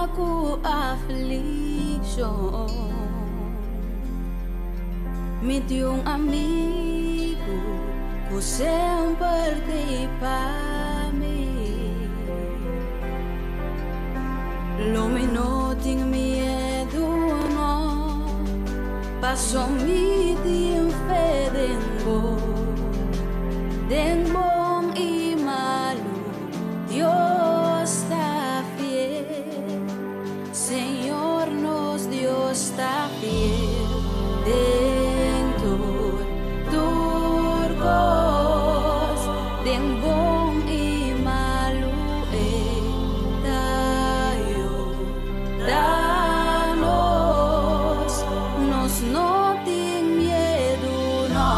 aku afliksyon. Mit yung amigo ko sempre te pame. Lo minoting miedo no paso mi tin fedengo denbong imalu Dios está fiel, Señor nos Dios está fiel. Dentur turgos denbong imalu tayo danos nos no ting miedo no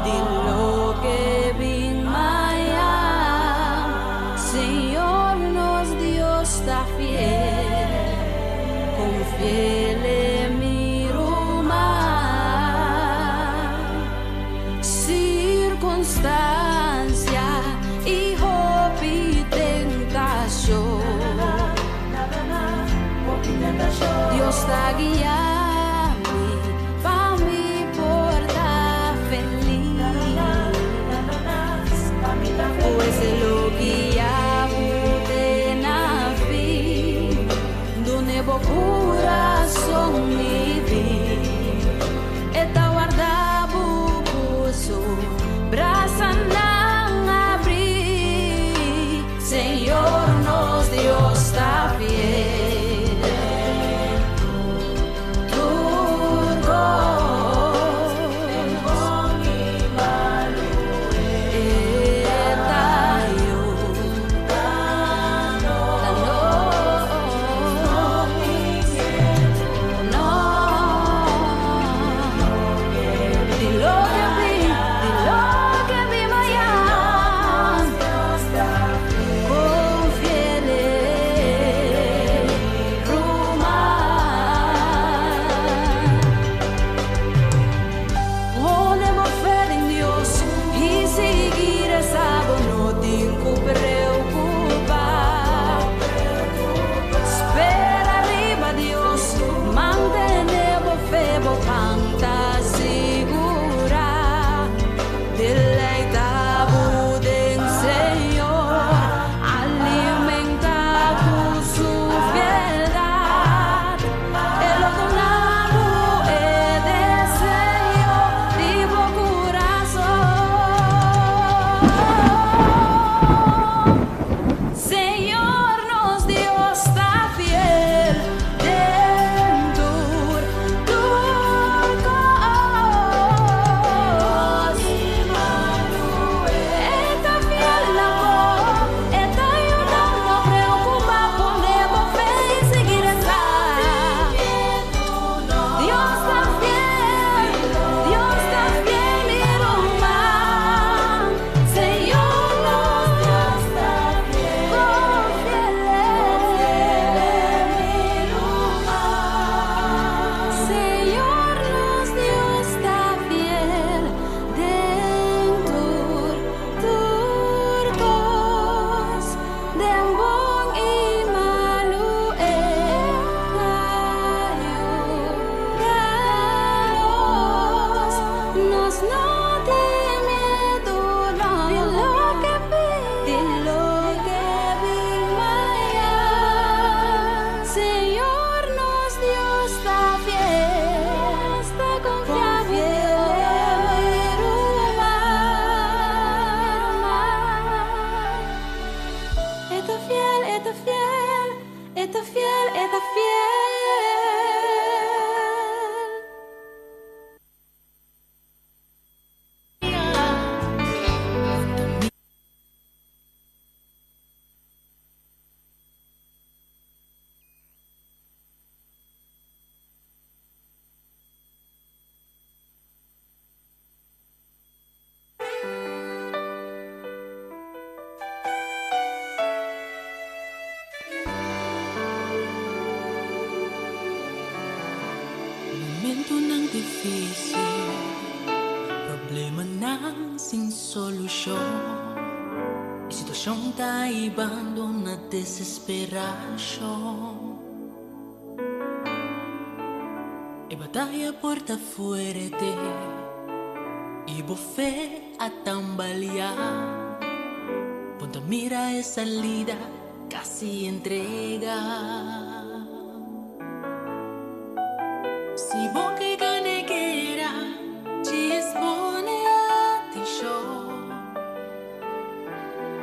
di lo que vin mayam. Señor nos Dios está fiel, con fiel mi circunstancia y hope y tentación. Dios está guiando para mi porta feliz, pues Él lo guía de na fin, donde vos corazón mi vida está guardado puso braza nang abrir. Señor nos Dios está fiel. Problema ng sing solusyon, situação tá ibando na desesperação. E batalha porta fuerte e bofé a tambalear. Ponta mira e salida casi entrega. Si boca e ganeguera ci espone atención.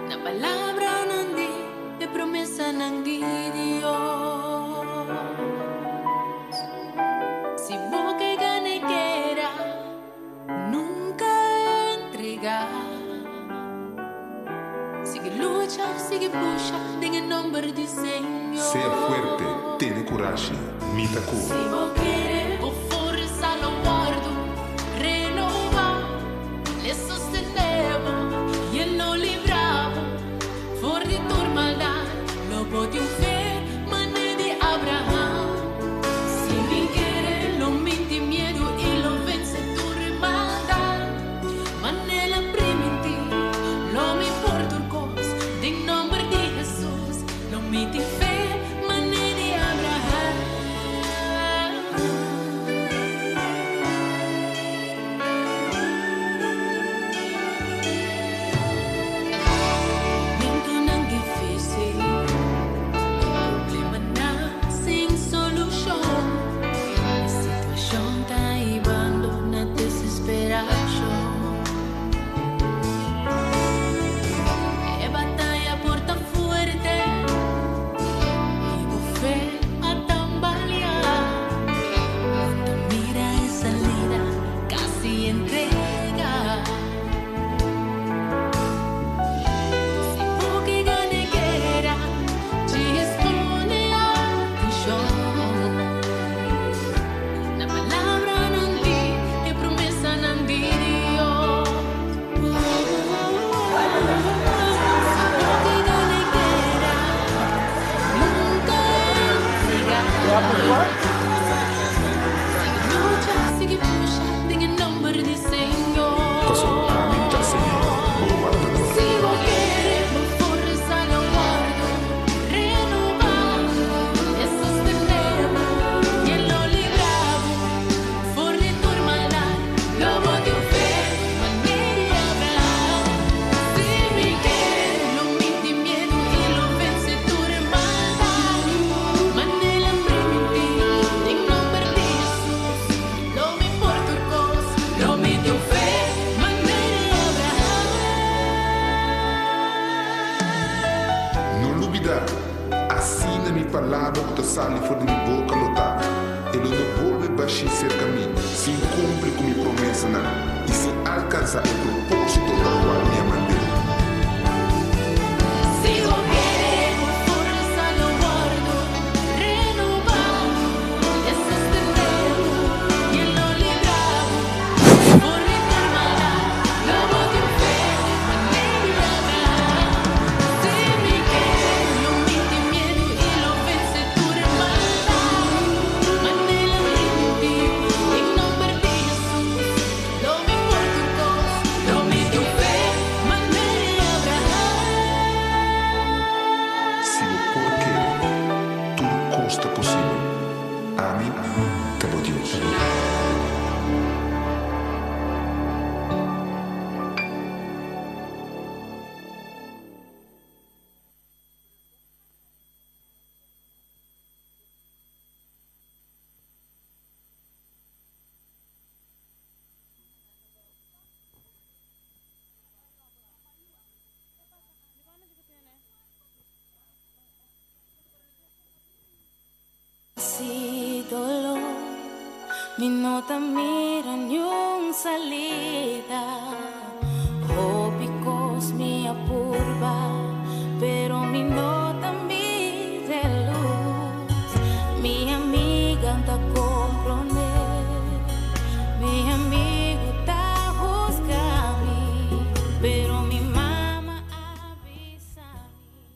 Na palabra non di e promessa non di Dios. Si boca e ganeguera nunca entrega. Sigue lucha, sigue puxa, en el nombre del Señor. Sea fuerte, tiene coraje, mita cura. Si vos quieres, con fuerza lo guardo, renova, le sostenemos y él lo libramos. For de tu maldad, lo pode ver, mané de Abraham. Si me quiere, lo mete miedo y lo vence tu maldad. Mané la primitiva, lo me importa el cos, de nombre de Jesús, lo mete fe. Assina mi palavra que sale fora de minha boca lotada. Ele não volve baixar cerca de mim. Se cumpre com minha promessa não. E se alcança o propósito da qual me mandei. Si dolor, mi nota mira ni un salida. Ópicos mi apurba, pero mi nota mira luz. Mi amiga anda comprender, mi amigo ta busca a mí, pero mi mamá avisa a mí.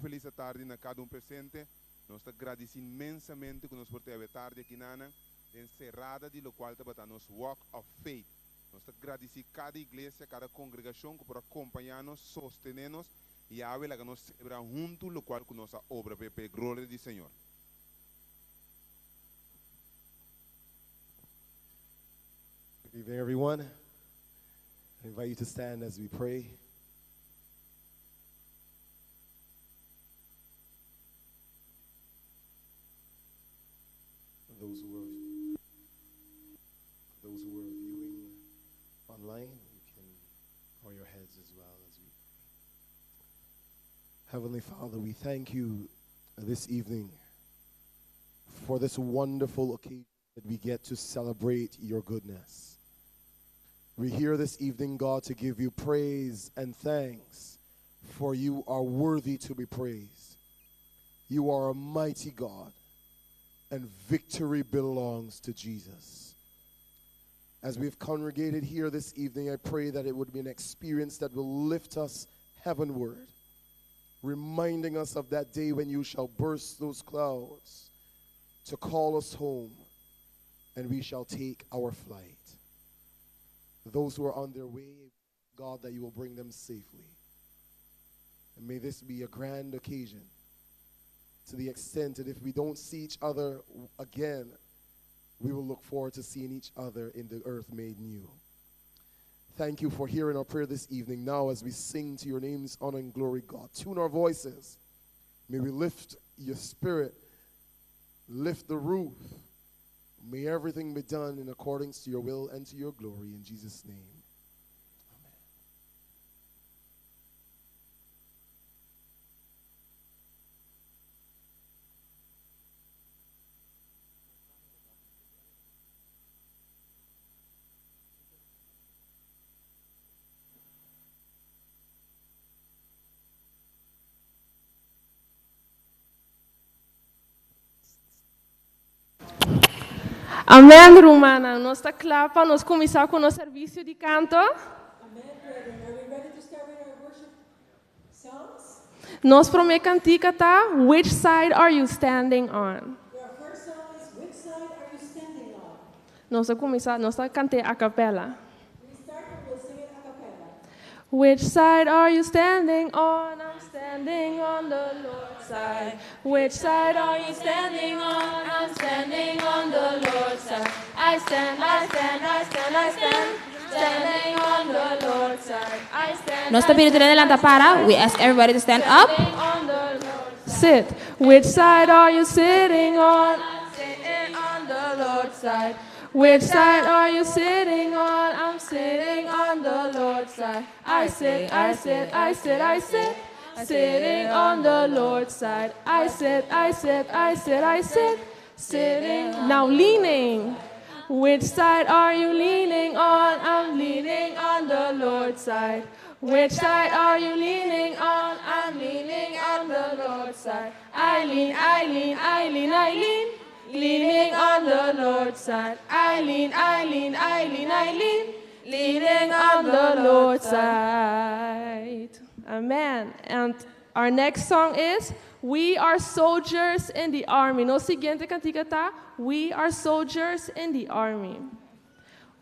feliz tarde na cada presente. Nós agradecemos imensamente que nos por ter tarde aqui na encerrada de lo qual está nos walk of faith. Nós agradecemos cada igreja, cada congregação que por acompanhar-nos, sostener-nos e a que nos celebrar junto, lo qual que nossa obra para a glória do Senhor. Good evening, everyone. I invite you to stand as we pray. Those who are viewing online, you can bow your heads as well as we. Heavenly Father, we thank you this evening for this wonderful occasion that we get to celebrate your goodness. We're here this evening, God, to give you praise and thanks, for you are worthy to be praised. You are a mighty God, and victory belongs to Jesus. As we've congregated here this evening, I pray that it would be an experience that will lift us heavenward, reminding us of that day when you shall burst those clouds to call us home, and we shall take our flight. Those who are on their way, God, that you will bring them safely. And may this be a grand occasion, to the extent that if we don't see each other again, we will look forward to seeing each other in the earth made new. Thank you for hearing our prayer this evening. Now, as we sing to your name's honor and glory, God, tune our voices. May we lift your spirit, lift the roof. May everything be done in accordance to your will and to your glory. In Jesus' name. Amen, Romana. Nós está clapa, nós começar com o nosso serviço de canto. Amen, brethren. Are we ready to start with our worship songs? Nós primeira cantica tá Which Side Are You Standing On? Our first song is Which Side Are You Standing On? Nós vamos começar, nós está cantar a capela. We start and we'll sing it a cappella. Which side are you standing on? I'm standing on the Lord's side. Which side are you standing on? I'm standing on the Lord's side. I stand, I stand, I stand, I stand. Standing on the Lord's side. I stand. Nuestra espíritu adelanta para. We ask everybody to stand up. Sit. Which side are you sitting on? I'm sitting on the Lord's side. Which side are you sitting on? I'm sitting on the Lord's side. I sit, I sit, I sit, I sit. Sitting on the Lord's side. I sit, I sit, I sit, I sit. Sitting. Now leaning. Which side are you leaning on? I'm leaning on the Lord's side. Which side are you leaning on? I'm leaning on the Lord's side. I lean, I lean, I lean, I lean. Leaning on the Lord's side. I lean, I lean, I lean, I lean. Leaning on the Lord's side. Amen. And our next song is We Are Soldiers in the Army. No siguiente cantica tá We Are Soldiers in the Army.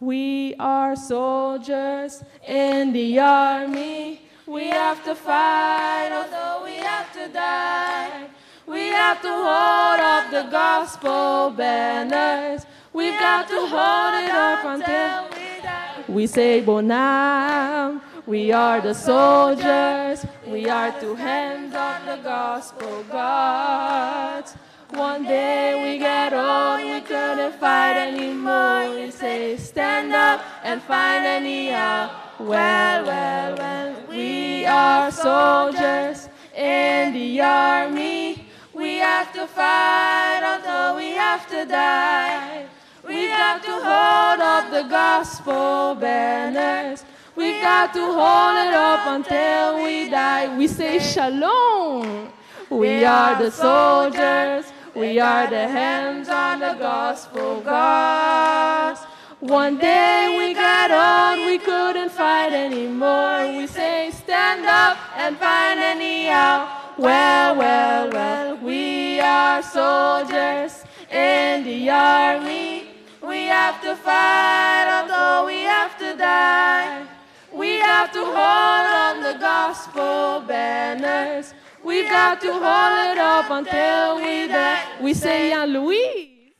We are soldiers in the army. We have to fight, although we have to die. We have to hold up the gospel banners. We've got to hold it up until we die. We say, Bonam, we are the soldiers. We are two hands of the gospel gods. One day we get old, we couldn't fight anymore. We say, stand up and fight anyhow. Well, well, well, we are soldiers in the army. We have to fight until we have to die. We got to hold up the gospel banners. We got to hold it up until we die. We say shalom. We are the soldiers. We are the hands on the gospel gods. One day we got old, we couldn't fight anymore. We say stand up and fight anyhow. Well, well, well, we are soldiers in the army. We have to fight although we have to die. We have to hold on the gospel banners. We got to hold it up until we die. We say, Jan Louis,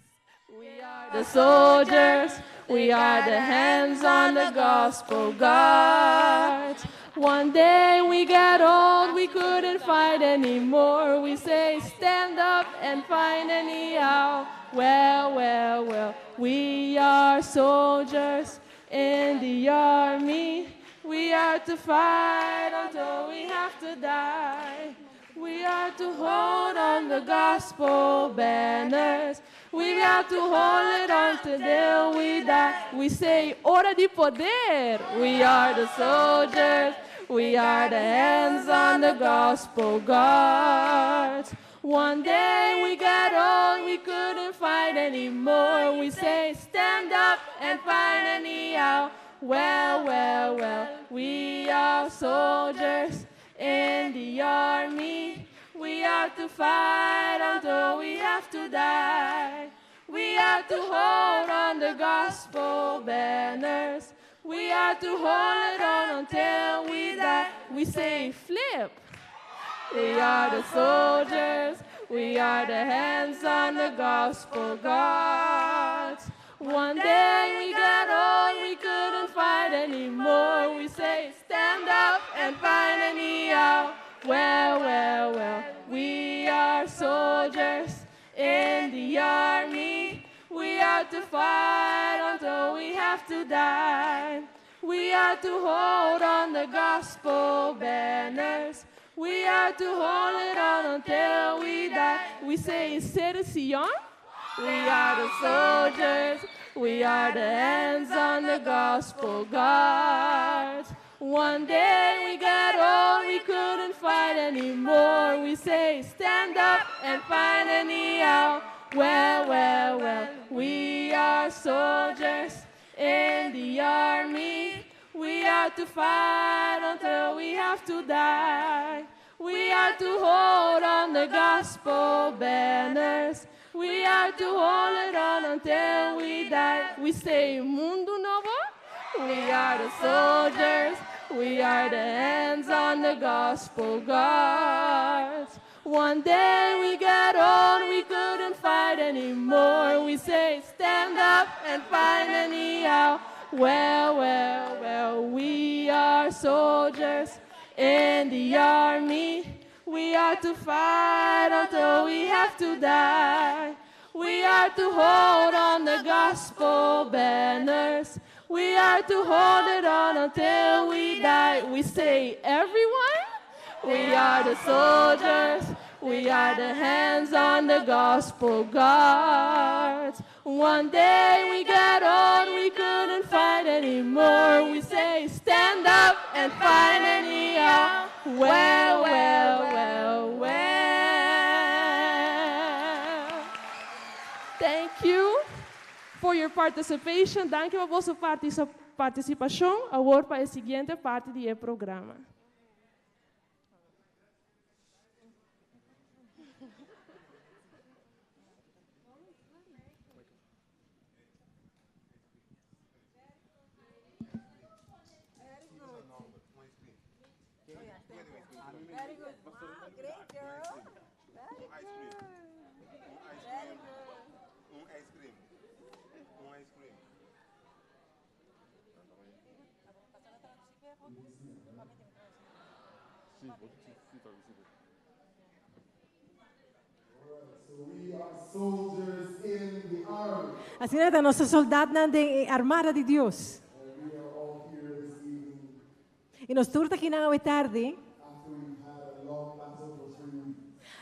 we are the soldiers. We are the hands on the gospel guards. One day we got old, we couldn't fight anymore. We say, stand up and fight anyhow. Well, well, well, we are soldiers in the army. We are to fight until we have to die. We are to hold on the gospel banners. We have to hold it on till we die. We say, hora de poder. We are the soldiers. We are the hands on the gospel guards. One day we got old, we couldn't fight anymore. We say, stand up and fight anyhow. Well, well, well, we are soldiers in the army. We have to fight until we have to die. We have to hold on the gospel banners. We have to hold it on until we die. We say, flip. We are the soldiers. We are the hands on the gospel guards. One day we got old, we couldn't fight anymore. We say, stand up and fight anyhow. Well, well, well, we are soldiers in the army. We have to fight until we have to die. We have to hold on the gospel banners. We have to hold it on until we die. We say, Sion. We are the soldiers. We are the hands on the gospel guards. One day we got old, we couldn't fight anymore. We say, stand up and fight anyhow. Well, well, well, we are soldiers in the army. We have to fight until we have to die. We have to hold on the gospel banners. We have to hold it on until we die. We say, Mundo Novo. We are the soldiers. We are the hands on the gospel guards. One day we got old, we couldn't fight anymore. We say, stand up and fight anyhow. Well, well, well, we are soldiers in the army. We have to fight until we have to die. We have to hold on the gospel banners. We have to hold it on until we die. We say, everyone, we are the soldiers. We are the hands on the gospel guards. One day we got old, we couldn't fight anymore. We say, stand up and fight anyhow. Well, well, well, well. Thank you for your participation. Dank u por su participación. Agora para a seguinte parte do programa. Very good. Great girl. Very good. Very good. Ice cream. Ice cream. Assim é, nossa soldado na armada de Deus. E nós todos aqui na tarde.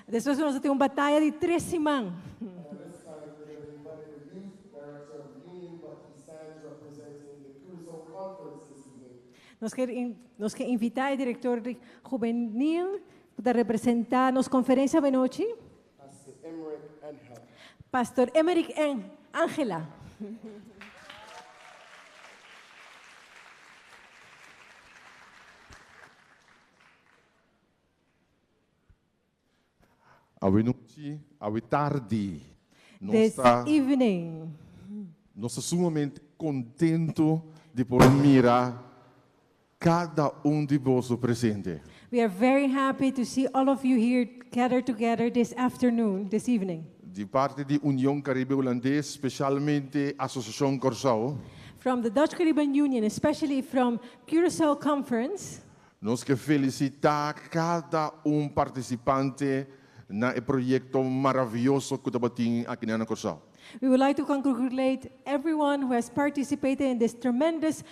Depois nós temos uma batalha de 3 semanas. Nós queremos invitar o diretor juvenil para representar nos conferência de noite. Pastor Emerick Angela. Awi noite, awi tarde. this evening. Nós sumamente contento de por mirar cada de vós presente. We are very happy to see all of you here gathered together this afternoon, this evening. De parte de União Caribe Holandês, especialmente a Associação Curaçao, From the Dutch Caribbean Union, especially from Curaçao Conference, nós que felicitar cada participante na projeto maravilhoso que estamos tendo aqui na Curaçao. we would like to congratulate everyone who has participated in this tremendous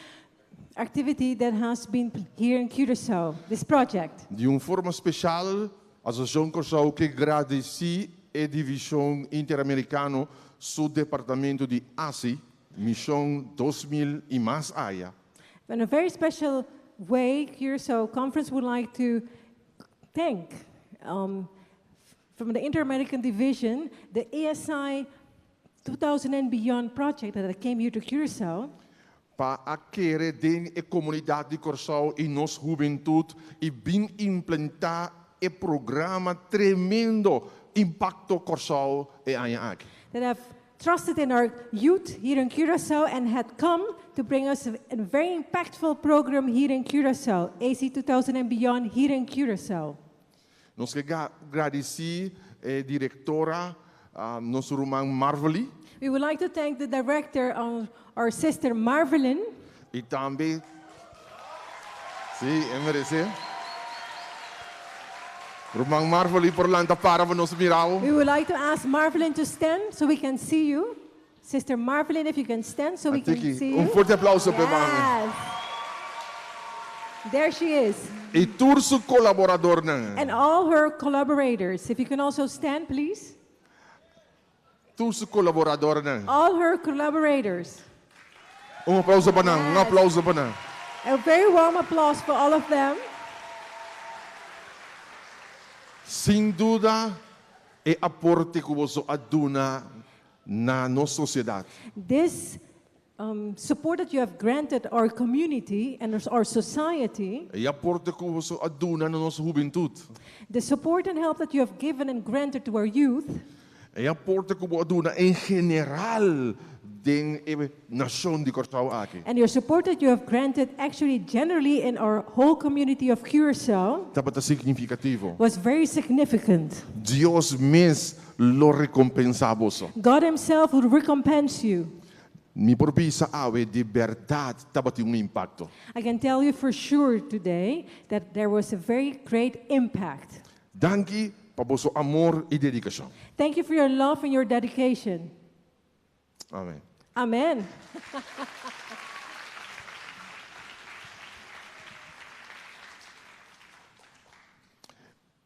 activity that has been here in Curaçao, this project. De forma especial, a Associação Curaçao que agradece a divisão interamericana do departamento de ASI, missão 2000 e mais área. In a very special way, Curaçao Conference would like to thank, from the Inter-American Division, the ASI 2000 and Beyond project that came here to Curaçao, Para aquele den a comunidade de Curaçao e nossa juventude e bem implantar um programa tremendo impacto Curaçao e aqui. that have trusted in our youth here in Curaçao and had come to bring us a very impactful program here in Curaçao, AC 2000 and Beyond here in Curaçao. Nós que agradecer a diretora, nosso irmão Marveli, We would like to thank the director, our sister Marvelyn, e também, sim, é merecer. Irmão Marveli, por lá, para nos mirar. we would like to ask Marvelyn to stand so we can see you. Sister Marvelyn, if you can stand so we can see you. Forte aplauso para Marveli. Yes. There she is. E todos os colaboradores. And all her collaborators. If you can also stand, please. Todos os colaboradores. All her collaborators. Aplauso para nós, aplauso para nós. A very warm applause for all of them. Sem dúvida, é aporte que você aduna na nossa sociedade. This support that you have granted our community and our society, É aporte que você aduna na nossa juventude. the support and help that you have given and granted to our youth, É aporte que você aduna em geral den nação de Curaçao aqui. and your support that you have granted actually generally in our whole community of Curaçao Tá significativo. was very significant. Deus mesmo lo recompensa a você. God himself would recompense you. Mi propisa ave de verdade tá impacto. I can tell you for sure today that there was a very great impact. Danke para vosso amor e dedicação. Thank you for your love and your dedication. Amém. Amen.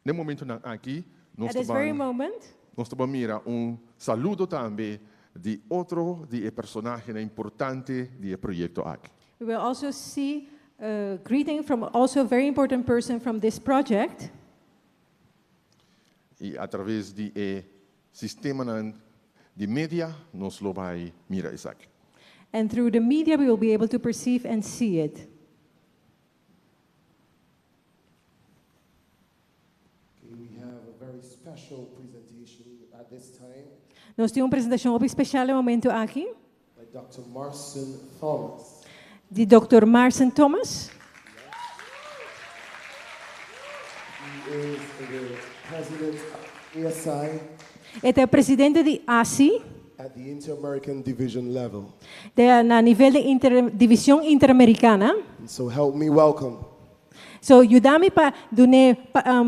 No momento aqui, At this very moment, nós estamos mira saludo também de outro de personagem importante do projeto aqui. we will also see a greeting from also a very important person from this project. E através de sistema de mídia, nós lo vai mirar isso aqui. And through the media, we will be able to perceive and see it. We have a very special presentation at this time Nós temos uma apresentação especial no momento aqui, by Dr. Marcin Thomas. de Dr. Marcin Thomas. He is the president of ASI Ele é o presidente de ASI, at the Inter-American Division level. na nível de divisão interamericana. And so help me welcome So, ayúdame para dune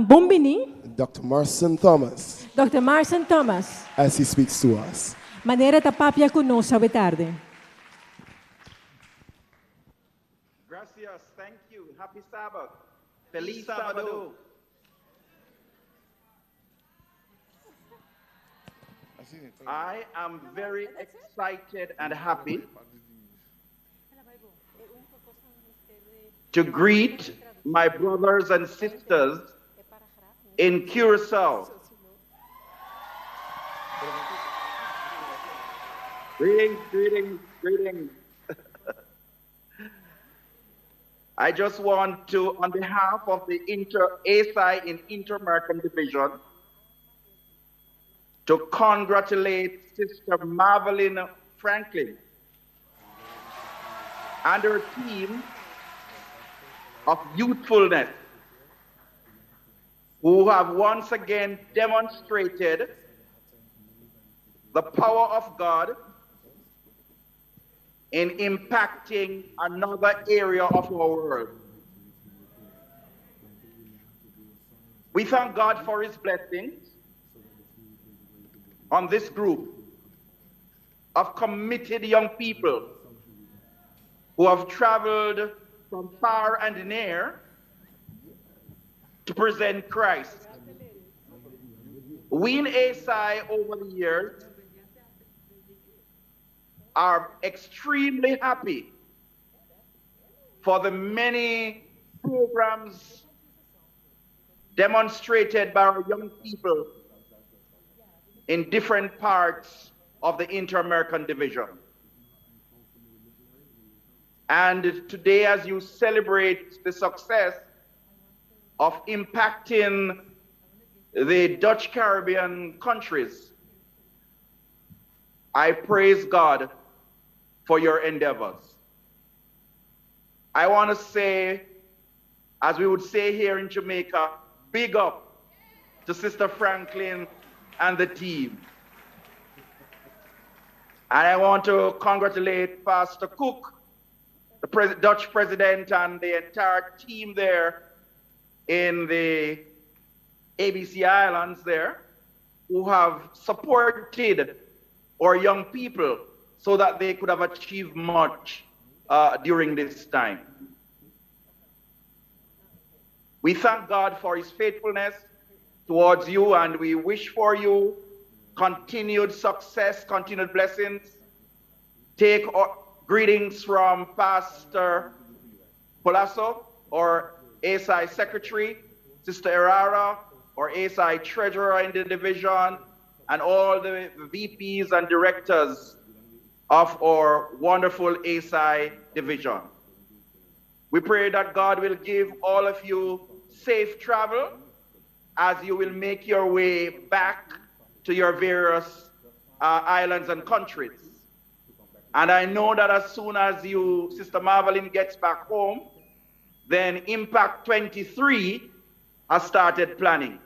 bombini, Dr. Marcin Thomas Dr. Marcin Thomas. as he speaks to us. Maneira ta papia conosco a tarde. Gracias, thank you. Happy Sabbath. Feliz Sábado. I am very excited and happy to greet my brothers and sisters in Curacao. Greetings, greetings, greetings. I just want to, on behalf of the ASI in Inter-American Division, to congratulate Sister Marvelyn Franklin and her team of youthfulness, who have once again demonstrated the power of God in impacting another area of our world. We thank God for his blessings on this group of committed young people who have traveled from far and near to present Christ. We in ASI over the years are extremely happy for the many programs demonstrated by our young people in different parts of the Inter-American Division. And today, as you celebrate the success of impacting the Dutch Caribbean countries, I praise God for your endeavors. I want to say, as we would say here in Jamaica, big up to Sister Franklin and the team. And I want to congratulate Pastor Cook, the Dutch president, and the entire team there in the ABC Islands there, who have supported our young people so that they could have achieved much during this time. We thank God for his faithfulness towards you, and we wish for you continued success, continued blessings. Take greetings from Pastor Polasso, or ASI Secretary, Sister Errara, or ASI Treasurer in the division, and all the VPs and directors of our wonderful ASI division. We pray that God will give all of you safe travel as you will make your way back to your various islands and countries. And I know that as soon as you, Sister Marvelyn, gets back home, then Impact 23 has started planning.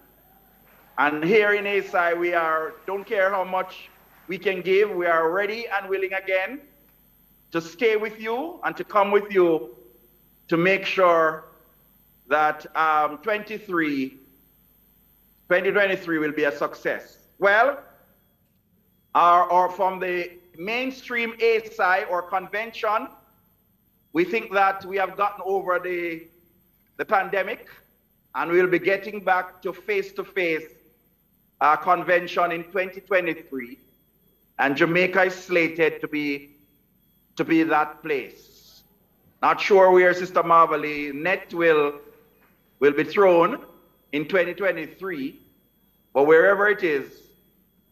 And here in ASI, we don't care how much we can give, we are ready and willing again to stay with you and to come with you to make sure that 2023 will be a success. Well, or from the mainstream ASI or convention, we think that we have gotten over the pandemic, and we'll be getting back to face-to-face convention in 2023, and Jamaica is slated to be that place. Not sure where Sister Marvelyn net will be thrown in 2023, but wherever it is,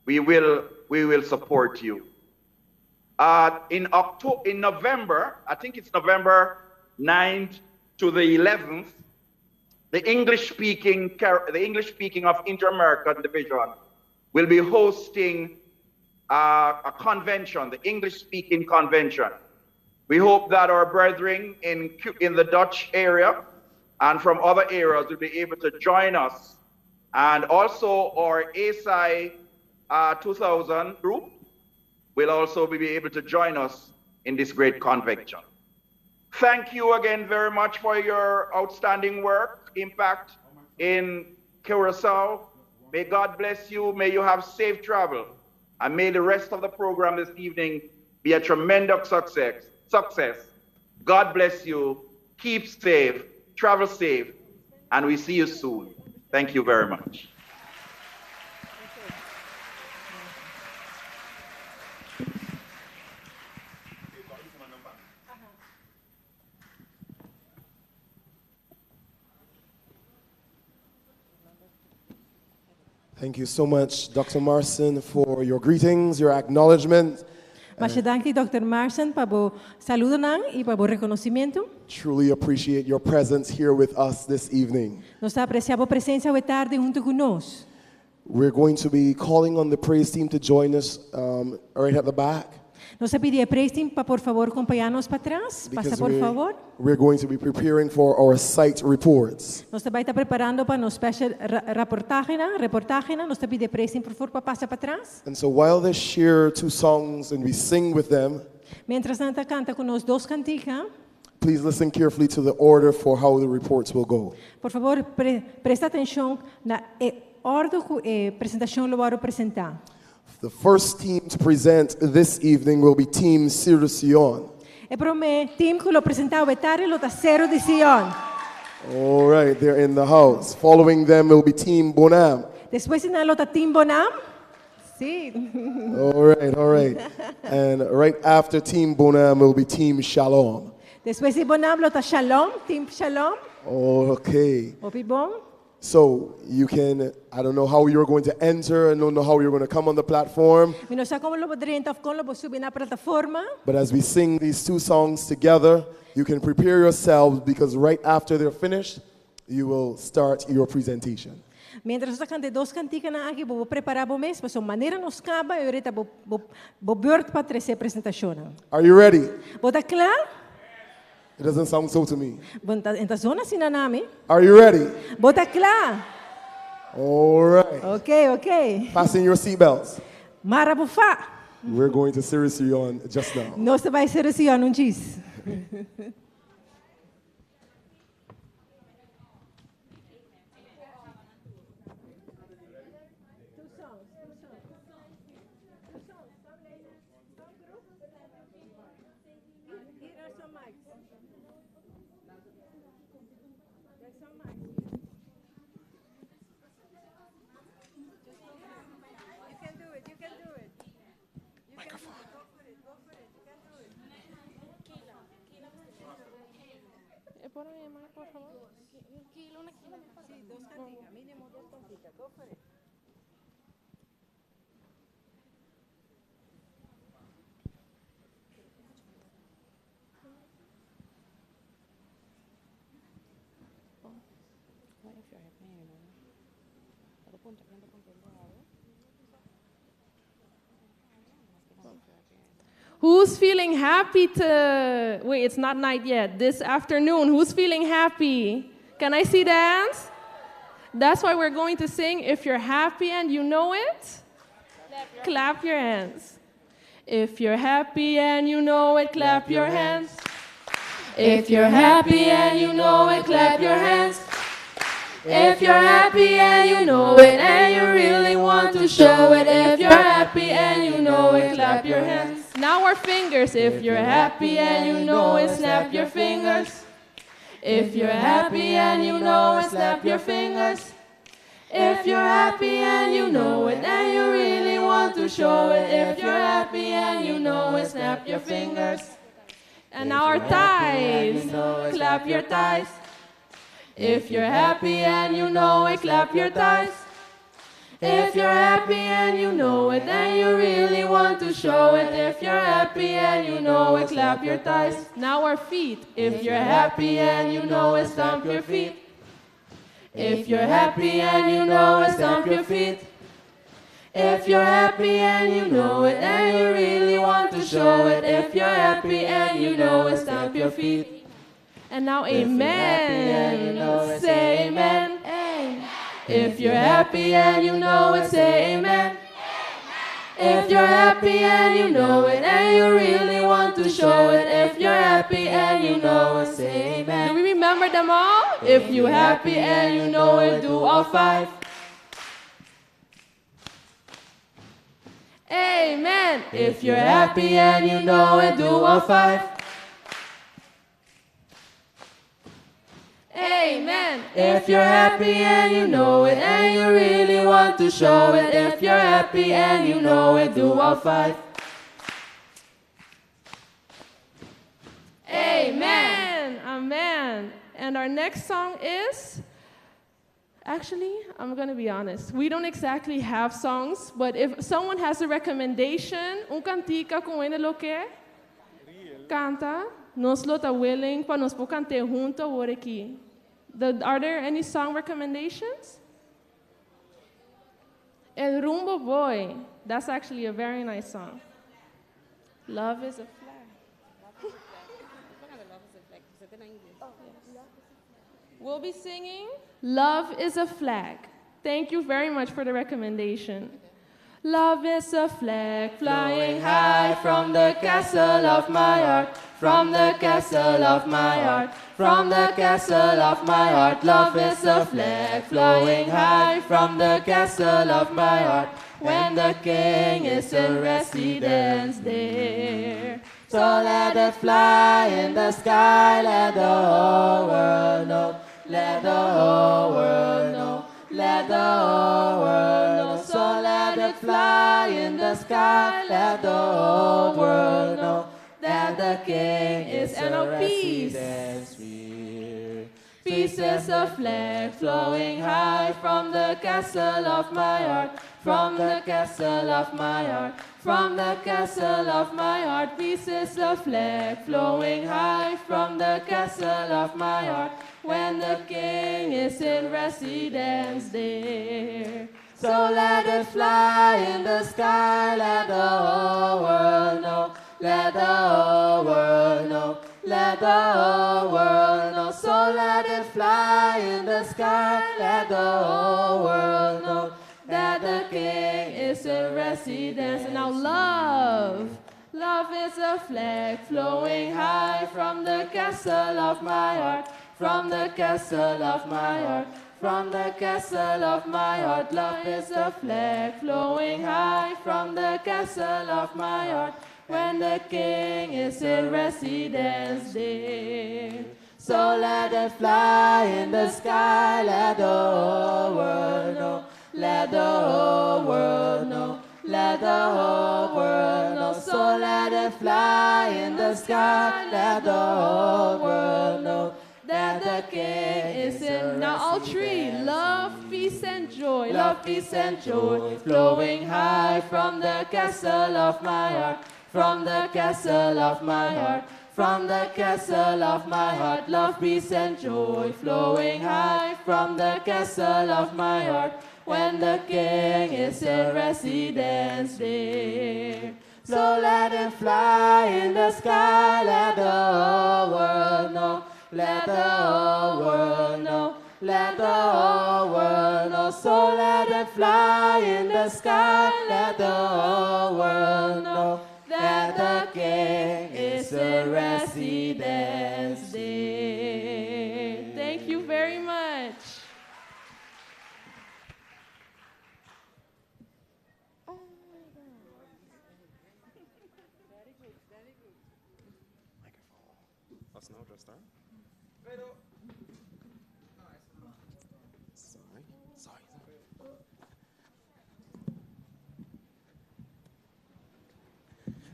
we will support you. In November, I think it's November 9th to the 11th, the English speaking of Inter-American Division will be hosting a convention, the English speaking convention. We hope that our brethren in the Dutch area and from other areas will be able to join us. And also our ASI 2000 group will also be able to join us in this great convention. Thank you again very much for your outstanding work, impact in Curacao. May God bless you. May you have safe travel. And may the rest of the program this evening be a tremendous success. God bless you. Keep safe, travel safe, and we see you soon. Thank you very much. Thank you so much, Dr. Marson, for your greetings, your acknowledgement. Masya danki Dr. Marson pabo saludo nang y pabo reconocimiento. Truly appreciate your presence here with us this evening. Nós apreciamos a presença hoje tarde junto conosco. We're going to be calling on the praise team to join us right at the back. Nós a pedir a praise team para por favor acompanhar-nos para trás. Passa por favor. We're going to be preparing for our site reports. Nós também está preparando para nos special reportagem. Nós a pedir a praise team por favor para passar para trás. And so while they share 2 songs and we sing with them, Mientras Nanta canta com nós 2 canticas, please listen carefully to the order for how the reports will go. por favor presta atenção na ordem que a apresentação eu vou apresentar. The first team to present this evening will be Team Sirsion. E para o team que eu apresentar o tarde o terceiro de Sion. All right, they're in the house. Following them will be Team Bonam. Depois na o team Bonam. Sim. All right. And right after Team Bonam will be Team Shalom. Depois de Bonam o Shalom, team Shalom. Okay. Ouvi bom? So you can, I don't know how you're going to enter, I don't know how you're going to come on the platform. Mi não sei como eu poderia entrar com eu subir na plataforma. But as we sing these 2 songs together, you can prepare yourselves because right after they're finished, you will start your presentation. Mientras eu cante 2 canticas na aqui, vou preparar o mês, mas a maneira nos acaba, eu ahorita vou vir para trazer a apresentação. Are you ready? Vou estar claro? It doesn't sound so to me. Vou entrar zona sina nami. Are you ready? Vou estar claro? All right. Ok. Fasten your seatbelts. Marabufá. We're going to Sirsion just now. Nós vai ser assim, não diz. Who's feeling happy to, wait, it's not night yet, this afternoon, who's feeling happy? Can I see the hands? That's why we're going to sing, if you're happy and you know it, clap your hands. If you're happy and you know it, clap your hands. If you're happy and you know it, clap your hands. If you're happy and you know it, and you really want to show it, if you're happy and you know it, clap your hands. Now our fingers, if you're happy and you know it, snap your fingers. If you're happy and you know it, snap your fingers. If you're happy and you know it, and you really want to show it, if you're happy and you know it, snap your fingers. And now our thighs, clap your thighs. If you're happy and you know it, clap your thighs. If you're happy and you know it, and you really want to show it, if you're happy and you know it, clap your thighs. Now our feet. If you're happy and you know it, stomp your feet. If you're happy and you know it, stomp your feet. If you're happy and you know it, and you really want to show it, if you're happy and you know it, stomp your feet. And now amen. Say amen. If you're happy and you know it, say amen. If you're happy and you know it, and you really want to show it, if you're happy and you know it, say amen. Do we remember them all? If you're happy and you know it, do all 5. Amen. If you're happy and you know it, do all 5. Amen. If you're happy and you know it, and you really want to show it, if you're happy and you know it, do all 5. Amen. Amen. And our next song is, actually, I'm going to be honest. We don't exactly have songs, but if someone has a recommendation, un cantica com ele lo que canta, nos lo tá willing para nos po cantar junto agora aqui. Are there any song recommendations? El Rumbo Boy. That's actually a very nice song. Love is a flag. We'll be singing Love is a Flag. Thank you very much for the recommendation. Love is a flag flying high from the castle of my heart, from the castle of my heart, from the castle of my heart. Love is a flag flowing high from the castle of my heart, when the king is in residence there. So let it fly in the sky, let the whole world know, let the whole world know, let the whole world know. So let it fly in the sky, let the whole world know that the king is in residence here. Peace is a flag flowing high from the castle of my heart, from the castle of my heart, from the castle of my heart. Peace is a flag flowing high from the castle of my heart, when the king is in residence there. So let it fly in the sky, let the whole world know, let the whole world know, let the whole world know. So let it fly in the sky, let the whole world know that the king is in residence. And now love is a flag flowing high from the castle of my heart, from the castle of my heart, from the castle of my heart. Love is a flag flowing high from the castle of my heart, when the king is in residence there. So let it fly in the sky, let the whole world know, let the whole world know, let the whole world know. So let it fly in the sky, let the whole world know that the king is in. Now all three, love, peace, and joy. Love, peace, and joy, flowing high from the castle of my heart, from the castle of my heart, from the castle of my heart. Love, peace, and joy, flowing high from the castle of my heart, when the king is in residence there. So let it fly in the sky, let the whole world know, let the whole world know, let the whole world know. So let it fly in the sky, let the whole world know that the king is in residence there. Thank you very much.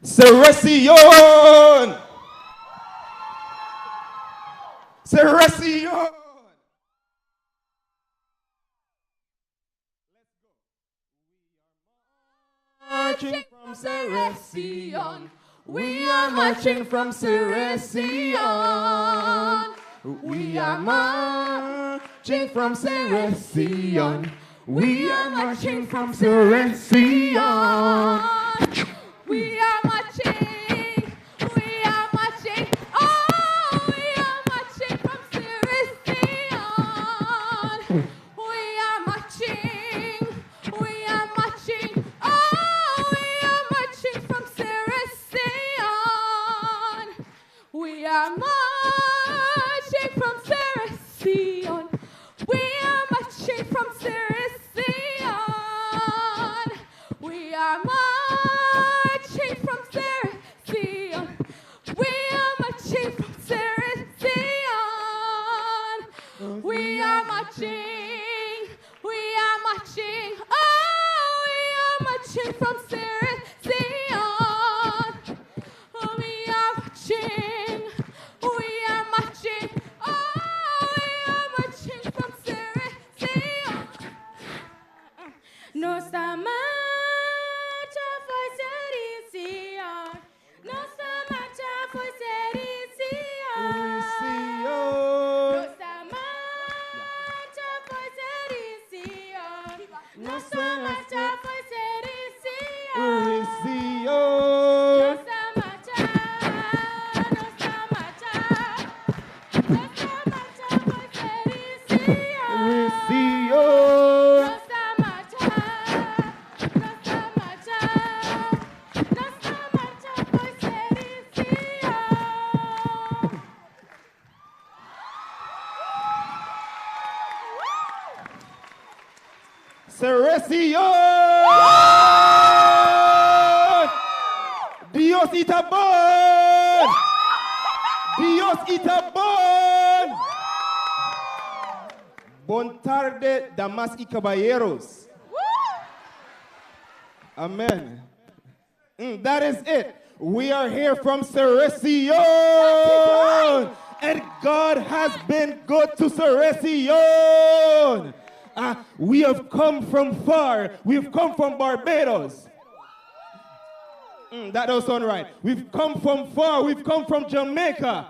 Seresión. Seresión. Marching from Seresión. We are marching from Seresión. We are marching from Seresión. We are marching from Seresión. We are marching, oh, we are marching from Seresión. We are marching, oh, we are marching from Seresión. We are marching from Seresión. We are marching from Seresión. We are marching from Seresión. We are marching from Seresión. We are marching, oh, we are marching from Seresión. We are marching, oh, we are marching from Seresión. Nossa marcha foi Seresión. Nossa marcha foi Seresión. Nossa marcha foi Seresión. Nossa marcha está bom! Dios está bom! Bon tarde, damas y caballeros. Amen. That is it. We are here from Ceresion. And God has been good to Ceresion. We have come from far. We've come from Barbados. That doesn't sound right. We've come from far. We've come from Jamaica.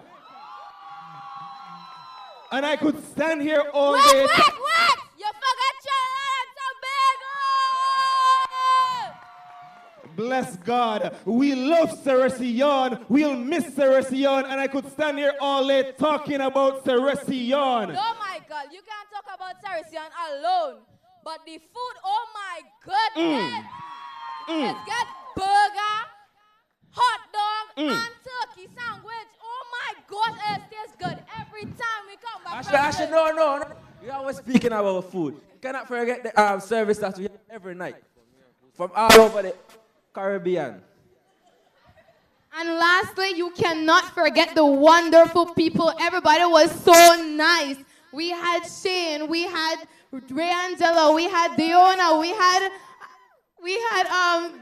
And I could stand here all day. What? You forgot your Bless God. We love Ceresion. We'll miss Ceresion. And I could stand here all day talking about Ceresion. Oh my God, you can't talk about Ceresion alone. But the food, oh my goodness. Let's get burger, hot dog, and turkey sandwich. Oh my God, it tastes good every time we come back. Actually, no. We are always speaking about food. You cannot forget the service that we have every night from all over the Caribbean. And lastly, you cannot forget the wonderful people. Everybody was so nice. We had Shane, we had Ray Angelo, we had Diona, we had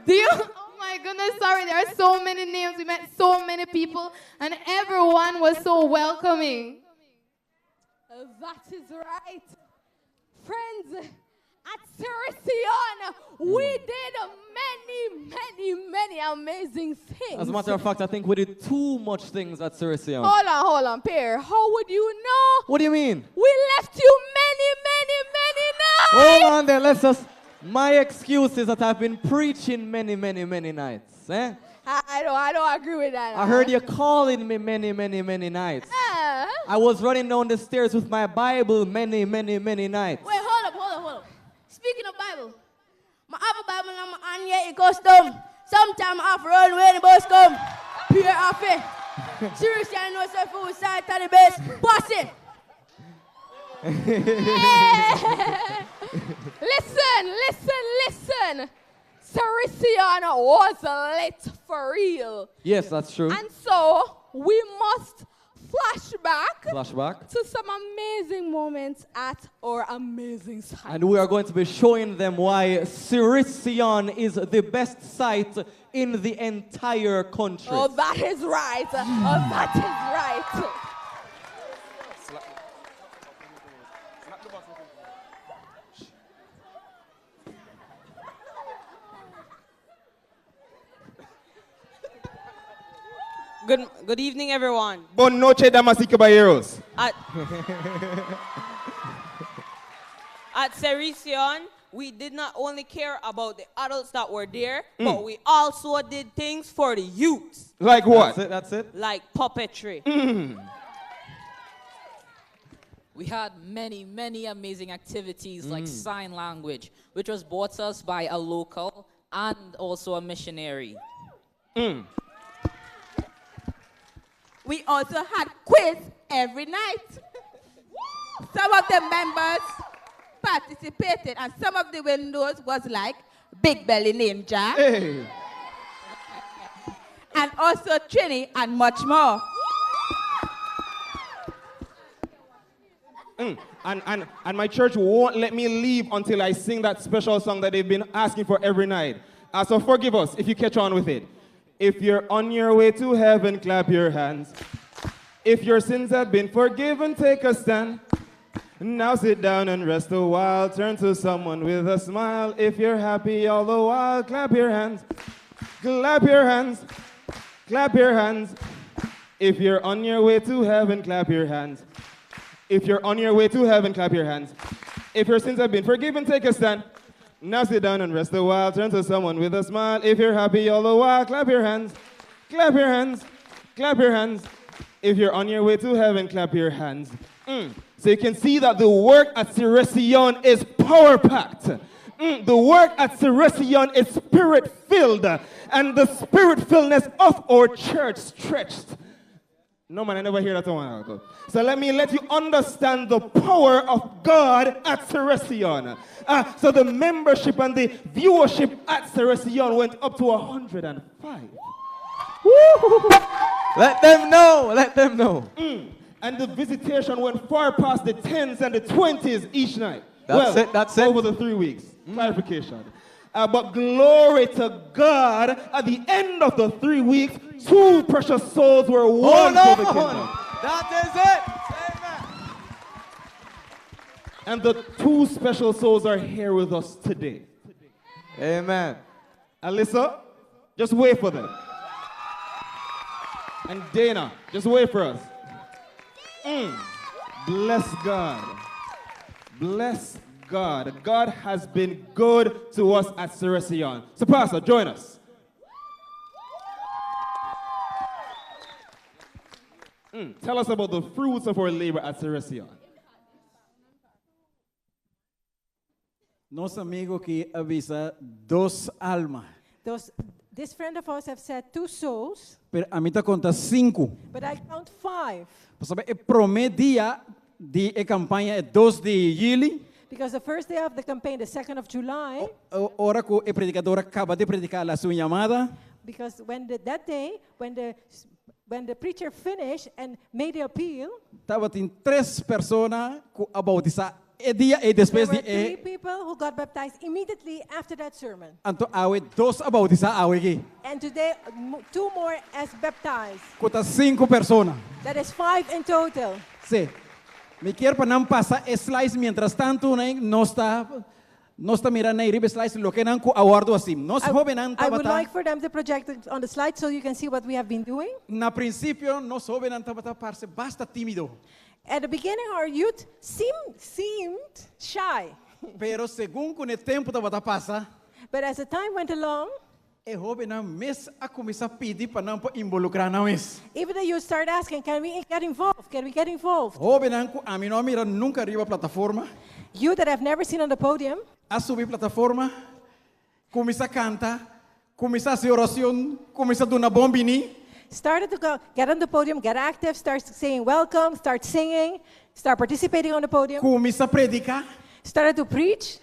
Dion. Oh my goodness, sorry, there are so many names. We met so many people, and everyone was so welcoming. That is right. Friends, at Ceresion, we did many amazing things. As a matter of fact, I think we did too much things at Ceresion. Hold on, Pierre. How would you know? What do you mean? We left you many nights. Hold on there, let's just... My excuse is that I've been preaching many nights. Eh? I don't agree with that. I heard you calling me many nights. I was running down the stairs with my Bible many nights. Wait, hold up. Speaking of Bible, my other Bible number on here, it custom. Sometime I have to run when the bus come. Pure off it. Seriously, I know yourself who side to the best. Boss it. Listen. Ceresion was lit for real. Yes, that's true. And so we must flashback to some amazing moments at our amazing site. And we are going to be showing them why Ceresion is the best site in the entire country. Oh, that is right. Good evening, everyone. Bon noche, damas y caballeros. At Ceresion, we did not only care about the adults that were there, but we also did things for the youths. Like what? That's it. Like puppetry. We had many amazing activities like sign language, which was brought to us by a local and also a missionary. We also had quiz every night. Some of the members participated, and some of the windows was like Big Belly Ninja. Hey. And also Trini and much more. And my church won't let me leave until I sing that special song that they've been asking for every night. So forgive us if you catch on with it. If you're on your way to heaven, clap your hands. If your sins have been forgiven, take a stand. Now sit down and rest a while. Turn to someone with a smile. If you're happy all the while, clap your hands. Clap your hands. Clap your hands. If you're on your way to heaven, clap your hands. If you're on your way to heaven, clap your hands. If your sins have been forgiven, take a stand. Now sit down and rest a while. Turn to someone with a smile. If you're happy all the while, clap your hands. Clap your hands. Clap your hands. If you're on your way to heaven, clap your hands. So you can see that the work at Ceresion is power-packed. The work at Ceresion is spirit-filled. And the spirit-filledness of our church stretched. No, man, I never hear that one. So let me let you understand the power of God at Ceresion. So the membership and the viewership at Ceresion went up to 105. Let them know. Let them know. And the visitation went far past the 10s and the 20s each night. That's it. Over the 3 weeks. Clarification. But glory to God, at the end of the 3 weeks, 2 precious souls were won to the kingdom. That is it. And the 2 special souls are here with us today. Amen. Alyssa, just wait for them. And Dana, just wait for us. Bless God. Bless God. God has been good to us at Ceresion. So Pastor, join us. Tell us about the fruits of our labor at Ceresion. Nosso amigo que avisa 2 almas. This friend of ours have said 2 souls, Pero a mim tá conta 5. but I count 5. Sabe, o primeiro dia de campanha é 2 de julho. Because the first day of the campaign, the 2nd of July, Hora que o predicador acaba de predicar a sua chamada. because that day, when the preacher finished and made the appeal, Tava tem 3 pessoas que abautizar e dia e depois there were de 3 people who got baptized immediately after that sermon. Anto awe 2 abautizar awe aqui. And today, 2 more as baptized. Kota 5 pessoas. That is 5 in total. Sim. Me quero para não passar slides mientras tanto, né? Não está mirando aí riba slides lo que não co awardo assim. Nós jovens não I would tava like for them to project it on the slide so you can see what we have been doing. Na princípio nós jovens não tava parece basta tímido. At the beginning, our youth seemed shy. Pero segundo com o tempo tava passa, But as the time went along, e jovem não mes a começar a pedir para não involucrar não es. even the youth started asking, can we get involved? Can we get involved? Jovem não a mim não mira nunca arriba plataforma. You that I've never seen on the podium, A subir plataforma, começa a cantar, começa a fazer oração, começa a dar uma bombini. started to get on the podium, get active, start saying welcome, start singing, start participating on the podium, Começa a predicar. started to preach,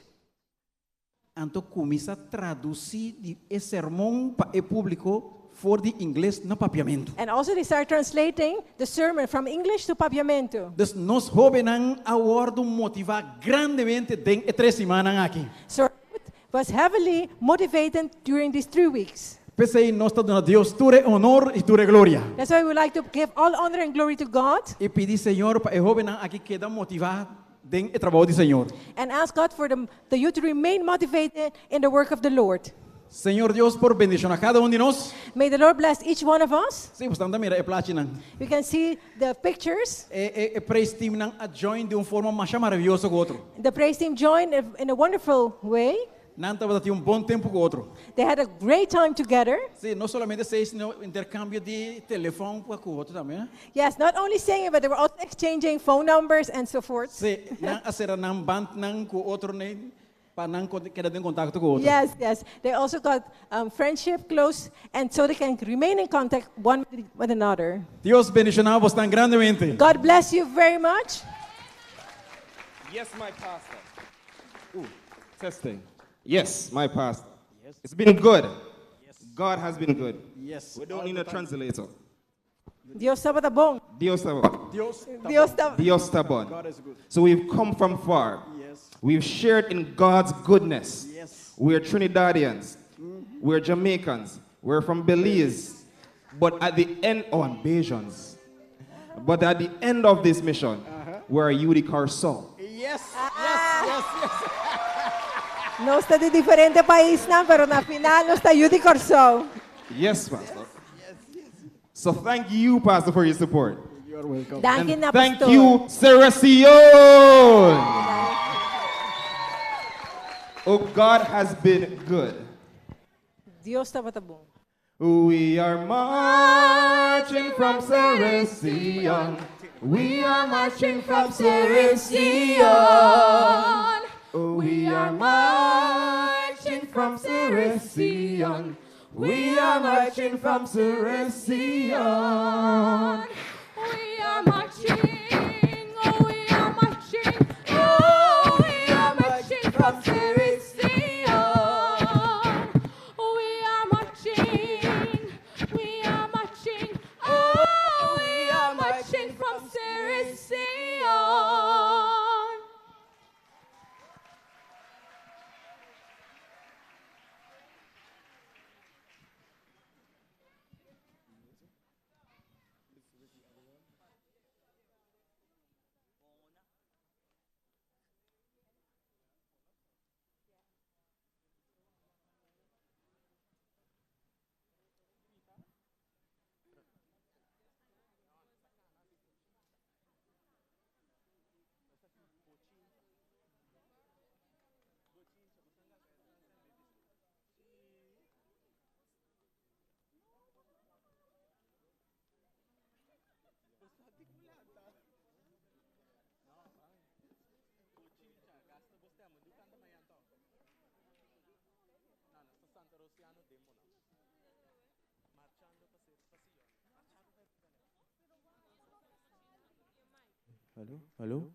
Então começa a traduzir o sermão para o público for de inglês no papiamento. and also they start translating the sermon from English to Papiamento. Então nós jovens não aguardo motivar grandemente em 3 semanas aqui. So it was heavily motivated during these 3 weeks. Pensei nós estamos dando a Deus toda honor e toda glória. That's why we like to give all honor and glory to God E pedir Senhor para o jovem aqui que dá motivar em trabalho do Senhor. and ask God for the youth to remain motivated in the work of the Lord. Senhor Deus por bendição a cada de nós. May the Lord bless each one of us. Sim, você também mira platina. You can see the pictures. Praise team não a join de uma forma mais maravilhosa que o outro. The praise team joined in a wonderful way. Não estava tendo bom tempo com o outro. They had a great time together. Sim, não somente seis no intercâmbio de telefone com o outro também. Yes, not only singing, but they were also exchanging phone numbers and so forth. Sim, não a ser não band não com o outro nem para não querer ter contato com o outro. Yes, yes. They also got friendship close, and so they can remain in contact one with another. Deus bendicioná-vos tão grandemente. God bless you very much. Yes, my pastor. Ooh, testing. Yes, my pastor. Yes. It's been good. Yes. God has been good. Yes. We don't need a translator. Dios estaba bom. Dios está bom. Dios está bom. God is good. So we've come from far. Yes. We've shared in God's goodness. Yes. We're Trinidadians. We're Jamaicans. We're from Belize. But at the end, and Bajans. But at the end of this mission, we're Yudi Carso. Yes. Yes. Yes. No está de diferente país na, pero na final no está Judy Corso. Yes, Pastor. So thank you, Pastor, for your support. You're welcome. And thank you, Ceresion. Oh, God has been good. Dios estaba bom. We are marching from Ceresion. We are marching from Ceresion. We are marching from Ceresion. We are marching from Ceresion. We are marching, oh we are marching, oh we are marching from Ceresion. We are marching, we are marching. Hello? Hello?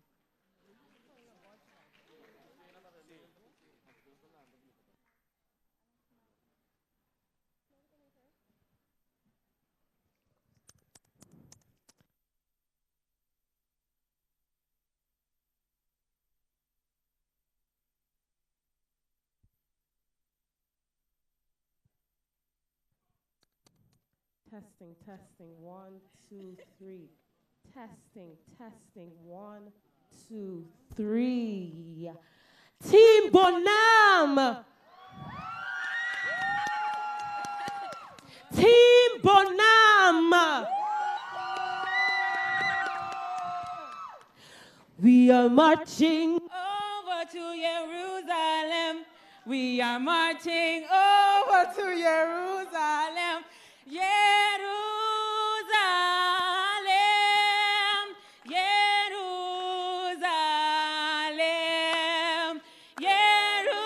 Testing, testing, 1, 2, 3. Testing, testing, 1, 2, 3. Team Bonham! Team Bonham! We are marching over to Jerusalem. We are marching over to Jerusalem. Jerusalem, Jerusalem, Jerusalem,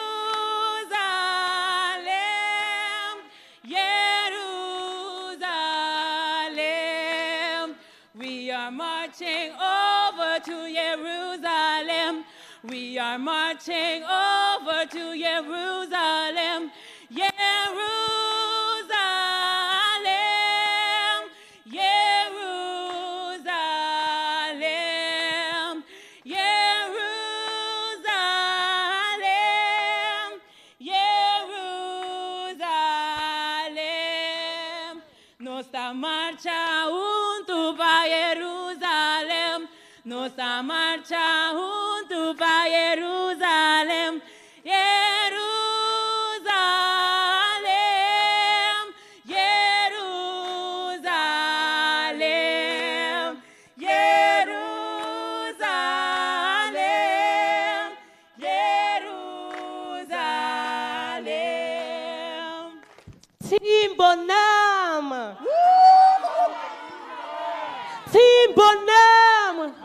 Jerusalem. We are marching over to Jerusalem. We are marching over to Jerusalem. Jerusalem, Jerusalem, Jerusalem, Jerusalem. Nuestra marcha junto para Jerusalem. Nuestra marcha junto para Jerusalem. Jerusalem, Jerusalem, Jerusalem, Jerusalem. Team Bonham! Team Bonham!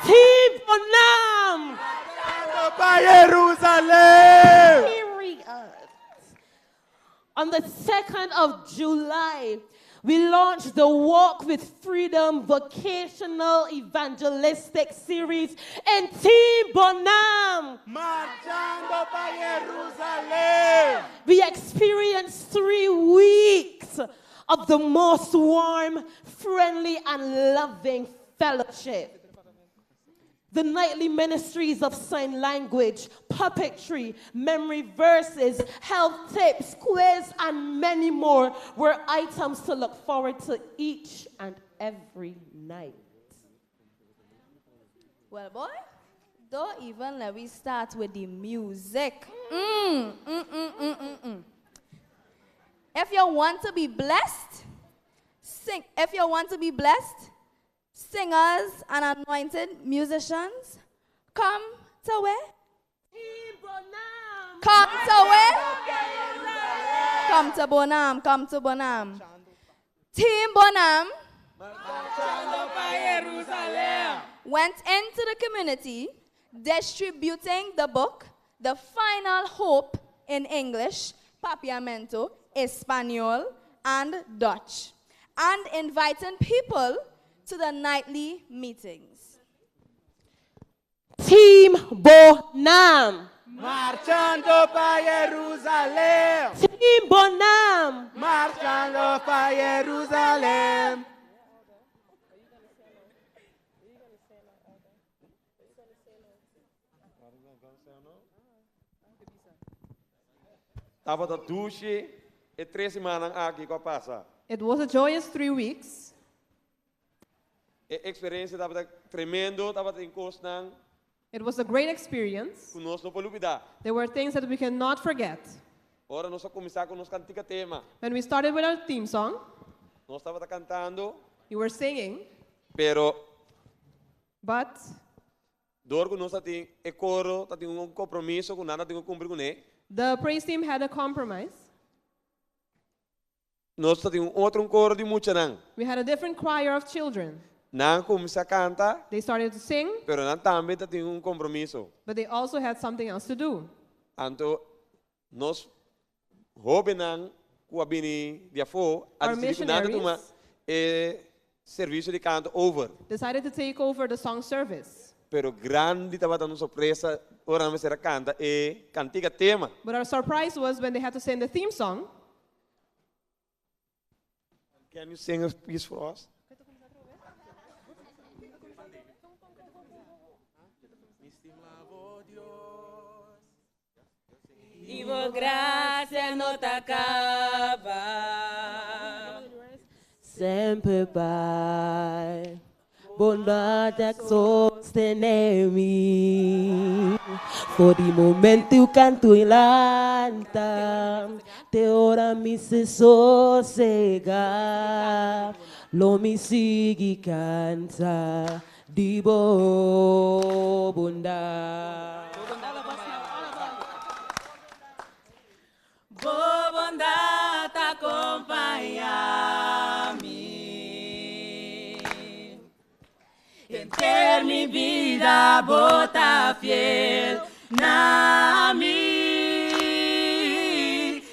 Team Bonham! Jerusalem! Period. On the 2nd of July, we launched the Walk with Freedom vocational evangelistic series in Team Bonham. Marchando para Jerusalem. We experienced 3 weeks of the most warm, friendly, and loving fellowship. The nightly ministries of sign language, puppetry, memory verses, health tips, quiz, and many more were items to look forward to each and every night. Well, boy, don't even let me start with the music. If you want to be blessed, sing. If you want to be blessed, singers and anointed musicians, come to where? Come to where? Come to Bonham. Come to Bonham. Team Bonham went into the community distributing the book, The Final Hope, in English, Papiamento, Espanol, and Dutch, and inviting people to the nightly meetings. Team Bonham! Marchando para Jerusalem. Team Bonham! Marchando para Jerusalem. Tava da douche e 3 semanas aqui com a passa. It was a joyous 3 weeks. A experiência tava tremendo, tava em Cosnan. It was a great experience. Conosco não olvidar. There were things that we cannot forget. Ora nós começar com nosso cantiga tema. When we started with our theme song, nós estava cantando. You were singing. But dorgo nós tem coro, tem compromisso com nada, tem cumprir com ele. The praise team had a compromise. Nós tem outro coro de muita não. We had a different choir of children. Não começa a cantar. They started to sing. Pero não também tem compromisso. But they also had something else to do. Anto Nós hobenang kuabini diafo Our at nada tuma missionaries serviço de canto over. decided to take over the song service. Pero grande estava dando surpresa, ora não será canta e cantiga tema. But our surprise was when they had to sing the theme song. Can you sing a piece for us? Y por gracia no te acaba. Sempre Pai, bondade sostenemi. For the momento eu canto e lanta, te ora me se sossegar, lo me sigue canta, di bo bondade. Boa bondade acompanha-me. Em minha vida, bota fiel na mim.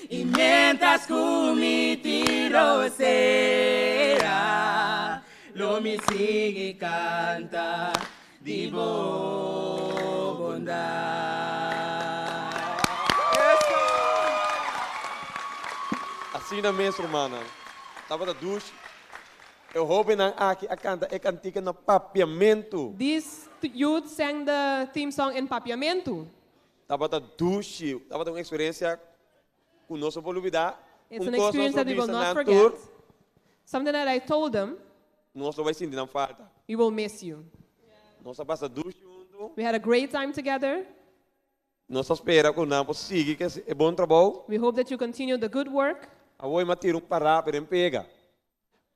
E mientras comiti roceira, lo me sigue canta de boa bondade. Assim na mesma semana, estava da ducha, eu roubei na aqui a canta é cantiga no papiamento. These youth sang the theme song in Papiamento. Estava da ducha, estava da uma experiência com nossa volubilidade. It's an experience that we will not forget. Something that I told them, Nós não vai sentir não falta. we will miss you. Nós passa ducha, We had a great time together. nós espera que não siga que é bom trabalho. We hope that you continue the good work. Avoi matir parar para pega.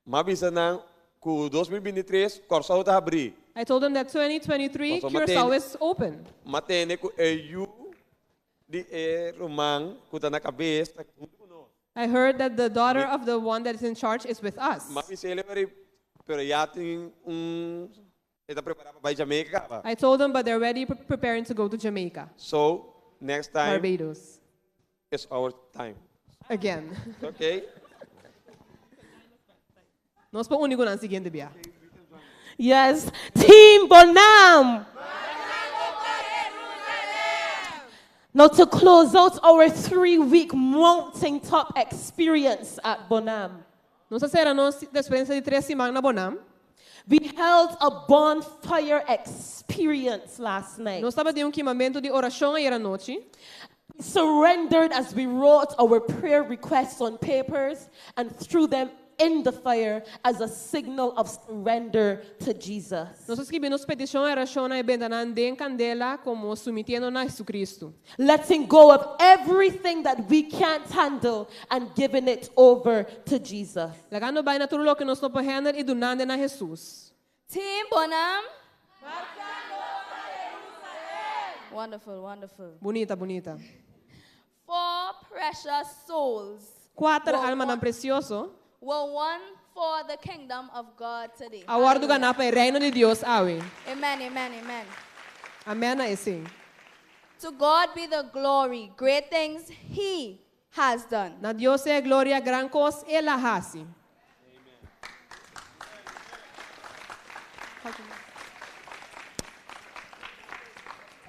Mabisa não que 2023 Corsal está abrir. I told them that 2023 Pastor Curacao Matene. is open. Matene que EU de Romang que está na cabeça. I heard that the daughter of the one that is in charge is with us. Mabisa ele vai pero já tem está preparado para Jamaica. I told them, but they're already preparing to go to Jamaica. So next time Barbados. is our time. Again. Okay? Nós po único na seguinte biya. Yes, Team Bonam. Now to close out our 3-week mountaintop experience at Bonam. Nós será nossa experiência de 3 semanas na Bonam. We held a bonfire experience last night. Nós estava de queimamento de oração aí à noite. Surrendered as we wrote our prayer requests on papers and threw them in the fire as a signal of surrender to Jesus. Nós escrevemos petição e oração na bendanan de candela como submetendo na Jesucristo. Letting go of everything that we can't handle and giving it over to Jesus. Lagando ba na tulo que nós não podemos handle e donando na Jesus. Team Bonam. Wonderful, wonderful. Bonita, bonita. 4 precious souls 4 almas tão precioso. were won for the kingdom of God today. Awardo ganap ay reino de Dios awe. Amen, amen, amen. Amen na ising. To God be the glory, great things He has done. Na Dios é gloria gran cos ela hasi.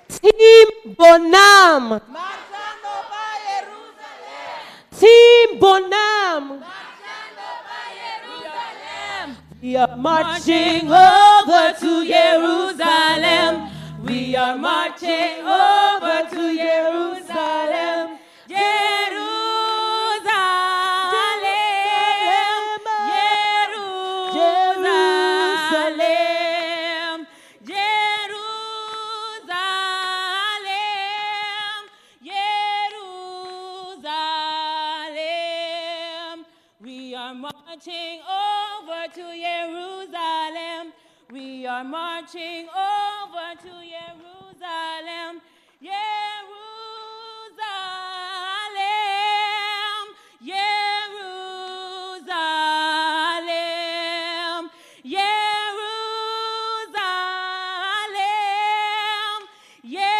Team Bonam. Team Bonam. We are marching over to Jerusalem. We are marching over to Jerusalem. Jerusalem, Jerusalem, we are marching over to Jerusalem. We are marching over to Jerusalem. Jerusalem, Jerusalem, Jerusalem,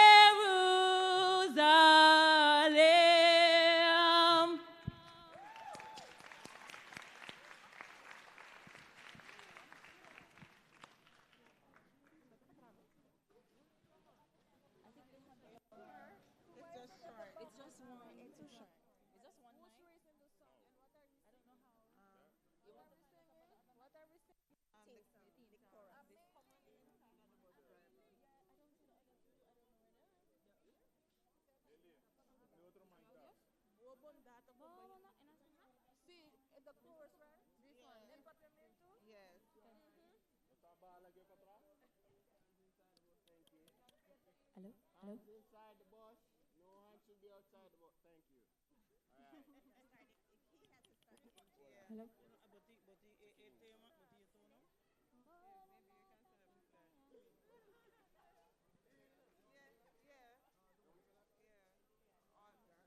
Hello? Hello? Inside the bus. No hands should be outside the bus. Thank you. Hello?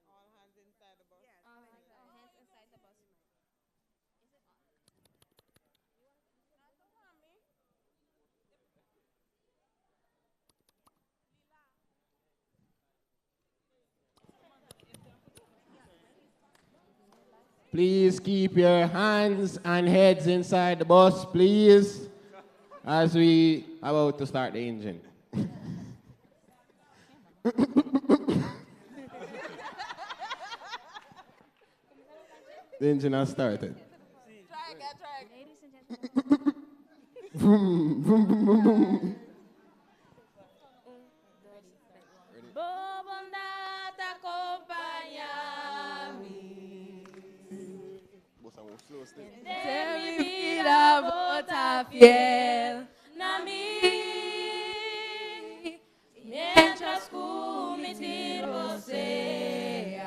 All hands inside the bus. All hands inside the bus. Is it on? Please keep your hands and heads inside the bus, please, as we about to start the engine. The engine has started. Try again, try again. Ladies and gentlemen. Vroom, vroom, vroom, vroom, vroom. Bondad acompáñame. De mi vida bota fiel na mí, mientras cumitir você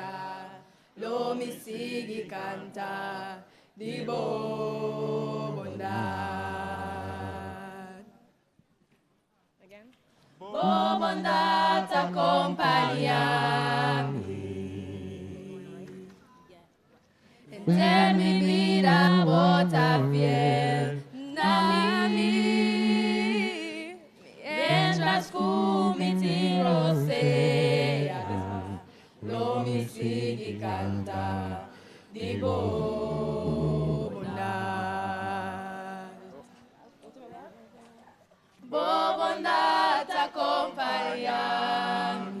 lo me sigue cantar de boa bondade. Again. Boa bondade acompanha-me. Ter mi vida bota fiel na mí, mientras cumitir sea, lo me sigue cantar de boa bondade. Boa bondade acompanha-me.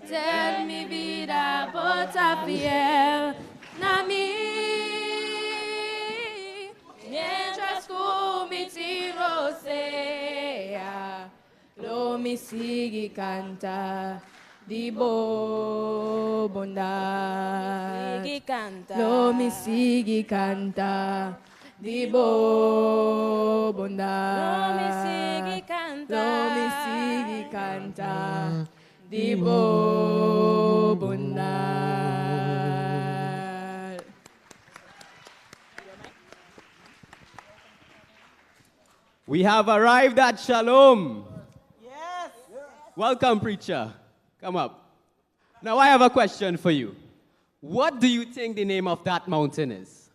Ter mi vida bota fiel na mí, mientras cumitir sea, lo me sigue cantar de boa bondade. Sigue cantar. Lo me sigue cantar de boa bondade. Lo me sigue cantar. Lo me sigue cantar de boa bondade. We have arrived at Shalom. Yes. Welcome, preacher. Come up. Now, I have a question for you. What do you think the name of that mountain is?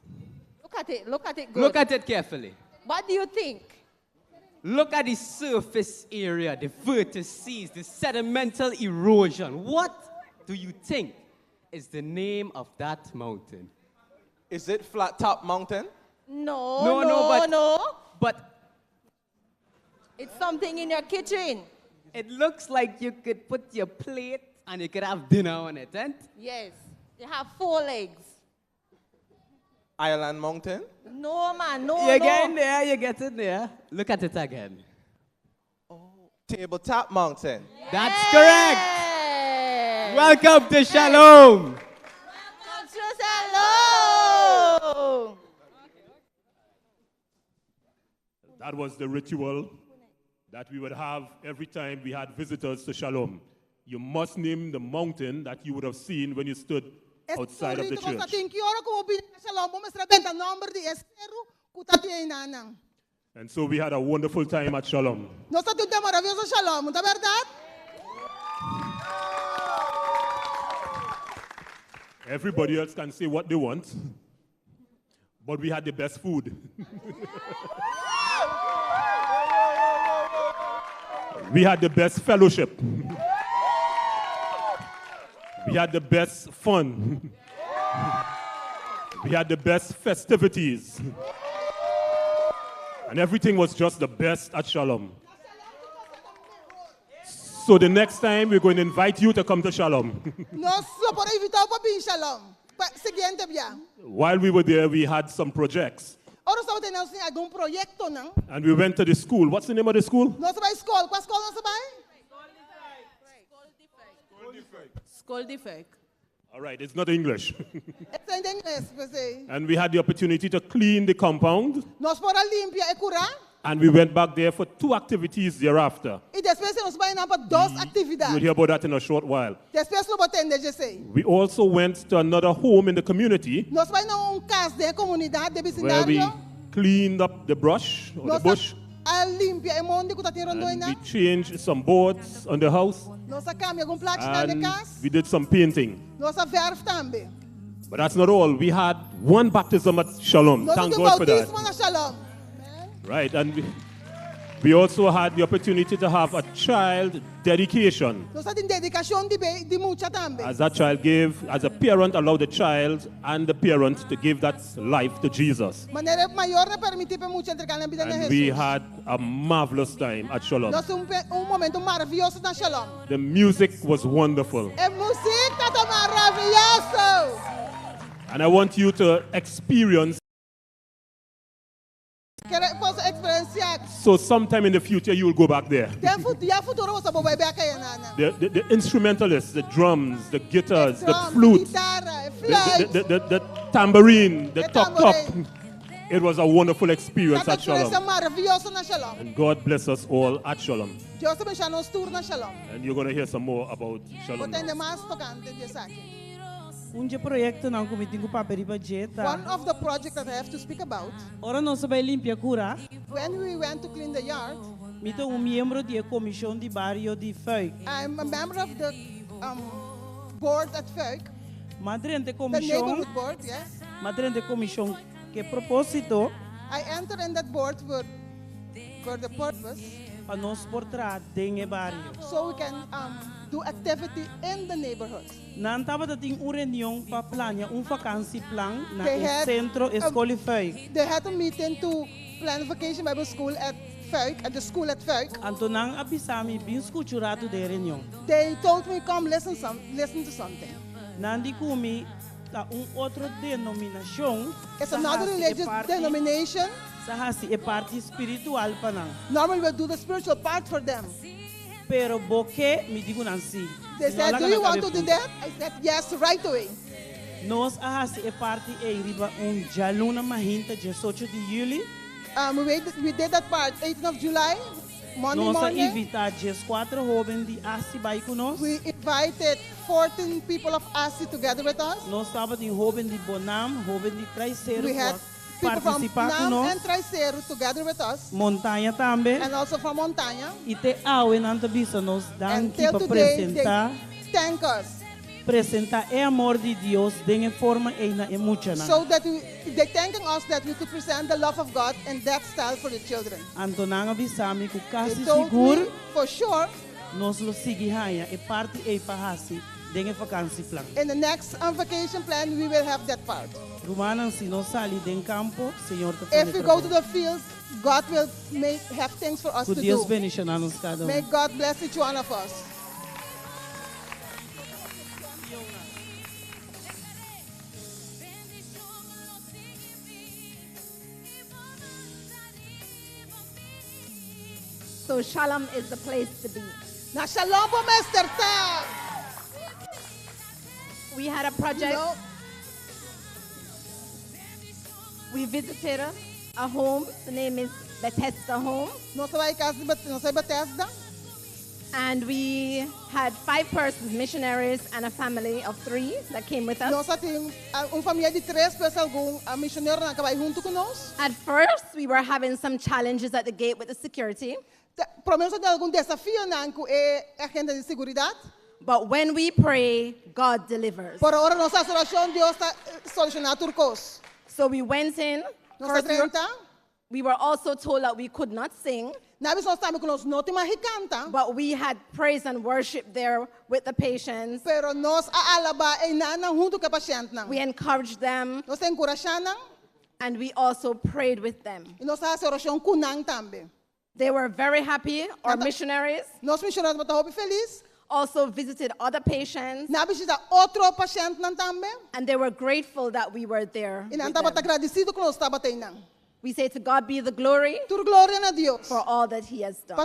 Look at it good. Look at it carefully. What do you think? Look at the surface area, the vertices, the sedimental erosion. What do you think is the name of that mountain? Is it Flat Top Mountain? No. But It's something in your kitchen. it looks like you could put your plate and you could have dinner on it, eh? Yes. You have 4 legs. Island Mountain? No, man. No, You no. get in there, you get in there. Look at it again. Tabletop Mountain. That's correct. Welcome to Shalom. Hello. That was the ritual that we would have every time we had visitors to Shalom. You must name the mountain that you would have seen when you stood outside of the church. And so we had a wonderful time at Shalom. Everybody else can say what they want, but we had the best food. We had the best fellowship. We had the best fun. We had the best festivities. And everything was just the best at Shalom. So the next time we're going to invite you to come to Shalom. While we were there, we had some projects. And we went to the school. What's the name of the school? School defect. All right, it's not English. Esta em inglês, você. And we had the opportunity to clean the compound, Nós fora limpia e curar. and we went back there for 2 activities thereafter. E depois nós vai para duas You'll atividades. hear about that in a short while. Depois nós botamos GC. We also went to another home in the community Nós vai na casa de comunidade de where we vecindário. cleaned up the brush or the Nós bush. a limpia e monde que tá tirando And aí we changed some boards on the house, Nós a cambia com placa na and casa. we did some painting. Nós a verf também. But that's not all. We had one baptism at Shalom. Nós Thank temos God for that. bautismo na Shalom. Right, and we also had the opportunity to have a child dedication. Nós temos dedicação de muita também. As that child gave, as a parent allowed the child and the parent to give that life to Jesus. Maneira maior na permitir para muita entregar na vida de And we Jesus. had a marvelous time at Shalom. Nós momento maravilhoso na Shalom. The music was wonderful. A música tá maravilhoso. And I want you to experience. Posso experienciar. So sometime in the future you will go back there. Já futuro você vai ver aqui nana. The instrumentalists, the drums, the guitars, the Drum, flutes, guitarra, flute. the tambourine, the top. It was a wonderful experience Essa at Shalom. experiência maravilhosa na Shalom. And God bless us all at Shalom. Deus abençoe nos tour na Shalom. And you're going to hear some more about Shalom. now. Botando mais tocante de aqui. Projeto não cometi com papel para One of the projects that I have to speak about. Ora não sabe limpar cura. When we went to clean the yard, Mito membro da comissão de barrio de Feuk. I'm a member of the board at FEUC. Madre de The comissão. neighborhood board, yes. Madre de comissão que propósito I entered in that board for the purpose. Para nós portar dentro barrio. So we can do activity in the neighborhood. Não estava tendo uma reunião para planear vacância plan na They had, centro escola Feuk. They had a meeting to plan vacation Bible school at FEUC, at the school at FEUC. Antonang abisami bin escuturato de reunião. They told me come listen to something. Nandi kumi ta outro denominação. It's another religious denomination. Sahasi é parte espiritual para nós. Normally we'll do the spiritual part for them. Pero boque me digo nansi. They said, do you want to do that? I said, yes, right away. Nós ahasi é parte e riba jaluna mahinta 18 de julho. We did that part 18th of July, Monday Nós morning. invitamos 4 jovens de ASI vai conosco. We invited 14 people of ASI together with us. Nós estávamos de jovem de Bonam, jovem de Traiceiro. We had people from participar NAM conosco. and Traiceiro together with us. Montanha também. And also from Montanha. E te awe nanta bisa nos dan aqui Until para today, apresentar. they thank us. Apresentar é amor de Deus de forma e na emoção. So that they thanking us that we could present the love of God in that style for the children. Antonanga bisami ku kasi They told seguro. me for sure Nos lo sigi haya e parte e pahasi de vakansi plan. in the next vacation plan we will have that part. Rumanan si no sali den campo, Señor te If we go to the fields, God will have things for us Ku to Deus do. bendicionar nos cada May God bless each one of us. So Shalom is the place to be. Na Shalom po, Mr. Ta. We had a project. We visited a home. The name is Bethesda Home. Bethesda. And we had 5 persons, missionaries, and a family of 3 that came with us. Família de 3 pessoas, missionário na acabei junto conosco. At first, we were having some challenges at the gate with the security. Prometo de algum desafio nanco a agenda de seguridade. But when we pray, God delivers. Por ahora nossa oração Deus está solucionando turcos. So we went in. First, we were also told that we could not sing. But we had praise and worship there with the patients. We encouraged them. And we also prayed with them. They were very happy. Our missionaries also visited other patients. And they were grateful that we were there. with them. We say to God be the glory for all that He has done.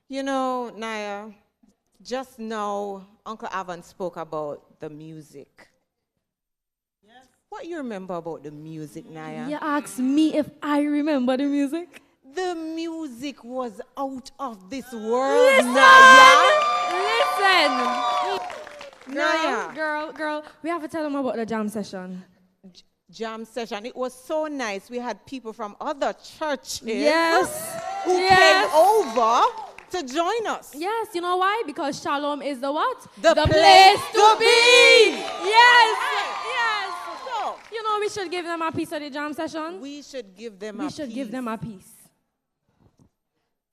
You know, Naya, just now, Uncle Avan spoke about the music. Yes. What you remember about the music, Naya? You asked me if I remember the music? The music was out of this world, Listen! Naya. Listen! Naya. Girl, we have to tell them about the jam session. Jam session. It was so nice. We had people from other churches Yes. who Yes. came over to join us. Yes, you know why? Because Shalom is the what? The place to be. Yes. Yes. So, you know we should give them a piece of the jam session? We should give them We should give them a piece.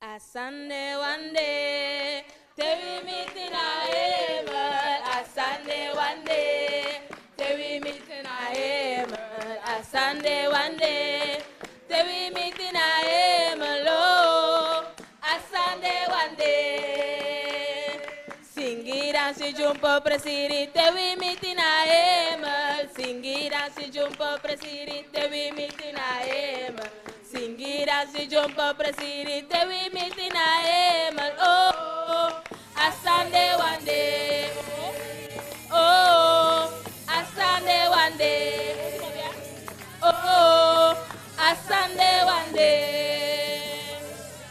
A Sunday one day, till we meet in our heaven. A Sunday one day, till we meet in our heaven. A Sunday one day, till we meet in our heaven. Lord, a Sunday one day. Sing it and si jumpo presiri, till we meet in our heaven. Sing it and si jumpo presiri, till we meet in our heaven. Sing it as we jump up, proceed till we meet in a heaven. Oh, a Sunday one day. Oh, a Sunday one day. Oh, a Sunday one day.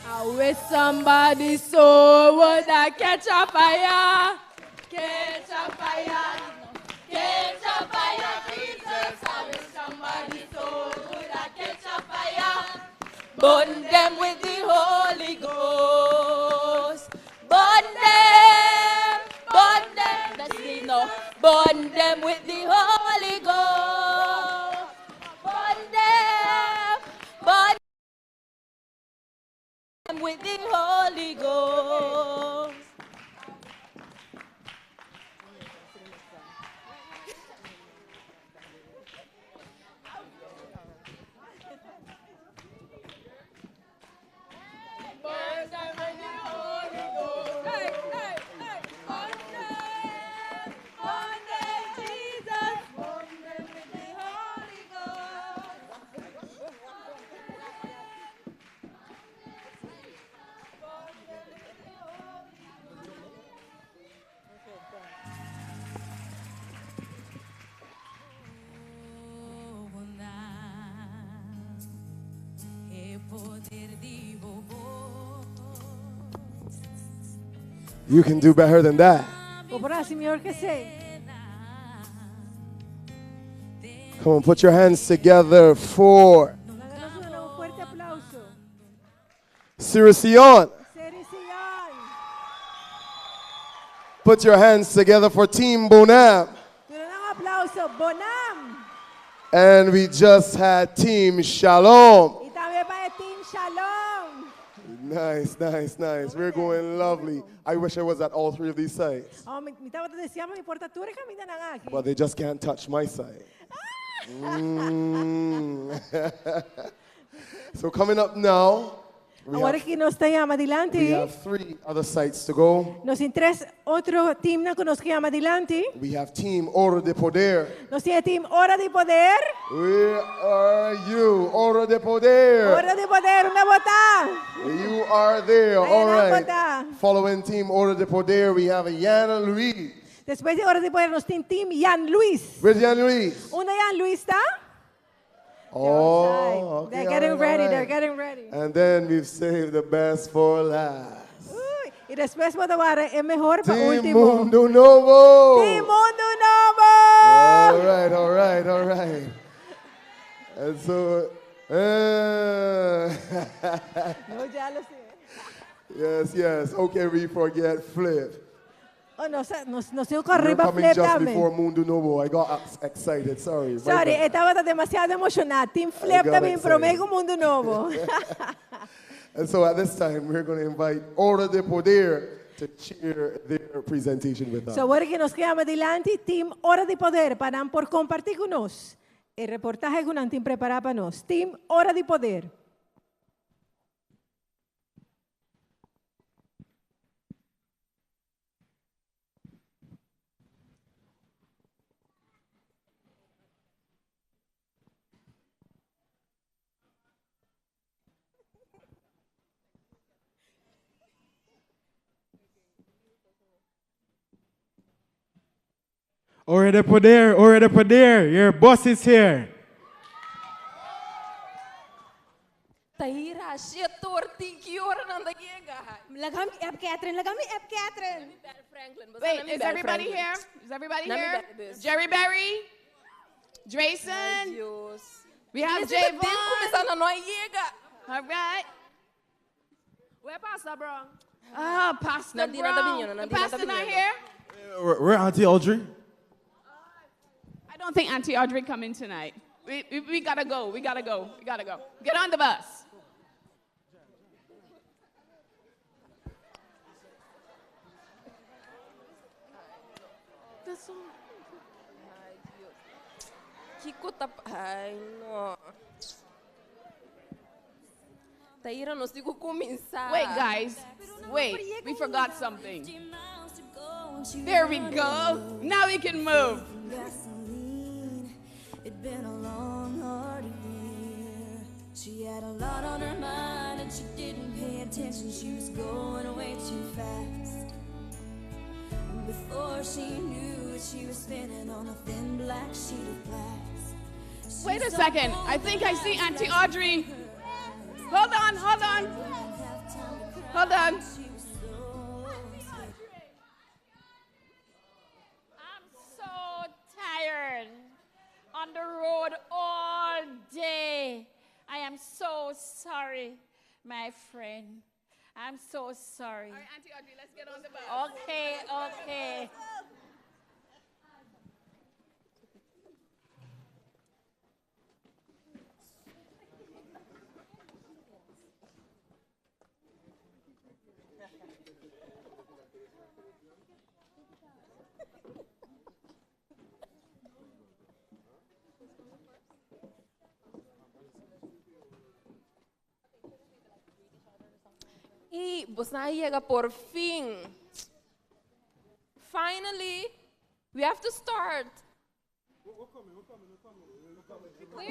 I wish somebody so would I catch a fire. Catch a fire. Catch a fire, Jesus. I wish somebody so would I catch a fire. Burn them with the Holy Ghost. Burn them. That's it now. Burn them with the Holy Ghost. Burn them with the Holy Ghost. Burn them with the Holy Ghost. Hey, hey, hey. Burn them, Jesus. Burn them with the Holy Ghost. You can do better than that. Come on, put your hands together for Siricion. Put your hands together for Team Bonam. And we just had Team Shalom. Nice, nice, nice. We're going lovely. I wish I was at all three of these sites. But they just can't touch my side. So coming up now, we Agora que nós temos adiante, have 3 other sites to go. nós temos 3 outro time que nós temos adiante. We have Team Hora de Poder. Nós temos time Hora de Poder. Where are you? Hora de Poder. Hora de Poder, una botar. You are there. Ayan All ang right. bota. Following Team Hora de Poder, we have Yana Luis. Después de Hora de Poder, nós temos time Jan Luis. Where's Yana Luis? Una Jan Luis está? Oh, okay. They're getting all right, ready, all they're right. getting ready. And then we've saved the best for last. Y después vamos a dar el mejor para Team último. Mundo Novo. Team Mundo Novo. All right, all right, all right. And so, No, ya lo sé. yes, yes. How can we forget Flip? Oh, no sé You're arriba coming Flip just dame. before Mundo Novo. I got excited. Sorry. Sorry, My bad. estaba demasiado emocionada. Team Flip I got también, pero excited. Mego Mundo Novo. And so at this time, we're going to invite Hora de Poder to share their presentation with us. So, ahora que nos quedamos adelante, Team Hora de Poder, para por compartir con nos el reportaje que nos team preparado para nos. Team Hora de Poder. Already put there. Your boss is here. Tahira, shetor, tikior, and the giga. Lagam Ep Catherine. Wait, is everybody here? Is everybody here? Jerry Berry? Drayson? We have Javon. All right. Where Pastor Brown? Ah, Pastor Brown. The pastor not here? Where Auntie Audrey? I don't think Auntie Audrey coming tonight. We gotta go. We gotta go. Get on the bus. Ai, no. Tahira, não sigo começar. Wait, guys. Wait, we forgot something. There we go. Now we can move. It'd been a long, hard year. She had a lot on her mind and she didn't pay attention. She was going away too fast. And before she knew it, she was spinning on a thin black sheet of glass. Wait a second. I think I see Auntie Audrey. Hold on. I'm so tired. On the road all day. I am so sorry, my friend. I'm so sorry. All right, Auntie Audrey, let's get on the bus. Okay. E você llega por fim. Finally, we have to start.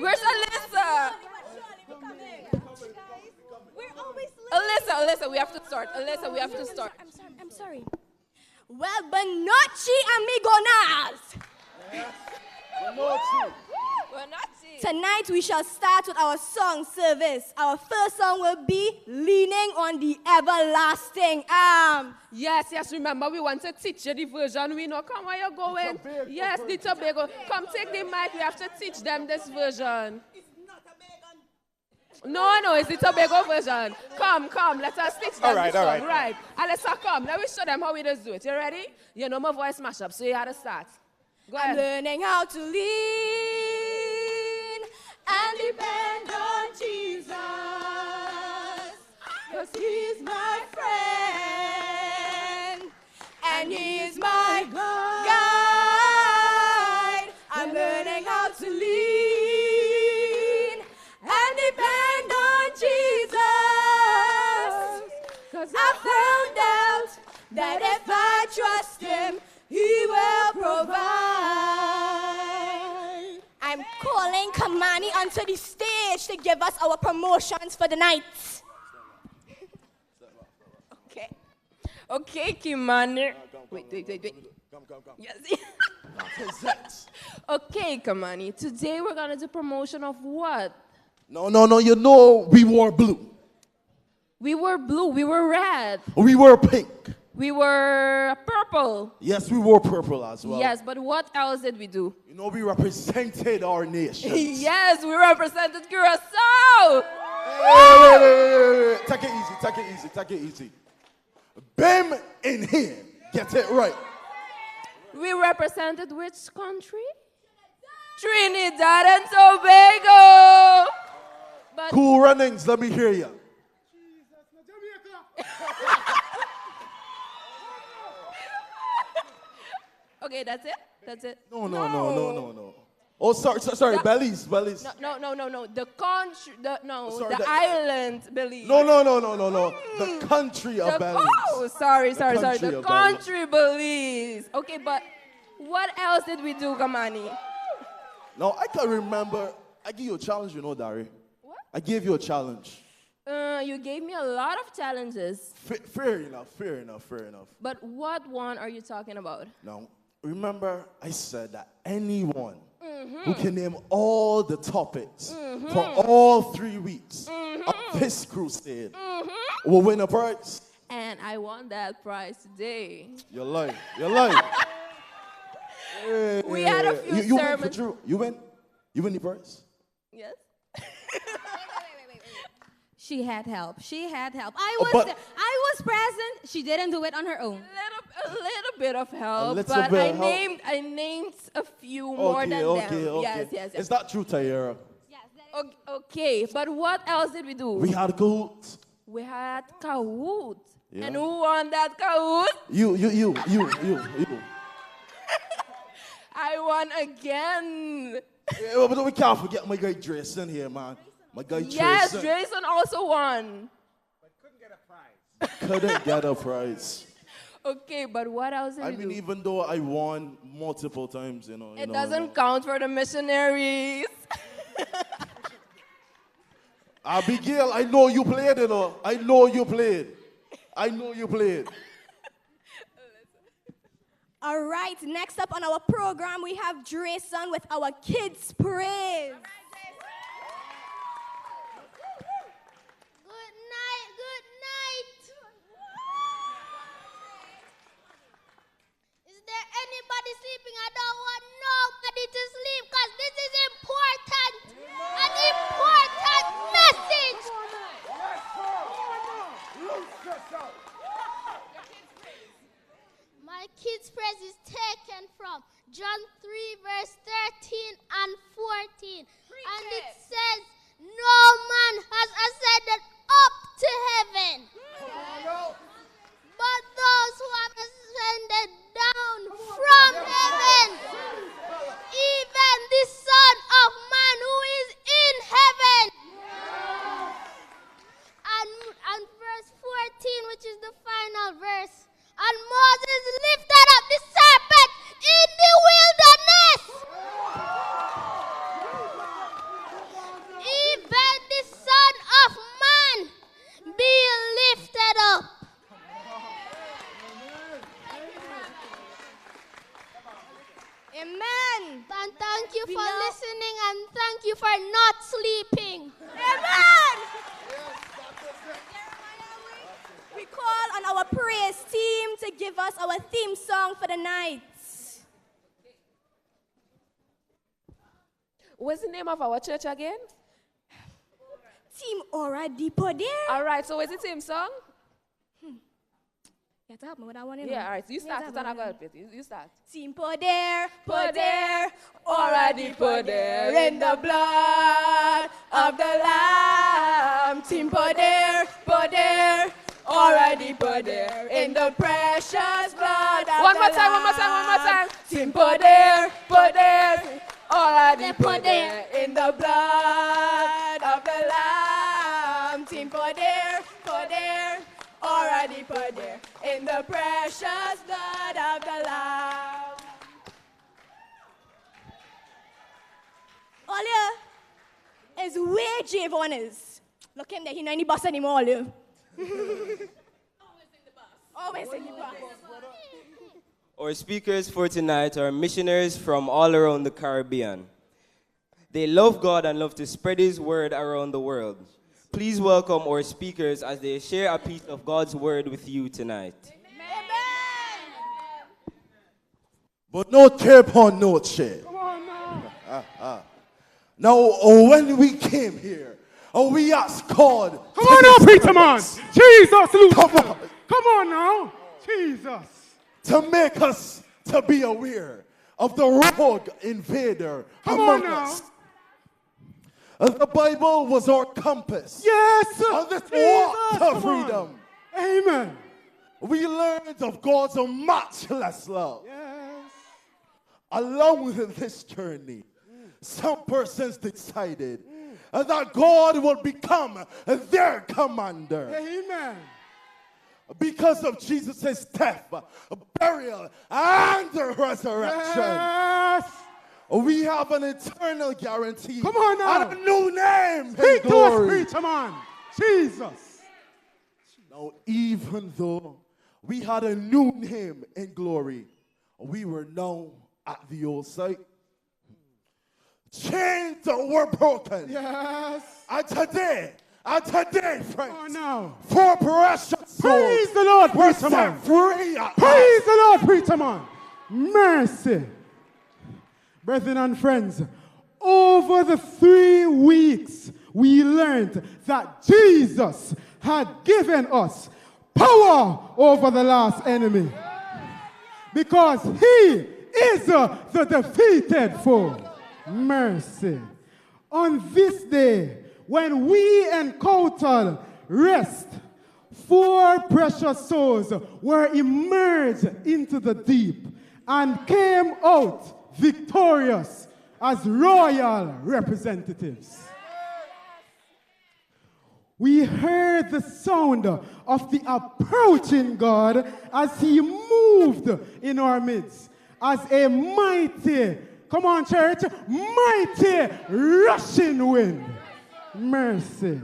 Where's Alyssa? We're always Alyssa, we have to start. I'm sorry. Well, Banochi Amigonas. Tonight we shall start with our song service. Our first song will be Leaning on the Everlasting Arm. Yes, remember we want to teach you the version we know. Come, where you going? Yes, the Tobago. Come take the mic, we have to teach them this version. No, it's the Tobago version. Come, let us teach them this song. Right. Alyssa, come, let me show them how we just do it. You ready? You know my voice mash up, so you have to start. Go ahead. I'm learning how to lean and depend on Jesus, 'cause He's my friend and He is my guide. I'm learning how to lean and depend on Jesus, 'cause I found out that if I trust Him, He will provide. I'm calling Kamani onto the stage to give us our promotions for the night. Okay, Kimani. Wait. Yes. Okay, Kamani. Today we're gonna do promotion of what? No. You know we wore blue. We were blue. We were red. We were pink. We were purple. Yes, we wore purple as well. Yes, but what else did we do? You know, we represented our nation. Yes, we represented Curacao. Wait. Take it easy. Bim in here. Get it right. We represented which country? Trinidad and Tobago. But Cool Runnings, let me hear you. Okay, that's it? No. Oh, sorry, Belize. No. The country, the island, Belize. No. The country of Belize. Oh, sorry. The country, Belize. Okay, but what else did we do, Kamani? No, I can remember. I gave you a challenge, you know, Dari. What? I gave you a challenge. You gave me a lot of challenges. Fair enough. But what one are you talking about? No. remember I said that anyone who can name all the topics for all 3 weeks of this crusade will win a prize. And I won that prize today. You're lying. You're lying. We had a few sermons. You win? You win the prize? Yes. She had help. She had help. I was present. She didn't do it on her own. A little bit of help, little but bit I of help. named a few more than them. Yes. Is that true, Tayera? Okay, but what else did we do? We had Kahoot. We had Kahoot. Yeah. And who won that Kahoot? You. I won again. Yeah, but we can't forget my guy Drayson here, man. My guy Yes, Drayson. Jason also won. Couldn't get a prize. Okay, but what else did I we mean, do? even though I won multiple times, It doesn't count for the missionaries. Abigail, I know you played, I know you played. All right, next up on our program, we have Drayson with our Kids Praise. Good night, good night. Is there anybody sleeping? I don't want nobody to sleep because this is important. An important message. My kids' praise is taken from John 3, verse 13 and 14. And it says, no man has ascended up to heaven, but those who have ascended down from heaven, even the Son of Man who is in heaven. And verse 14, which is the final verse. And Moses lifted up the serpent in the wilderness. Even the Son of Man be lifted up. Amen. And thank you for listening and thank you for not sleeping. Amen. We call on our praise team to give us our theme song for the night. What's the name of our church again? Team Ora di Poder. All right, so what's the team song? You have to help me with that one. Yeah, all right, so you start it and I'll go help it. You start. Team Poder, Poder, already Poder in the blood of the Lamb. Team Poder, Poder, already Poder in the precious blood of the Lamb. One more time. Team Poder, Poder, already Poder in the blood of the Lamb. Team Poder, Poder, already Poder in the precious blood of the Lamb. All you is where Javon is. Look him there, he not in the bus anymore, all you. Always in the bus. Our speakers for tonight are missionaries from all around the Caribbean. They love God and love to spread His word around the world. Please welcome our speakers as they share a piece of God's word with you tonight. But no tape on no chair. Now, when we came here, we asked God. Come on now, preacher man. Jesus, Lucifer. Come on now. Jesus. To make us to be aware of the rogue invader among us. The Bible was our compass. Yes. On this walk to freedom. Amen. We learned of God's matchless love. Yes. Along this journey, some persons decided that God would become their commander. Amen. Because of Jesus' death, burial, and resurrection. Yes. We have an eternal guarantee. Come on now. And a new name. Speak to us, preacher man. Jesus. Now, even though we had a new name in glory, we were known at the old site. Chains were broken. Yes. And today, friends, oh, no. 4 precious souls. Praise the Lord, preacher man. Free. Praise the Lord, preacher man. Mercy. Brethren and friends, over the 3 weeks, we learned that Jesus had given us power over the last enemy. Because he is the defeated foe. Mercy. On this day, when we encountered rest, 4 precious souls were immersed into the deep and came out victorious as royal representatives. We heard the sound of the approaching God as he moved in our midst as a mighty, come on church, mighty rushing wind. Mercy.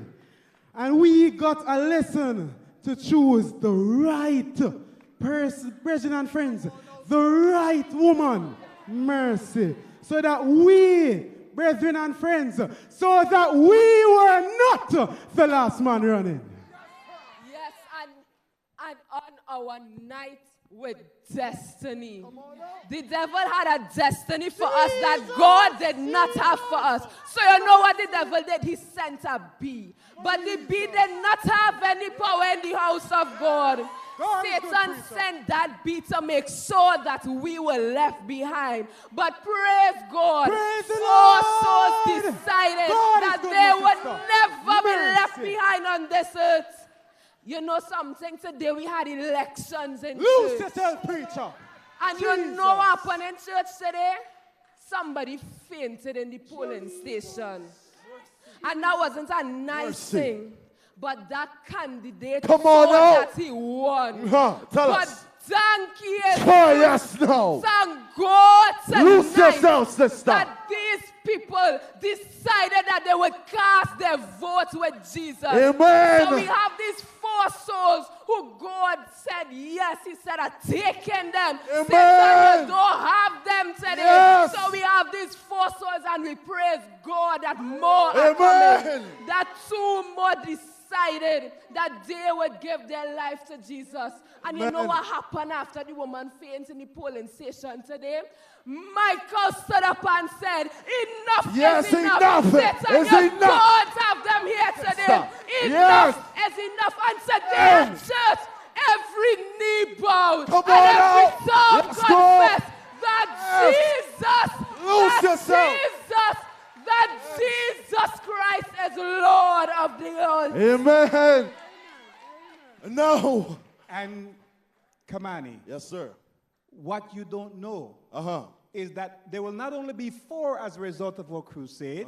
And we got a lesson to choose the right person, brethren and friends, the right woman. Mercy. So that we, brethren and friends, so that we were not the last man running. Yes, and on our night with destiny. The devil had a destiny for us that God did not have for us. So you know what the devil did? He sent a bee. But the bee did not have any power in the house of God. Satan sent that bee to make sure that we were left behind. But praise God, 4 souls decided that they would never be left behind on this earth. You know something? Today we had elections in Loose church. yourself, preacher. And you know what happened in church today? Somebody fainted in the polling station. And that wasn't a nice thing. But that candidate thought that he won. Tell but us. thank you. Yes, no. Thank God tonight Loose yourself, sister. that these people decided that they would cast their vote with Jesus. Amen. So we have these 4 souls who God said yes. He said, I've taken them. Amen. Satan, you don't have them today. Yes. So we have these 4 souls and we praise God that more are Amen. coming. That 2 more decided that they would give their life to Jesus. And you know what happened after the woman fainted in the polling station today? Michael stood up and said, enough is enough. Satan, is you enough. don't have them here today. Stop. Enough is enough. And today in church, every knee bowed Come and on every out. tongue Let's confess go. that Jesus, Lose yourself. that Jesus Christ is Lord of the earth. Amen. No. And Kamani. Yes, sir. What you don't know is that there will not only be 4 as a result of our crusade,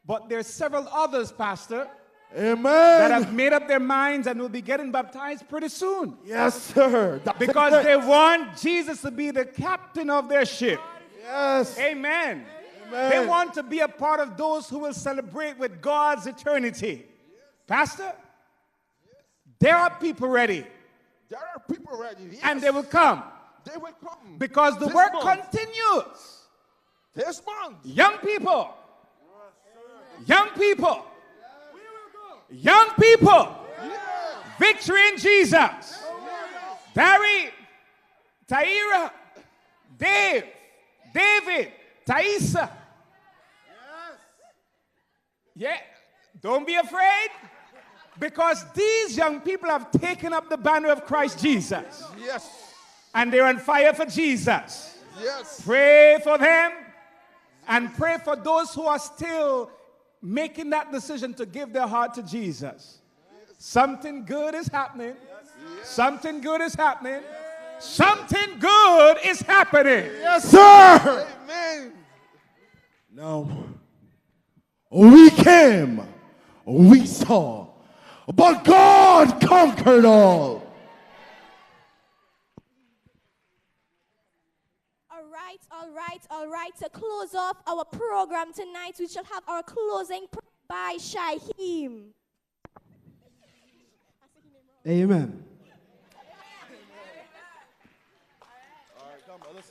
but there's several others, Pastor, Amen. that have made up their minds and will be getting baptized pretty soon. Yes, sir. Because they want Jesus to be the captain of their ship. Yes. Amen. Amen. They want to be a part of those who will celebrate with God's eternity. Pastor, there are people ready. There are people ready. Yes. And they will come. They will come. Because the work continues. This month. Young people. Young people. Young people. Victory in Jesus. Barry, Taira, Dave, David, Taisa. Yeah, don't be afraid. Because these young people have taken up the banner of Christ Jesus. Yes. And they're on fire for Jesus. Yes. Pray for them and pray for those who are still making that decision to give their heart to Jesus. Something good is happening. Something good is happening. Something good is happening. Yes, sir. Amen. Now, we came, we saw, but God conquered all. All right. To close off our program tonight, we shall have our closing by Shaheem. Amen. All right, come, brother.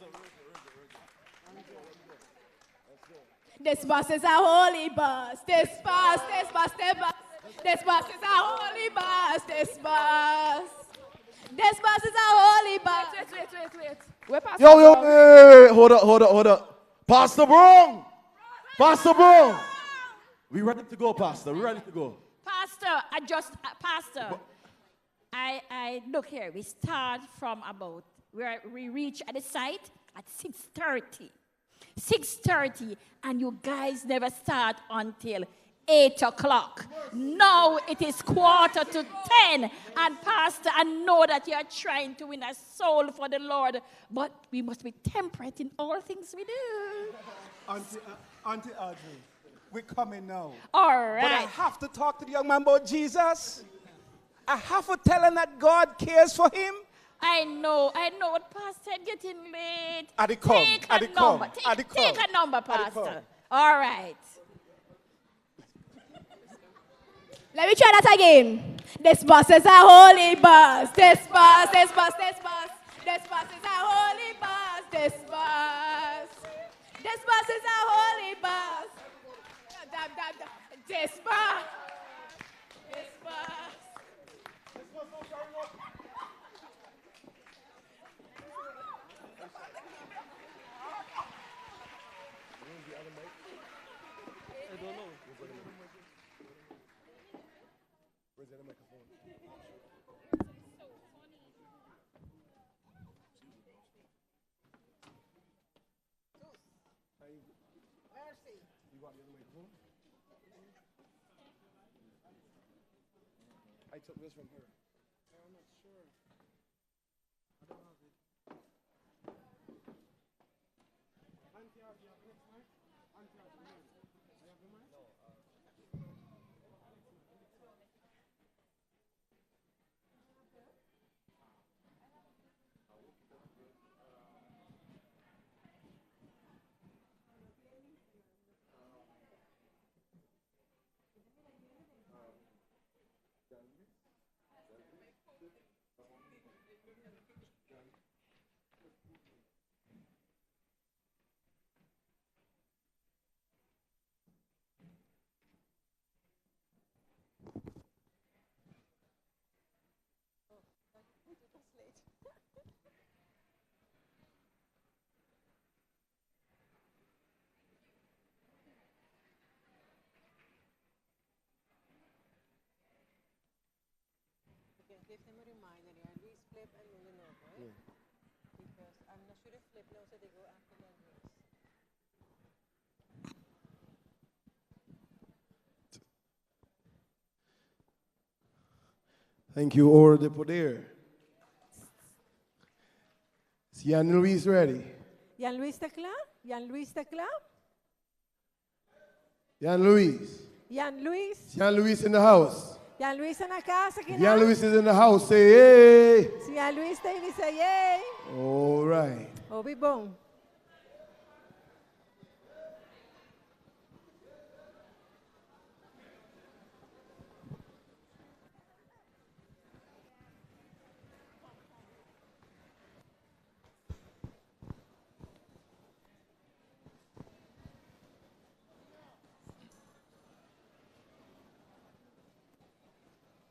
This bus is a holy bus. This bus. This bus is a holy bus. This bus. This bus is a holy bus. Wait. Where Pastor Brown? Hey, hold up. Pastor Brown. Pastor Brown. We ready to go, Pastor. We ready to go. Pastor, I look here. We start from about where we reach at the site at 6:30. 6:30, and you guys never start until 8 o'clock. Now it is 9:45, and Pastor, I know that you are trying to win a soul for the Lord, but we must be temperate in all things we do. Auntie Audrey, we're coming now. All right. But I have to talk to the young man about Jesus. I have to tell him that God cares for him. I know, but Pastor, getting late. Take a number, Pastor. All right. Let me try that again. This bus is a holy bus. This bus. This bus is a holy bus. This bus is a holy bus. This bus. I took this from her. I'm not sure. I don't have it. Auntie, you have next mic? Auntie, you have the mic? I have the mic? No. Give them a reminder there. Luis flip and Lulu know, right? Yeah. Because I'm not sure if flip knows that they go after them. Thank you, Hora de Poder. Is Jan Luis ready? Jan Luis está klaar? Jan Luis está klaar? Jan Luis. Jan Luis. Jan Luis in the house. Jan Luis está na casa aqui, Jan Luis is in the house. Say hey. Se Jan Luis está aí, say yay. All right. Obi bom.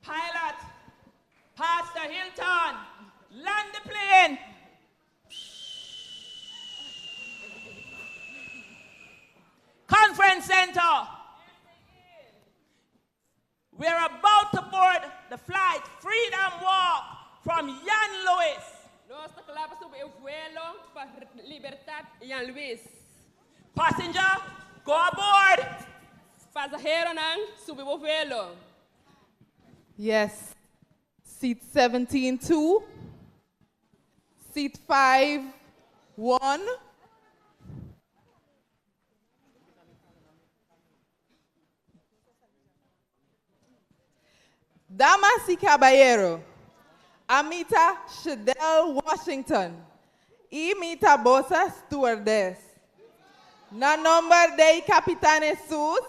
Pilot, Pastor Hilton, land the plane. Conference Center. We're about to board the flight Freedom Walk from Jan Luis. Nós clama sobre o vuelo para libertar Jan Luis. Passenger, go aboard. Passageiro não subiu o vuelo. Yes. Seat 17-2. Seat 5-1. Damas y caballero, Amita Shadell Washington, y Mita Bosa Stewardess. Na nombre de Capitanes Sus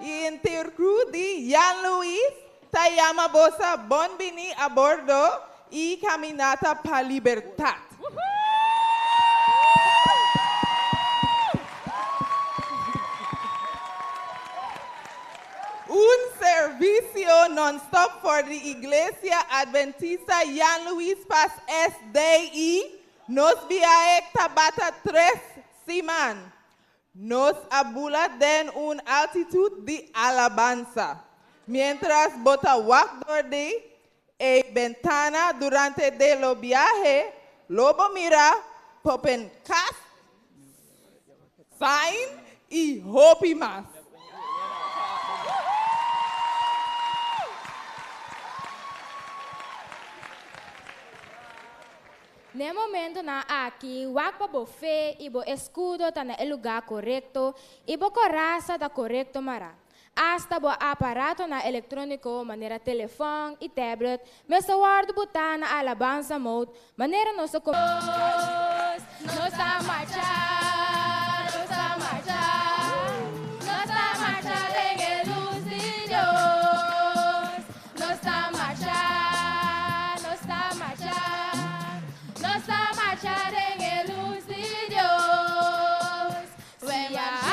y intercrew de Jan Luis, Tayama Bosa Bonbini a bordo y caminata pa libertad. non-stop for the Iglesia Adventista Jan Luis Paz SDI, nos viaje tabata 3 siman. Nos abula den un altitud de alabanza. Mientras bota walk door de ventana durante de lo viaje, lobo mira, popen cas, sign y hopi más. No momento na aqui, wakpa bo fe, ibo escudo tá no lugar correto, ibo coraça da correto mara. Hasta bo aparato na eletrônico, maneira telefone e tablet, mas o guardo botar na alabança mode, maneira nossa Nos a marchar, nos a marchar, nos a marchar em luz de Deus. Nos a marchar, nos a marchar, nos a marchar em luz de Deus. We are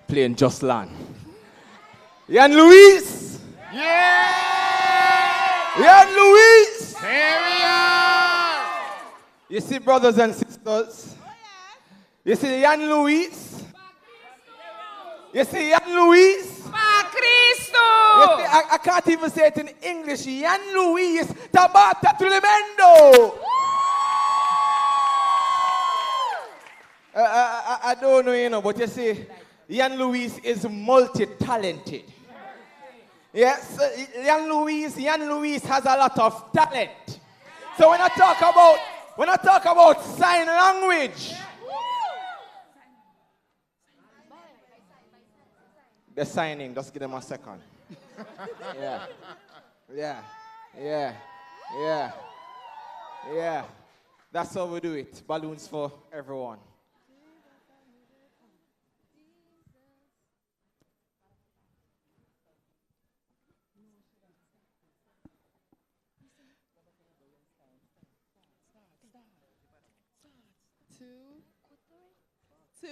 Playing Just Land. Jan Luis! Yeah! Jan Luis! Here we are! You see, brothers and sisters? You see Jan Luis? You see Jan Luis? Pa Cristo! You see, I can't even say it in English. Jan Luis Tabata Tremendo! I don't know, you know, but you see, Jan Luis is multi-talented. Yes, Jan Luis has a lot of talent. So when I talk about sign language, they're signing. Just give them a second. Yeah. That's how we do it. Balloons for everyone. Two,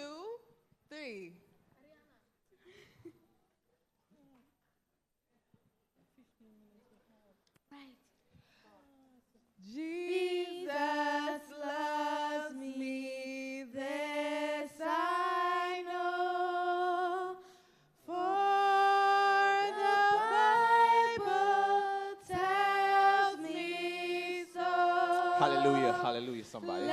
three. Jesus loves me, this I know, for the Bible tells me so. Hallelujah, hallelujah, somebody.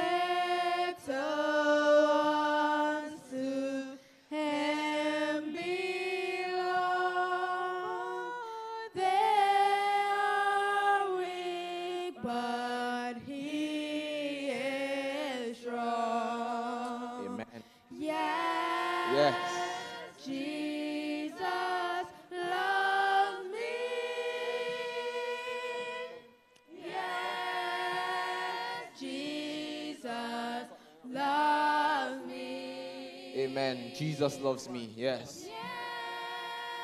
Amen. Jesus loves me. Yes.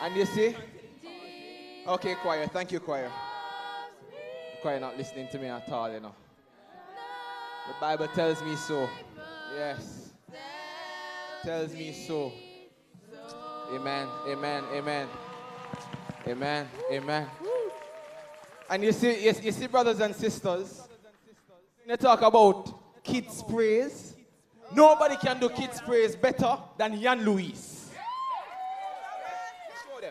And you see? Okay, choir. Thank you, choir. The choir not listening to me at all, you know. The Bible tells me so. Yes. Tells me so. Amen. Amen. Amen. Amen. Amen. And you see, brothers and sisters, when you talk about kids' praise, nobody can do kids' praise better than Jan Louise.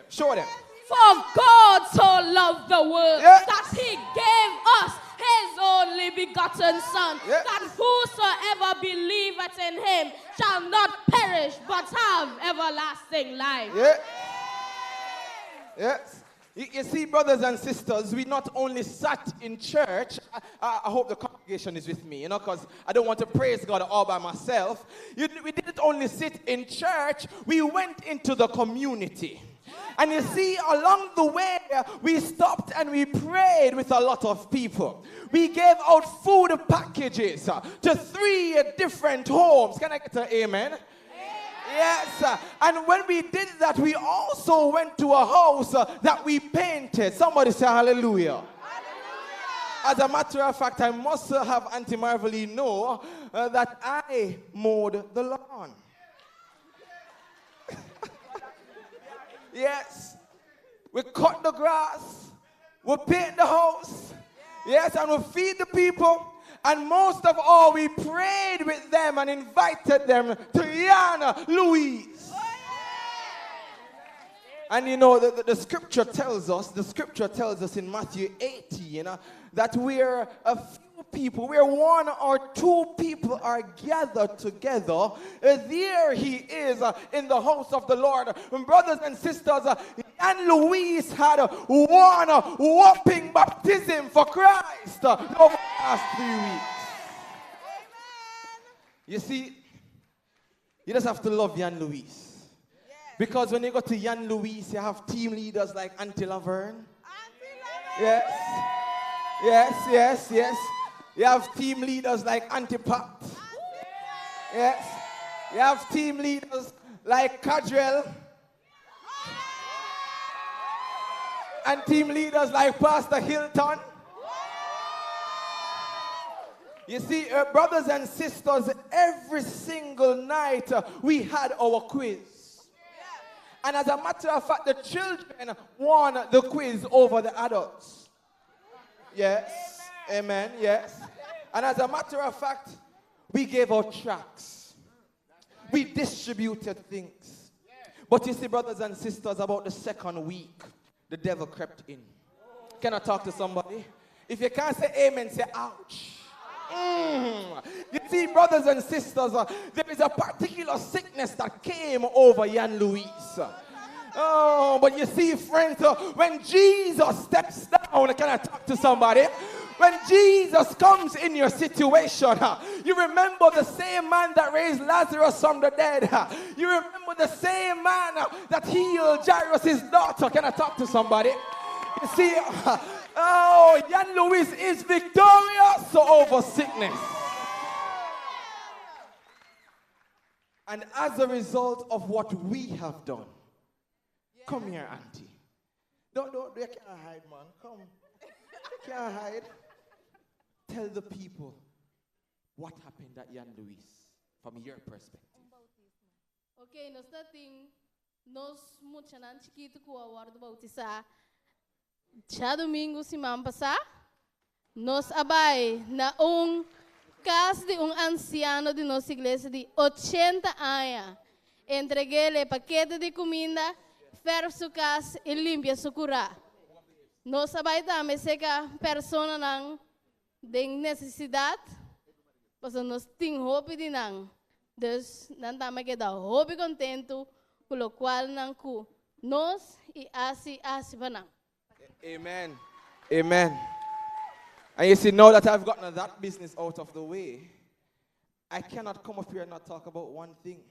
Show them. For God so loved the world that he gave us his only begotten Son, that whosoever believeth in him shall not perish but have everlasting life. Yes. You see, brothers and sisters, we not only sat in church. I hope the congregation is with me, because I don't want to praise God all by myself. We didn't only sit in church, we went into the community. And you see, along the way, we stopped and we prayed with a lot of people. We gave out food packages to 3 different homes. Can I get an amen? Yes, and when we did that, we also went to a house that we painted. Somebody say hallelujah. As a matter of fact, I must have Auntie Marveline know that I mowed the lawn. Yes, we cut the grass, we paint the house, yes, and we feed the people. And most of all, we prayed with them and invited them to Jan Louise. And you know, the scripture tells us in Matthew 18 that we're a few people, where 1 or 2 people are gathered together, there he is in the house of the Lord. And brothers and sisters, Jan Louise had 1 whopping baptism for Christ over the last 3 weeks. You see, you just have to love Jan Louise. Because when you go to Jan Louise, you have team leaders like Auntie Laverne. Yes. You have team leaders like Auntie Pat. Yes. You have team leaders like Cadrell. And team leaders like Pastor Hilton. You see, brothers and sisters, every single night we had our quiz. And as a matter of fact, the children won the quiz over the adults. Yes. Amen. Yes. And as a matter of fact, we gave out tracts. We distributed things. But you see, brothers and sisters, about the second week, the devil crept in. Can I talk to somebody? If you can't say amen, say ouch. You see, brothers and sisters, there is a particular sickness that came over Jan Louise. Oh, but you see, friends, when Jesus steps down, can I talk to somebody? When Jesus comes in your situation, you remember the same man that raised Lazarus from the dead. You remember the same man that healed Jairus' daughter. Can I talk to somebody? You see, Jan Louise is victorious over sickness. And as a result of what we have done, come here, Auntie. Don't, you can't hide, man. Come. You can't hide. Tell the people what happened at Jan Louise from your perspective. Okay, nós muito chiquito com a hora do bautizar. Já domingo, semana passada, nós abai na casa de anciano de nossa igreja de 80 anos. Entreguei-lhe paquete de comida, ferve sua casa e limpia sua cura. Nós abai também se que a pessoa não tem necessidade, mas nós temos roupa de não. Deus não também que dá roupa contento, com o qual não cu nós e assim para Amen. Amen. And you see, now that I've gotten that business out of the way, I cannot come up here and not talk about one thing.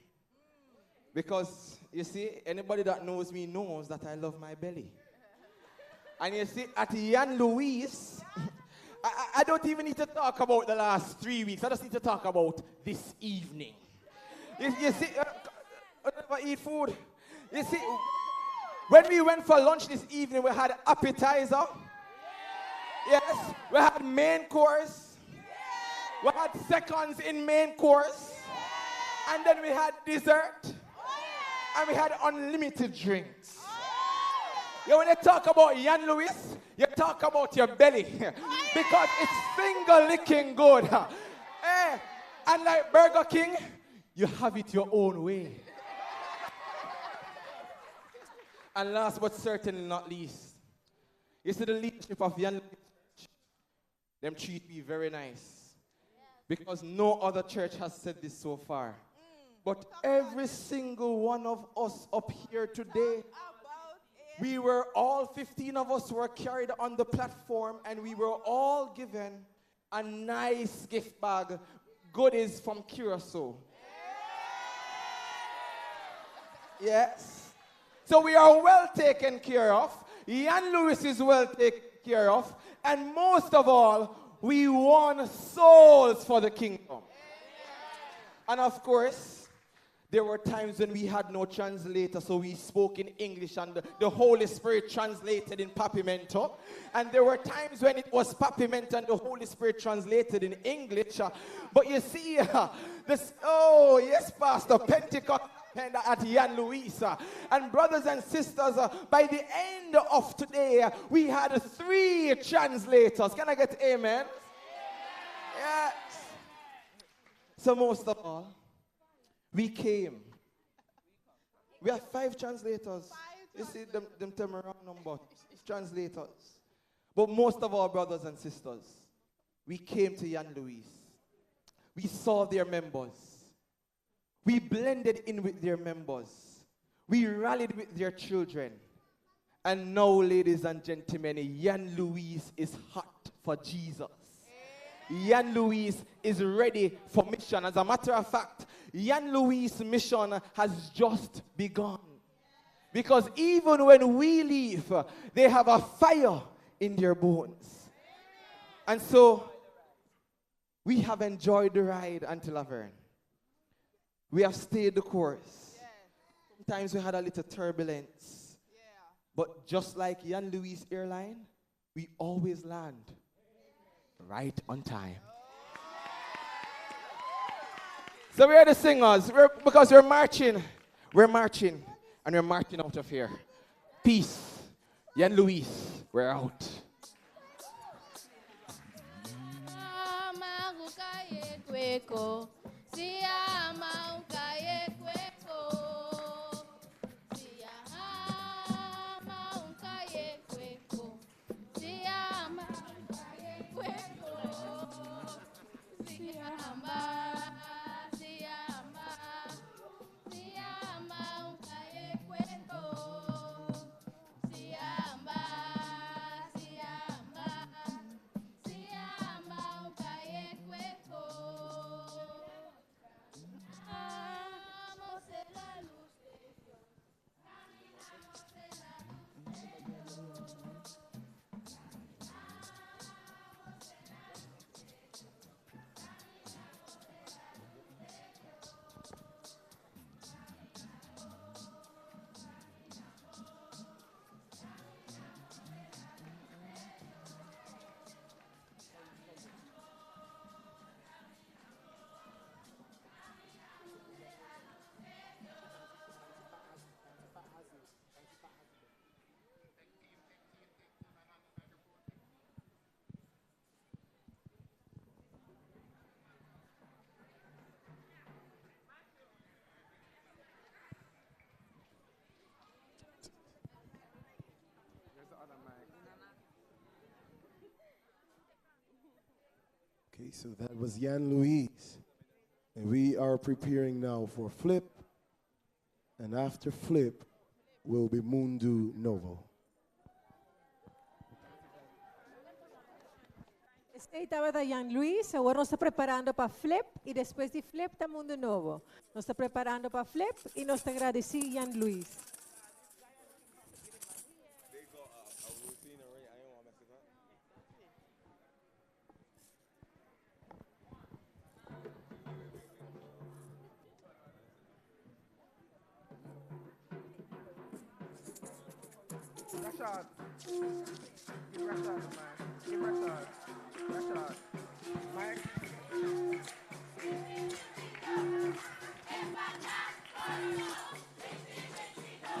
Because, you see, anybody that knows me knows that I love my belly. And you see, at Jan Louise, I don't even need to talk about the last 3 weeks. I just need to talk about this evening. You see, I never eat food. You see, when we went for lunch this evening, we had appetizer. Yes, we had main course. We had seconds in main course. And then we had dessert. And we had unlimited drinks. Yeah, when you talk about Jan Lewis, you talk about your belly. Because it's finger licking good. And like Burger King, you have it your own way. And last but certainly not least, you see the leadership of Jan Lewis, them treat me very nice. Because no other church has said this so far. But every single one of us up here today, we were all 15 of us were carried on the platform, and we were all given a nice gift bag, goodies from Curacao. Yes. So we are well taken care of. Jan Lewis is well taken care of. And most of all, we won souls for the kingdom. And of course, there were times when we had no translator, so we spoke in English and the Holy Spirit translated in Papimento. And there were times when it was Papimento and the Holy Spirit translated in English. But you see, oh yes, Pastor, Pentecost at Jan Lewis. And brothers and sisters, by the end of today, we had 3 translators. Can I get amen? Yes. So most of all, we came. We have 5 translators. You see them turn around number. Translators. But most of our brothers and sisters, we came to Jan Lewis. We saw their members. We blended in with their members. We rallied with their children. And now, ladies and gentlemen, Jan Lewis is hot for Jesus. Jan Lewis is ready for mission. As a matter of fact, Jan Lewis' mission has just begun. Because even when we leave, they have a fire in their bones. And so, we have enjoyed the ride until Laverne. We have stayed the course. Sometimes we had a little turbulence. But just like Jan Lewis Airline, we always land right on time. So we are the singers, because we're marching, and we're marching out of here. Peace. Jan Lewis, we're out. Okay, so that was Jan Lewis. And we are preparing now for Flip. And after Flip will be Mundo Novo. Estava da Jan Lewis, agora nós estamos preparando para Flip e depois de Flip está Mundo Novo. Nós estamos preparando para Flip e nós te agradecemos Jan Lewis. Rashad. Give Rashad the mic. Give Rashad. Rashad. Mike.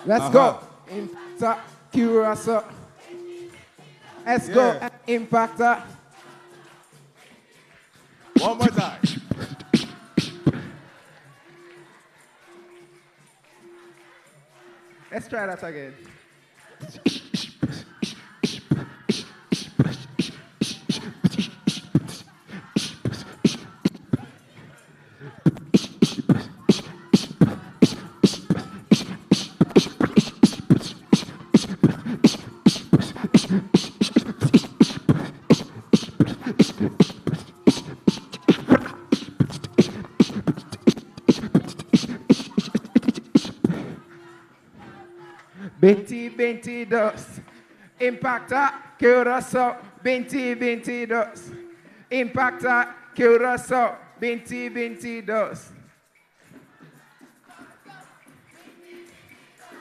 Let's go. In fact, Curacao. Let's go. Impactor. One more time. Let's try that again. Binti dos. Impactor, Curacao. Binti dos. Impactor, Curacao. Binti dos.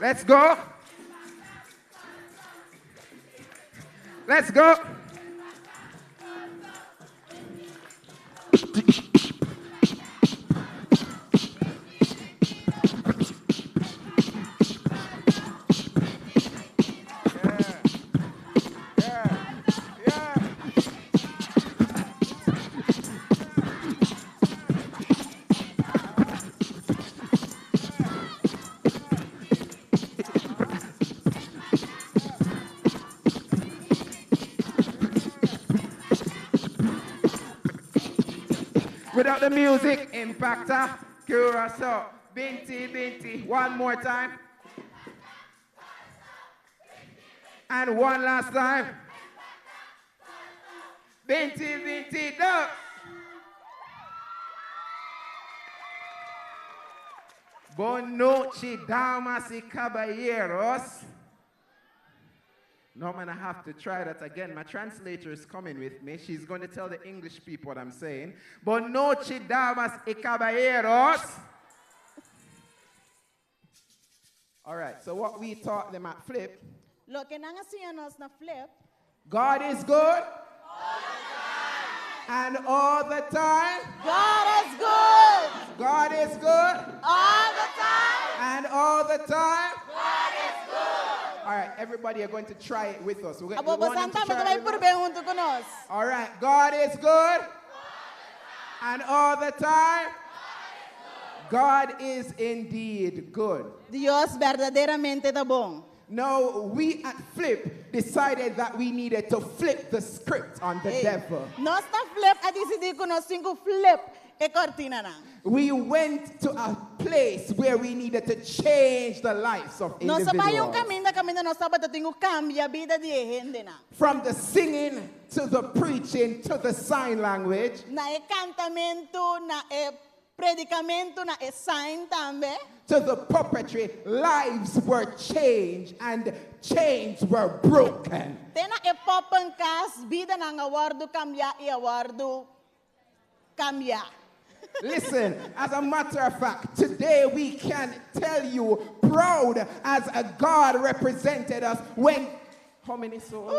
Let's go. Let's go. Without the music, Impactor, Curacao, Binti. One more time. And one last time. Binti, do. Bonoche, damas y caballeros. No, man, I have to try that again. My translator is coming with me. She's going to tell the English people what I'm saying. Bonoche, damas y caballeros. All right, so what we taught them at Flip. Lo que nang hacíamos na Flip. God is good. And all the time. God is good. God is good. All the time. And all the time. God is good. All right, everybody are going to try it with us. We're going Abo to basanta try it with us. All right, God is good. And all the time. God is indeed good. Dios verdaderamente da bom. No, we at Flip decided that we needed to flip the script on the devil. Nós tá Flip a decidir que nós cinco flip e cortina na. We went to a place where we needed to change the lives of individuals. From the singing to the preaching to the sign language. Na e cantamento, na e predicamento, na e sign também. To the puppetry, lives were changed and chains were broken. Tena e popankas, vida na awardo cambia e awardo cambia. Listen, as a matter of fact, today we can tell you proud as a God represented us when, how many souls?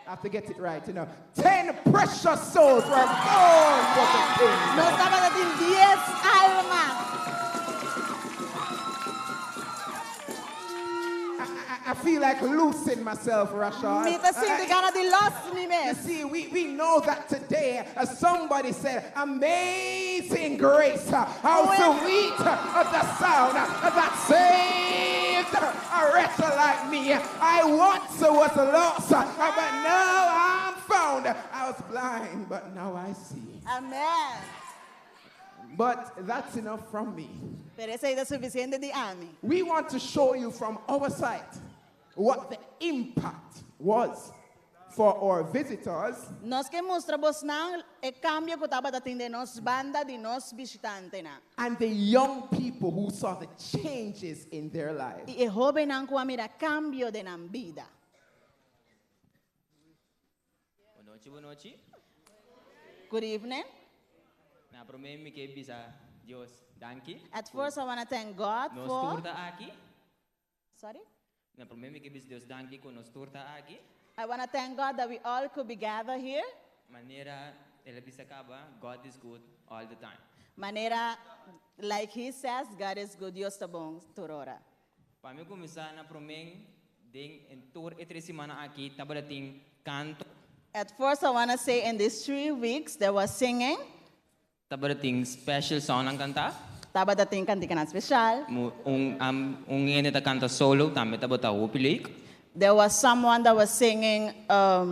I have to get it right, 10 precious souls were born for the kingdom. Nos estaba de 10 almas. I feel like losing myself, Rashad. You see, we know that today, as somebody said, amazing grace, how sweet the sound that saved a wretch like me. I once was lost, but now I'm found. I was blind, but now I see. Amen. But that's enough from me. Pero esa es suficiente de mí. We want to show you from our side what the impact was for our visitors. Nós que mostramos nang e cambio que estava de nos banda de nos visitante na. And the young people who saw the changes in their lives. E joven nang ko mira cambio de nam vida. Boa noite. Good evening. Na promemi que bisa Dios danki. At first I want to thank God nos for. turta aqui. Sorry? Na promemi que bisa Dios danki ko nos turta aqui. I want to thank God that we all could be gathered here. Manera ela bisa acaba, God is good all the time. Manera, like he says, God is good. Dios está bom toda hora. Para mim começar na promeng, ding em tour e 3 semana aqui, tava ting canto, At first, I want to say in these 3 weeks, there was singing. tava ting special song ang kanta. Taba dating kantikan special. Ngene ta kanta solo, tama taba ta upilik. There was someone that was singing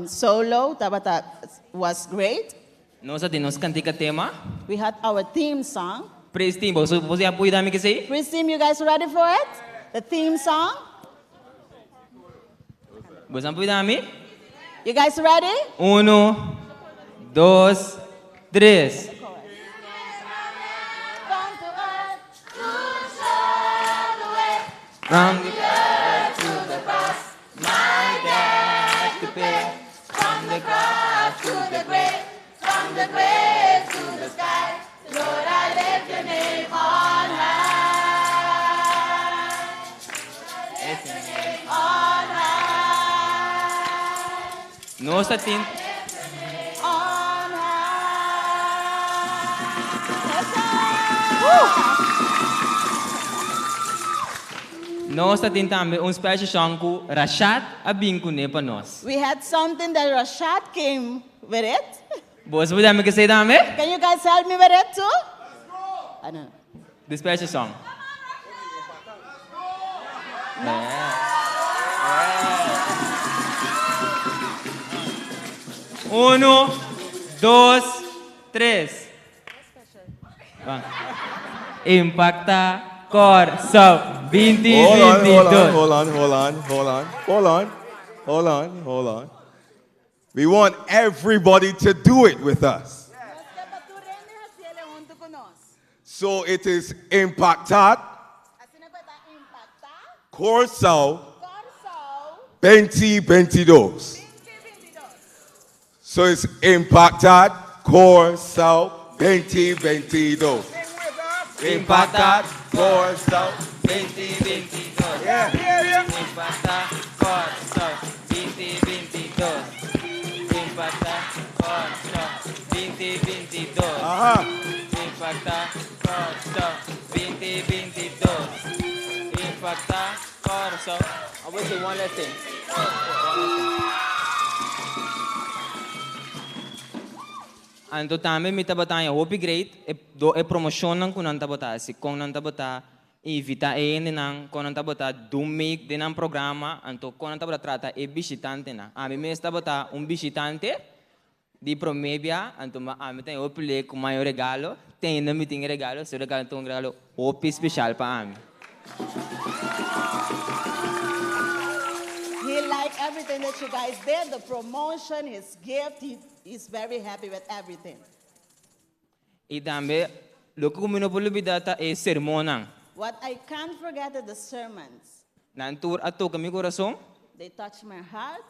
solo. Tabata was great. Nós temos cantica tema. We had our theme song. Praise team, você apoia dami que sei? Praise team, you guys ready for it? The theme song. Você apoia dami? You guys ready? 1, 2, 3. From the earth to the cross, my debt to pay. From the cross to the grave, from the grave to the sky. Lord, I lift your name on high. Lift your name on high. No satin. On high. Nós tentamos special song com Rashad Abinku ne para nós. We had something that Rashad came with it. Você pode me dizer dame? Can you guys help me with it too? I don't know. The special song. Uno, dos, tres. Impacta Corso 2022. Hold on. We want everybody to do it with us. So it is Impactat Corso 2022. So it's Impactat Corso 2022. Impactat Corso 2022. Yeah. Impacta Corso 2022. Impacta Corso 2022. Impacta Corso 2022. Impacta Corso. I wish you one last thing. Anto tame mi tabatanya hopi great e promotion ng kunan tabata si kung nan tabata invita nang kunan tabata dumik din ang programa anto kunan tabata trata e visitante na ami mes tabata visitante di promebia anto ami tem opile com maior regalo tem na meeting regalo so regalo tong regalo hopi special pa ami. He liked everything that you guys did, the promotion, his gift. He's very happy with everything. E tambe loko kuminopolo bidata e sermonang. What I can't forget are the sermons. Nantur ato kami corazon. They touched my heart.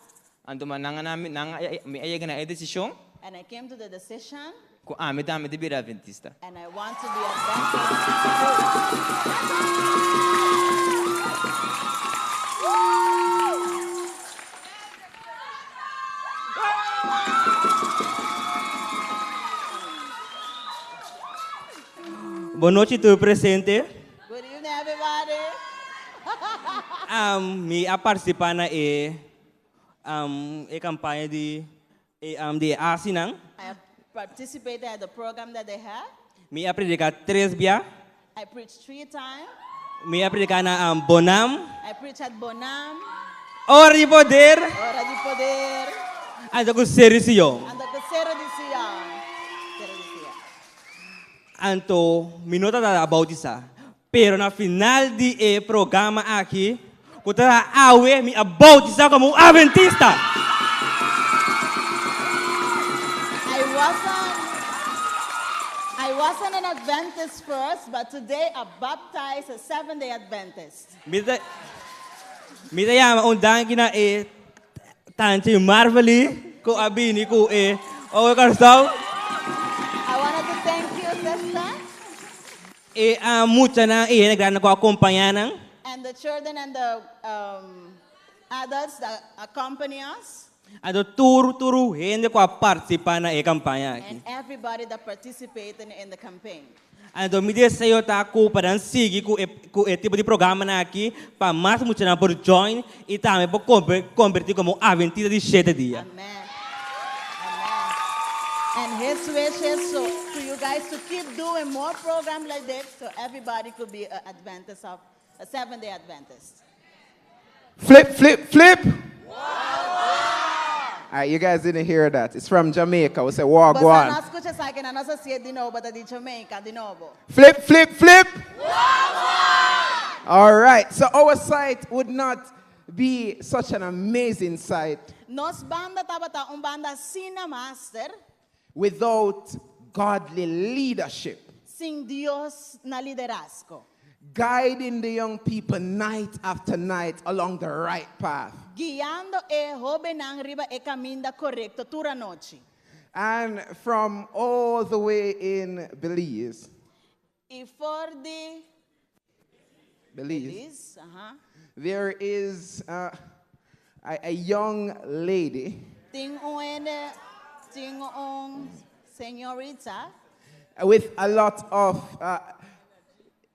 Anto mananga namin may ayaga na desisyon. And I came to the decision. Kung ami dami di bira Adventista. And I want to be Adventist. Boa noite, tu presente. Good evening, everybody. Me a participar na campanha de asinang. I have participated at the program that they had. Me a predicar 3 dia. I preached 3 times. Me a predicar na Bonam. I preached at Bonam. Hora de poder. Hora de poder. Ando com Serisión. Ando com Serisión. Anto, minuta da bautizar. Pero na final de programa aqui, kutara awe mi a bautizar como Adventista. I wasn't an Adventist first, but today I baptized a 7-day Adventist. Mita yama undang kina tanti marveli ko abini ko o karsaw. I wanted to thank you, sister. Mucha na nagran ko acompanyanan. And the children and the adults that accompany us. Ado hindi ko participar na kampanya. And everybody that participated in the campaign. Então, me diz se eu tá com para seguir com o tipo de programa aqui, para mais muito na por join e também para convertir como aventura de 7 dias. And his wish is so for you guys to keep doing more programs like this so everybody could be an Adventist of a 7-day Adventist. Flip, flip, flip. All right, you guys didn't hear that. It's from Jamaica. We say, walk Mas on. não escuta essa aqui, não sei de novo, but de Jamaica, de novo. Flip, flip, flip. All right, so our site would not be such an amazing site Nos banda tabata banda Cine Master without godly leadership, sin Dios na liderazgo. guiding the young people night after night along the right path. Guiando e joven ang riba e caminda correcto tura noche. And from all the way in Belize, E for the Belize, uh-huh. there is a young lady Ting señorita with a lot of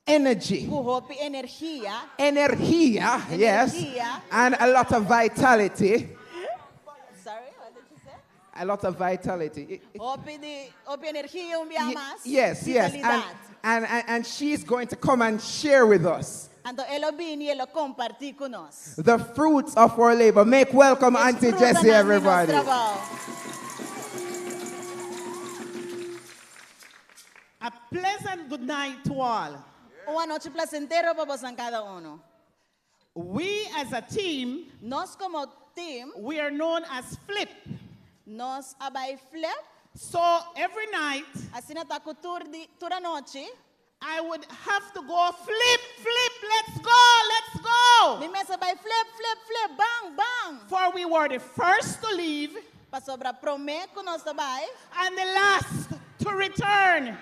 energy. Kuhopi energia. Energia, yes, and a lot of vitality. Sorry, what did you say? A lot of vitality. Hopi energia más. Yes, yes, and she's going to come and share with us Anto elo bini elo comparti con nos. the fruits of our labor. Make welcome Auntie Jessie, everybody. A pleasant good night to all. Uma noche placentero para vos cada uno. We as a team, Nos como team, we are known as Flip. nos abay flip. So every night, Asina taku tura noche. I would have to go flip, flip, let's go. Mi mesa bay flip, bang, bang. For we were the first to leave Pa sobra prome con nos abay. and the last to return.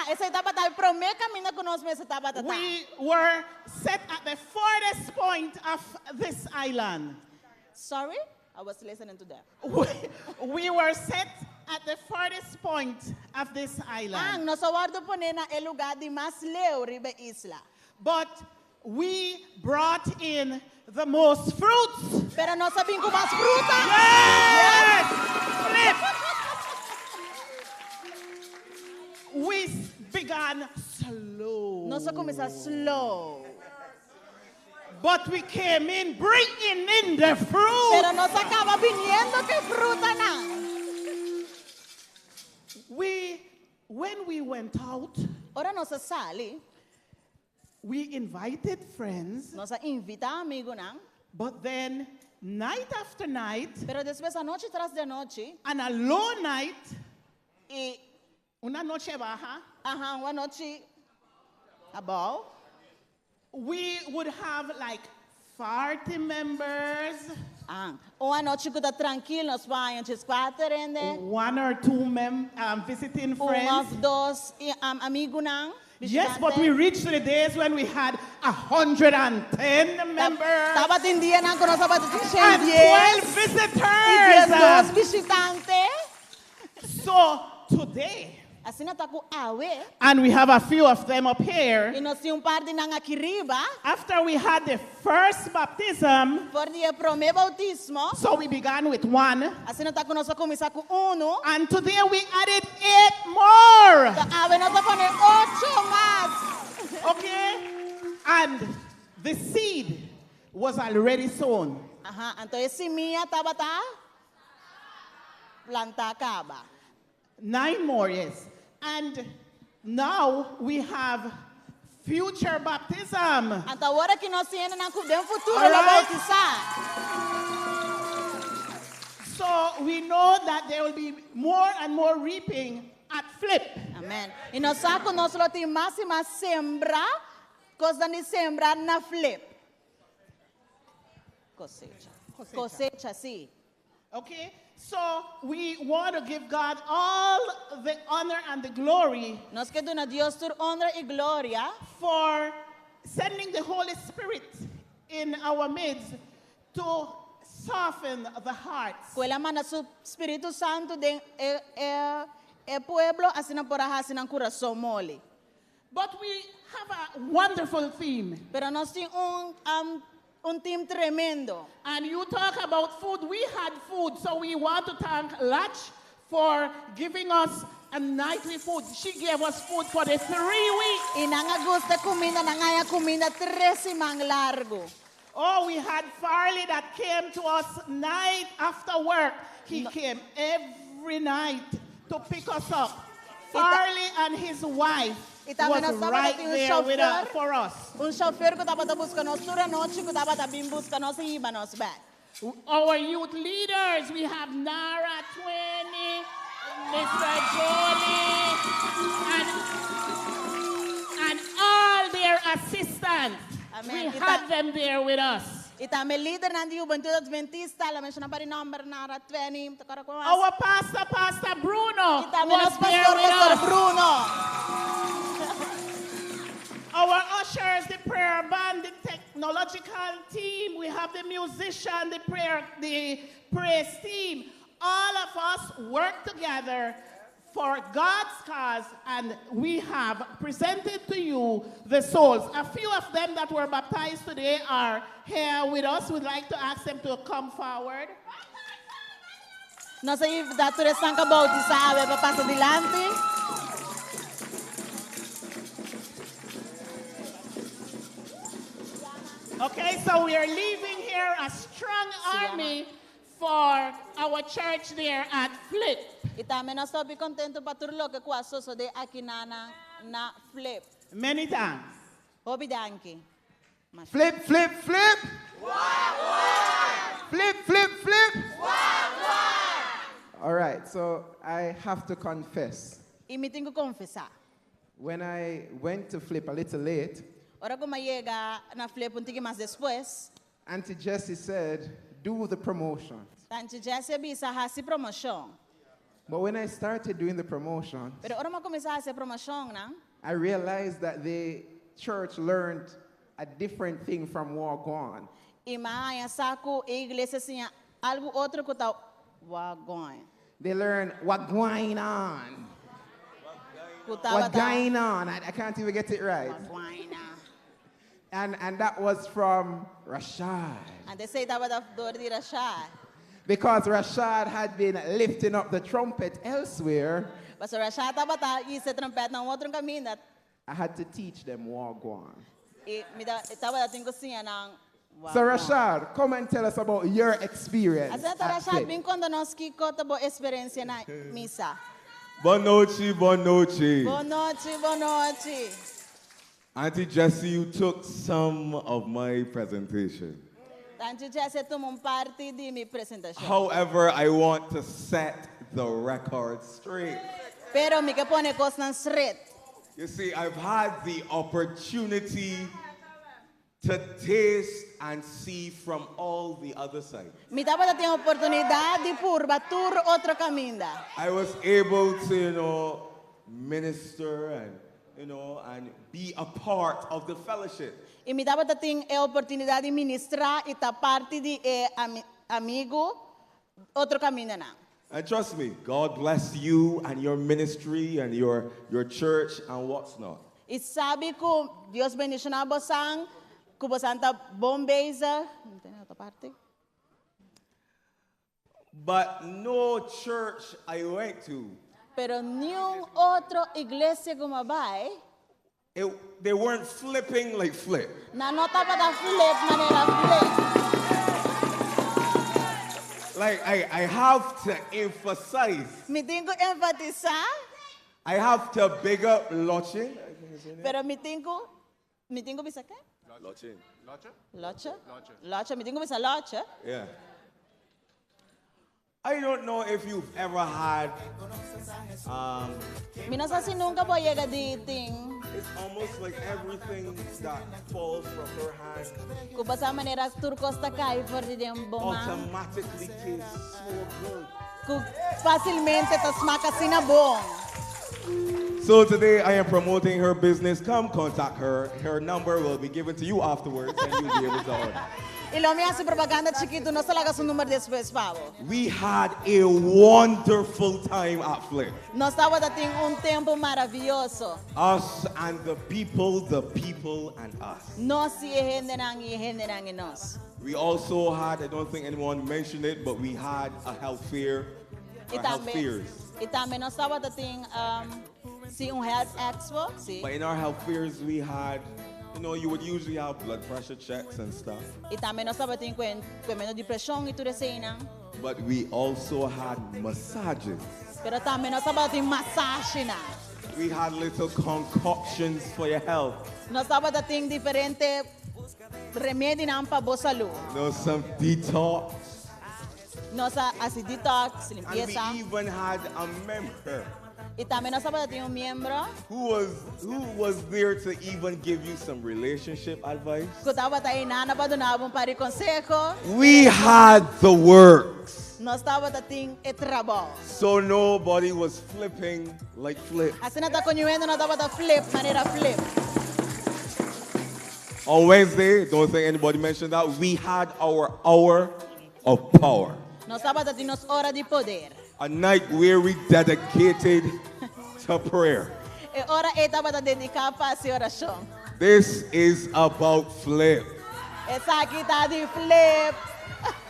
Esa etapa tayo prome camina con nos mesa etapa tata. We were set at the farthest point of this island. Sorry? I was listening to them. We were set at the farthest point of this island. Nos awardo pone na el lugar de más leo ribe isla. But we brought in the most fruits. Pero no sabían con más fruta. Yes! Flip! We began slow. Nos comienza slow. But we came in bringing in the fruit. Pero nos acaba viniendo que fruta na. When we went out, Ora nos sali. we invited friends. Nos invita amigo na. But then, night after night, Pero después noche tras de noche. and a low night, Y una noche baja, ajá, una noche above. we would have like 40 members, Uma noche que tá tranquilo, nós vamos antes quatro rende. one or two visiting friends. Of dos amigo nang. Yes, but we reached the days when we had 110 members. Tava dia nang kono tava And 12 visitors. Dos visitantes. So today, Assim na taku awe. and we have a few of them up here, E nós tínhamos parte nang aqui riba. after we had the first baptism, Por dia prome bautismo. so we began with one, Assim na taku nós começar com uno. and today we added 8 more. Awe nós pone 8 más. Okay? And the seed was already sown. Ajá, então esse minha tava planta acaba. 9 more, yes. And now we have future baptism. Então agora que nós temos na futuro All la right. bautizar. So we know that there will be more and more reaping at Flip. Amen. E nós saco nós lo tem mais e mais sembra, coisa de sembrar na flip. Cosecha, sim. Okay? So we want to give God all the honor and the glory Nós queremos a Deus toda honra e glória for sending the Holy Spirit in our midst to soften the hearts. com ela manda su Espírito Santo de pueblo assim na porra assim na coração mole. But we have a wonderful theme. Pero nós temos team tremendo. And you talk about food. We had food, so we want to thank Latch for giving us a nightly food. She gave us food for the 3 weeks. E nanga gusta comida, nangaya comida 3 semang largo. Oh, we had Farley that came to us night after work. He came every night to pick us up. Farley and his wife was right there with us, for us. Chauffeur que estava a buscar nós toda noite, que estava a vir buscar nós e ir nós back. Our youth leaders, we have Nara 20, Mr. Johnny, and all their assistants. Amen. We had them there with us. E também líder na Juventude Adventista, ela menciona para o número Nara 20. Our pastor Bruno, e também was nosso there with pastor us. Bruno. Our ushers, the prayer band, the technological team, we have the musician, the praise team. All of us work together for God's cause, and we have presented to you the souls. A few of them that were baptized today are here with us. We'd like to ask them to come forward. Nós aí da toda essa bautizada para passar adiante. Okay, so we are leaving here a strong army for our church there at Flip. E também nós estamos contentes para tudo que com a socio de aqui na Flip. Many thanks. Obidanki. Flip, flip, flip. Flip, flip, flip. All right, so I have to confess. E me tenho que confessar. When I went to Flip a little late, Ora como chega na Flip um pouquinho mais depois, Auntie Jessie said, do the promotion. Auntie Jessie bisa hasi promotion. But when I started doing the promotion, Pero ora mo começar a fazer promotion, não? I realized that the church learned a different thing from Wagwan. E maia saco a igreja tinha algo outro que tá Wagwan. They learned what going on. What going on? I can't even get it right. And that was from Rashad. And they say that was the door de Rashad. Because Rashad had been lifting up the trumpet elsewhere, Mas Rashad estava e se trompete na outro caminho. I had to teach them Wagwan. E me estava dando cozinha na. So Rashad, come and tell us about your experience. Assim então Rashad bem quando nós que conta boa experiência na missa. Boa noite, boa noite. Boa noite, boa noite. Auntie Jessie, you took some of my presentation. Auntie Jessie tomou parte de minha apresentação. However, I want to set the record straight. Pero me que pone coisas straight. You see, I've had the opportunity to taste and see from all the other sides. Me estava tendo oportunidade de por outro caminho. I was able to, minister and, and be a part of the fellowship. E me estava tendo a oportunidade de ministrar e estar parte de amigo outro caminho não. And trust me, God bless you and your ministry and your church and what's not. E sabe que Deus bendice na bosang, que bosang tá bom beza. Outra parte. But no church I went to, Pero nenhum outro igreja como vai, they weren't flipping like Flip. na nota para flip maneira flip. Like I have to emphasize. Me tenho que enfatizar. I have to big up Lochin. Pero me tenho bisa quê? Lochin. Locha, me tenho que bisa locha. Yeah. I don't know if you've ever had. Me não sei se nunca vou chegar de ting. It's almost like everything that falls from her hand Que basta maneira turcos tá cai por de bom. automatically tastes so good. Que facilmente tá smaca assim na bom. So today I am promoting her business. Come contact her. Her number will be given to you afterwards and you'll be able to order. Ilomiasi propaganda chiquito no salaga su número después pavo. We had a wonderful time at Flip. Nós estava dating tempo maravilhoso. Us and the people and us. Nós e nang nós. We also had, I don't think anyone mentioned it, but we had a health fair. Health fairs. E também nós estava dating health expo, sim. But in our health fairs we had, you would usually have blood pressure checks and stuff. E também nós estava dating com de pressão e tudo assim, não? But we also had massages. Pero também nós estava dating massagem, não? We had little concoctions for your health. Nós estava dating diferente remédio não para boa saúde. Some detox. Nossa detox, And limpieza. we even had a member E também nós estava dating membro who was there to even give you some relationship advice. que estava aí na para donar para conselho. We had the works. Nós estava dating trabalho. So nobody was flipping like Flip. Assim nós está conhecendo nós estava flip, maneira flip. On Wednesday, don't think anybody mentioned that, we had our hour of power. Nós estava dating nos hora de poder. A night where we dedicated to prayer. E hora estava dedicada para a oração. This is about Flip. Essa aqui está de flip.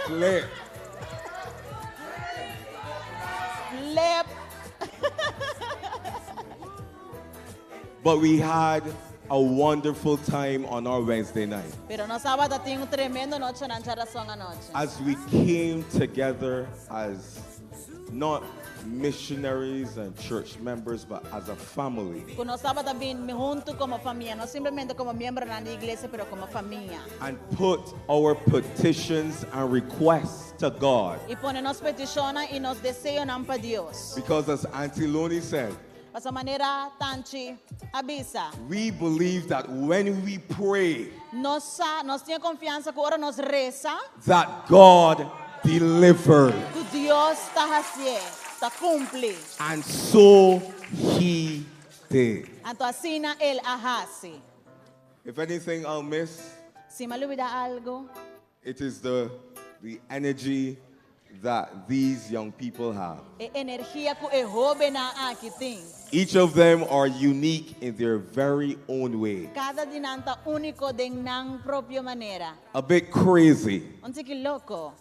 Flip. Flip. But we had a wonderful time on our Wednesday night Pero nós estava dating tremendo noite na oração à noite. as we came together as not missionaries and church members, but as a family, Que nós estava também junto como família, não simplesmente como membro da igreja, pero como família. and put our petitions and requests to God. E põe nos petições e nos desejos para Deus. Because as Auntie Loni said, Essa maneira tanti avisa. we believe that when we pray, Nós temos confiança que ora nos reza, that God delivers. que Deus está fazendo, está cumpre. And so he did. Então assim ele hace. If anything I'll miss, Se me olvida algo, it is the energy that these young people have. é energia que o jovem aqui tem. Each of them are unique in their very own way. Cada dinanta único de nang própria maneira. A bit crazy, Um tiki louco.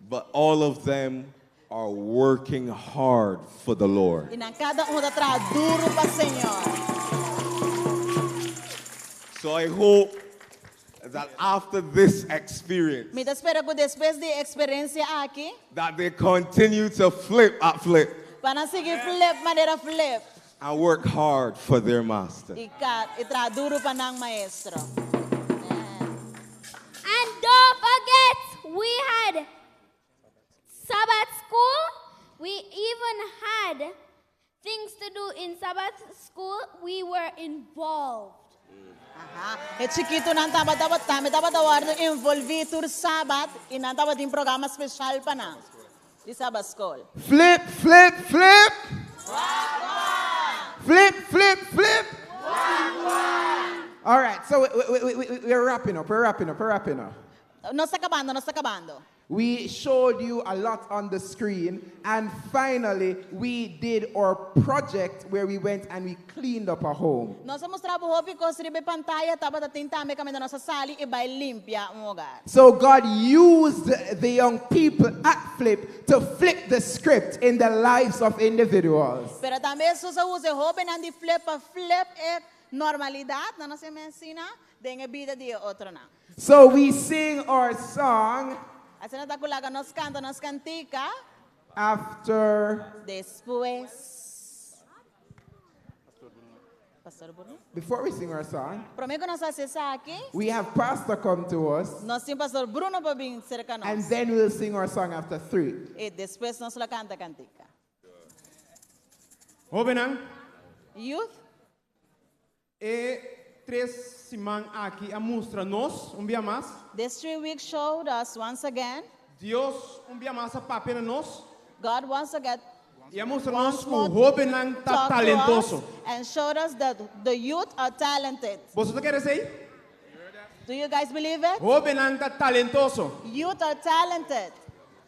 but all of them are working hard for the Lord. E na cada está duro para o Senhor. So I hope that after this experience, Me espera que depois de experiência aqui, that they continue to flip at Flip para seguir flip, maneira flip. and work hard for their master. E tra duro para nang maestro. And don't forget, we had Sabbath school. We even had things to do in Sabbath school. We were involved. E chiquito não estava envolvido Sabbath e não estava em programa especial para nós. De Sabbath school. Flip, flip, flip. Flip, flip, flip. All right, so we're wrapping up. Nós está acabando. We showed you a lot on the screen, and finally, we did our project where we went and we cleaned up our home. Nós mostramos o hobby construir pantalla, estava tentando caminhar nossa sala e vai limpar lugar. So God used the young people at Flip to flip the script in the lives of individuals. Pero também se usa hobby não de flip é normalidade, não se ensina de vida de outro não. So we sing our song Assim não está colaga nos canta, nos cantica. after, Depois. Pastor Bruno. before we sing our song, Prometo nós acessar aqui. we have Pastor come to us, Nós temos Pastor Bruno para vir cerca nós. and then we'll sing our song after 3. E depois nós la canta cantica. Obenang, Youth. e 3 semanas aqui a mostra-nos, dia mais. This 3 weeks showed us once again. Deus dia mais a papel nós. God once again E mostrou-nos que o jovem não está talked to us talentoso. and showed us that the youth are talented. Você quer dizer? Do you guys believe it? Jovem não está talentoso. Youth are talented.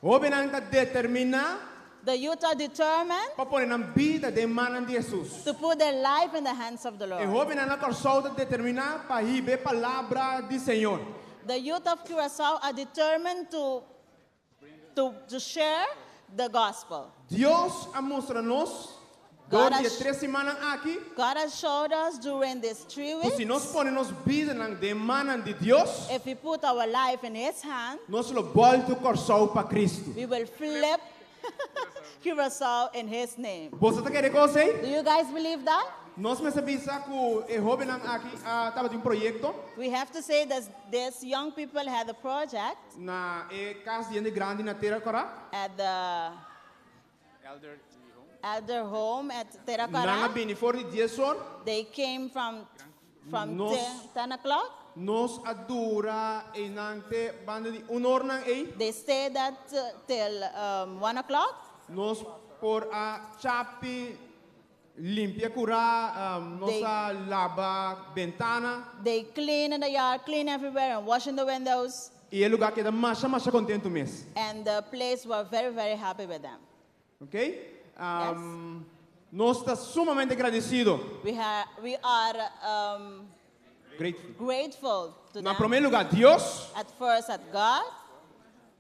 Jovem não está determinado The youth are determined para pôr na vida de mano de Jesus. to put their life in the hands of the E Lord. jovem não está determinado para receber a palavra do Senhor. The youth of Curacao are determined to share the gospel. Deus mostrou-nos God durante has- 3 semanas aqui. God has showed us during these 3 Que se nós weeks, ponemos vida na demanda de Deus, if we put our life in His hand, nós lo volta o coração para Cristo. we will flip Curacao in His name. Você está querendo coisa? Do you guys believe that? Nós me sabemos que o jovem aqui estava de projeto We have to say that these young people had a project na casa de grande na terra cora. at the elder home at Terakara. Nanga bini for the diesel. They came from Nos- 10 o'clock. Nos adura e nante banda di unor nang They stayed till 1 o'clock. Nos por a chapi limpia cura nos They- a lava ventana They clean in the yard, clean everywhere, and washing the windows. e é lugar que dá mais contento mesmo. And the place were very, very happy with them. Ok? Nós está sumamente agradecido. We are Grateful. grateful to Na them. primeiro lugar, Deus At first at God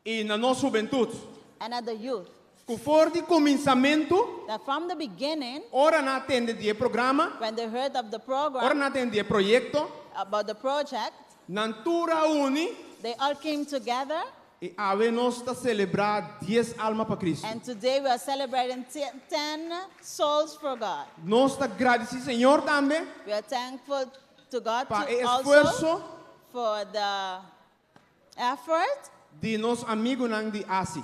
e na nossa juventude. and at the youth. Que for de começamento, That from the beginning, ora na atende de programa, when they heard of the ora program, na atende de projeto, about the project, na tura uni they all came together. e ave nós está celebrar 10 almas para Cristo. And today we are celebrating 10 souls for God. Nós está agradecido, Senhor, também We are thankful to God para to o also esforço for the effort de nosso amigo nang de Asi.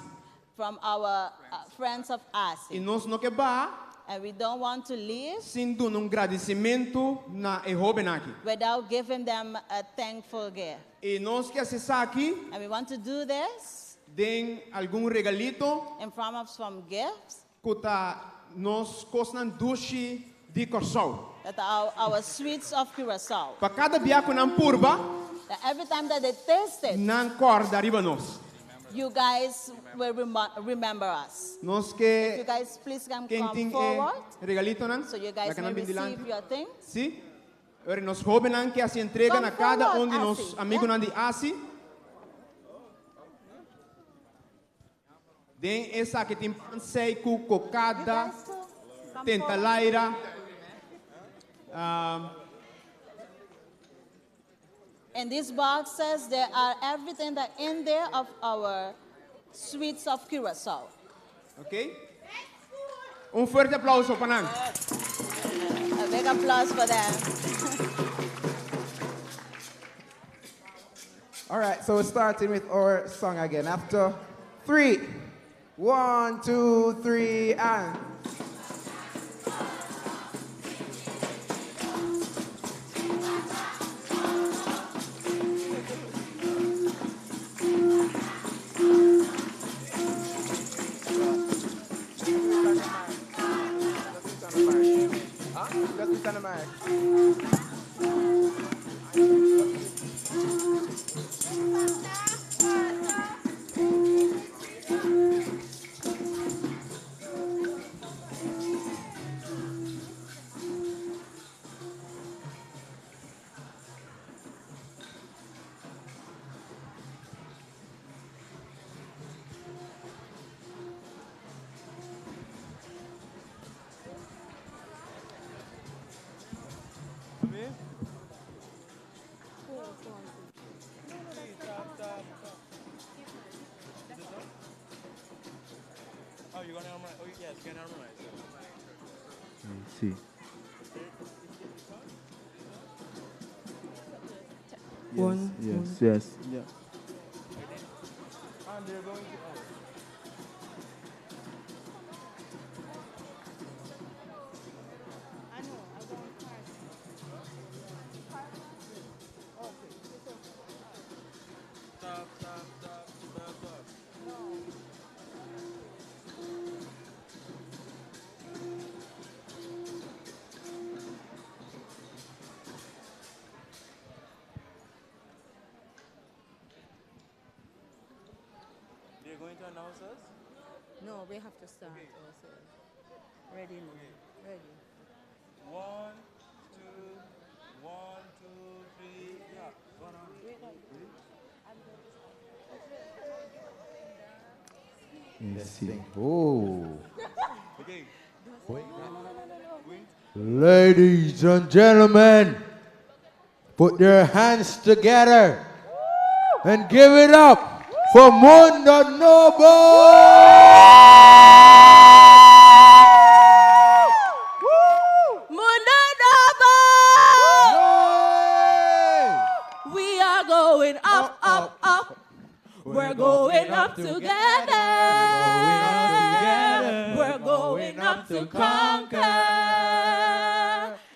from our friends of E ASI. nós não quer ba And we don't want to leave sem dar agradecimento na jovem aqui. without giving them a thankful gift. E nós que acessar aqui, And we want to do this den algum regalito in front of some gifts que tá nós costam duche de coração. that are our sweets of Curacao. Para cada biaco não purba, That every time that they taste it, não corda arriba nós. you guys will remember us. Nós If you que guys please come quem tem forward regalito não, so you guys may receive your things. Sim. Ora nós jovem não que se entrega Come na cada forward, de nós Asi. amigo não de Asi. Den essa que tem sei cu cocada, tenta laira. In these boxes, there are everything that in there of our sweets of Curacao. Ok? Forte aplauso para nós. A big applause for them. All right, so we're starting with our song again. After 3, 1, 2, 3, and. Oh, you're gonna harmonize? Oh, yes, you can harmonize. See. One, Yes. Yeah. And they're going to. Stop, stop, stop, stop, stop. going to announce us? No, we have to start ourselves. Ready now. Ready. 1, 2, 1, 2, 3. Yeah, go on. Let's see. Oh. Okay. Ladies and gentlemen, put your hands together and give it up for Mundo Noble! Mundo Noble! We are going up, up, up. We're going up together. We're going up to conquer.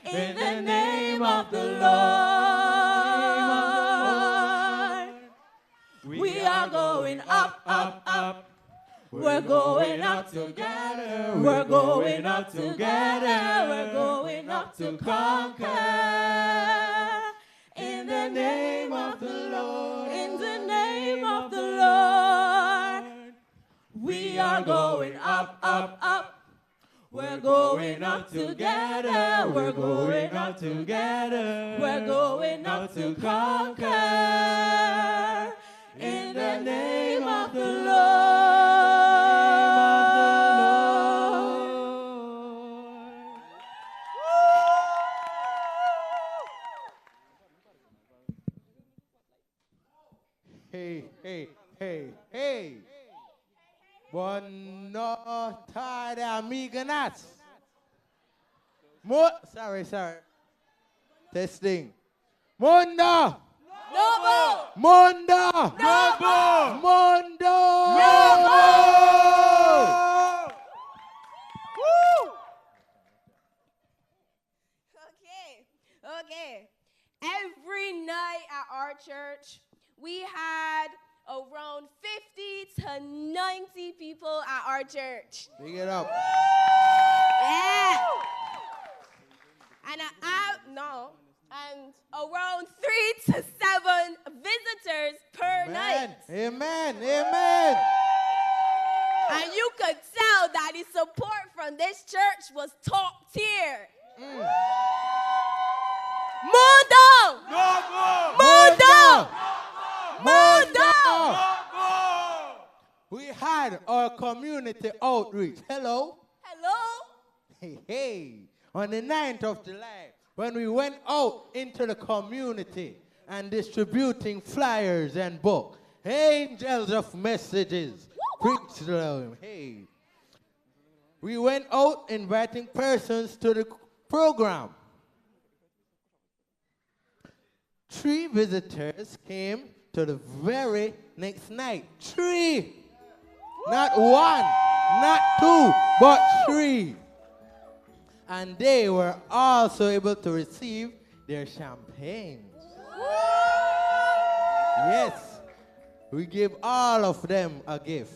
In the name of the Lord. We are going up, up, up. We're going up together. We're going up together. We're going up to conquer. In the name of the Lord. In the name of the Lord. We are going up, up, up. We're going up together. We're going up together. We're going up to conquer. In the name of the Lord. Hey, hey, hey, hey. Buenos tardes, amigas. Sorry. Testing. Mundo! Noble! Mundo! Noble! Mundo! Okay. Every night at our church, we had around 50 to 90 people at our church. Big it up. Yeah. And around 3 to 7 visitors per night. Amen. And you could tell that the support from this church was top tier. Mundo! Mundo! We had our community outreach. Hello. Hey. On the 9th of July, when we went out into the community and distributing flyers and books, angels of messages, preach them. Hey. We went out inviting persons to the program. 3 visitors came to the very next night. 3. Not 1, not 2, but 3. And they were also able to receive their champagnes. Yes, we gave all of them a gift.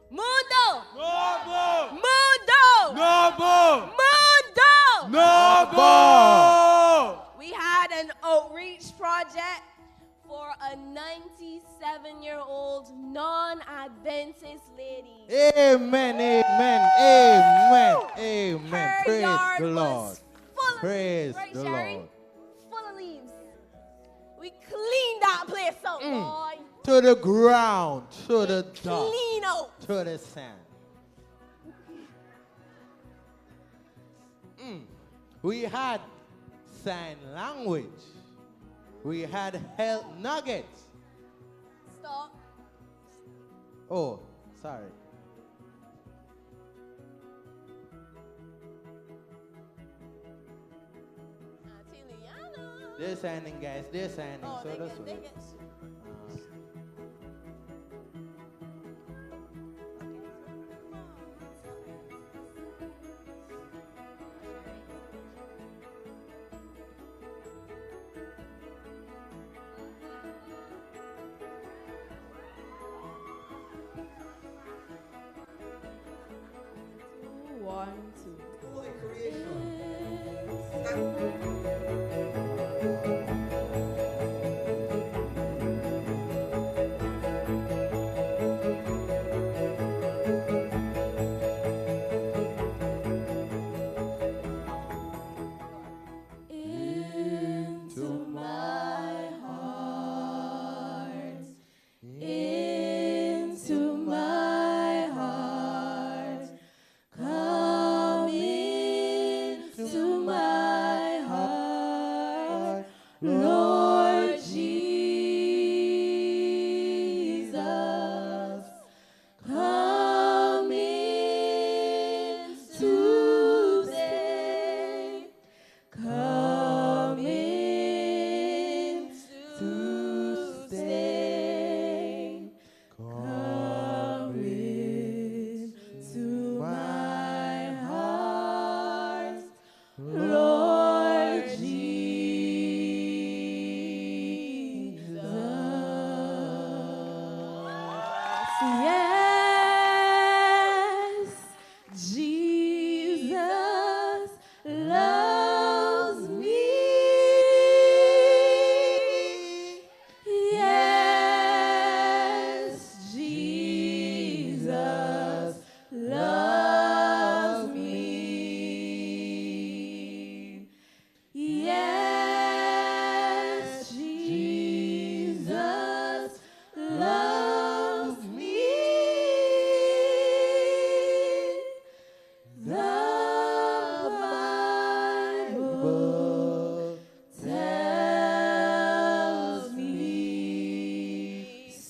Mundo! Noble! Mundo! Noble! Mundo! Noble! We had an outreach project for a 97-year-old non-Adventist lady. Amen. Her Praise yard the was Lord. full of Praise right, the Sherry? Lord. Full of leaves. We cleaned that place out, boy. To the ground, to the dust, Clean out. to the sand. We had sign language. We had health nuggets. Stop. Oh, sorry. They're signing, guys. They're signing. Oh, So they that's get, what.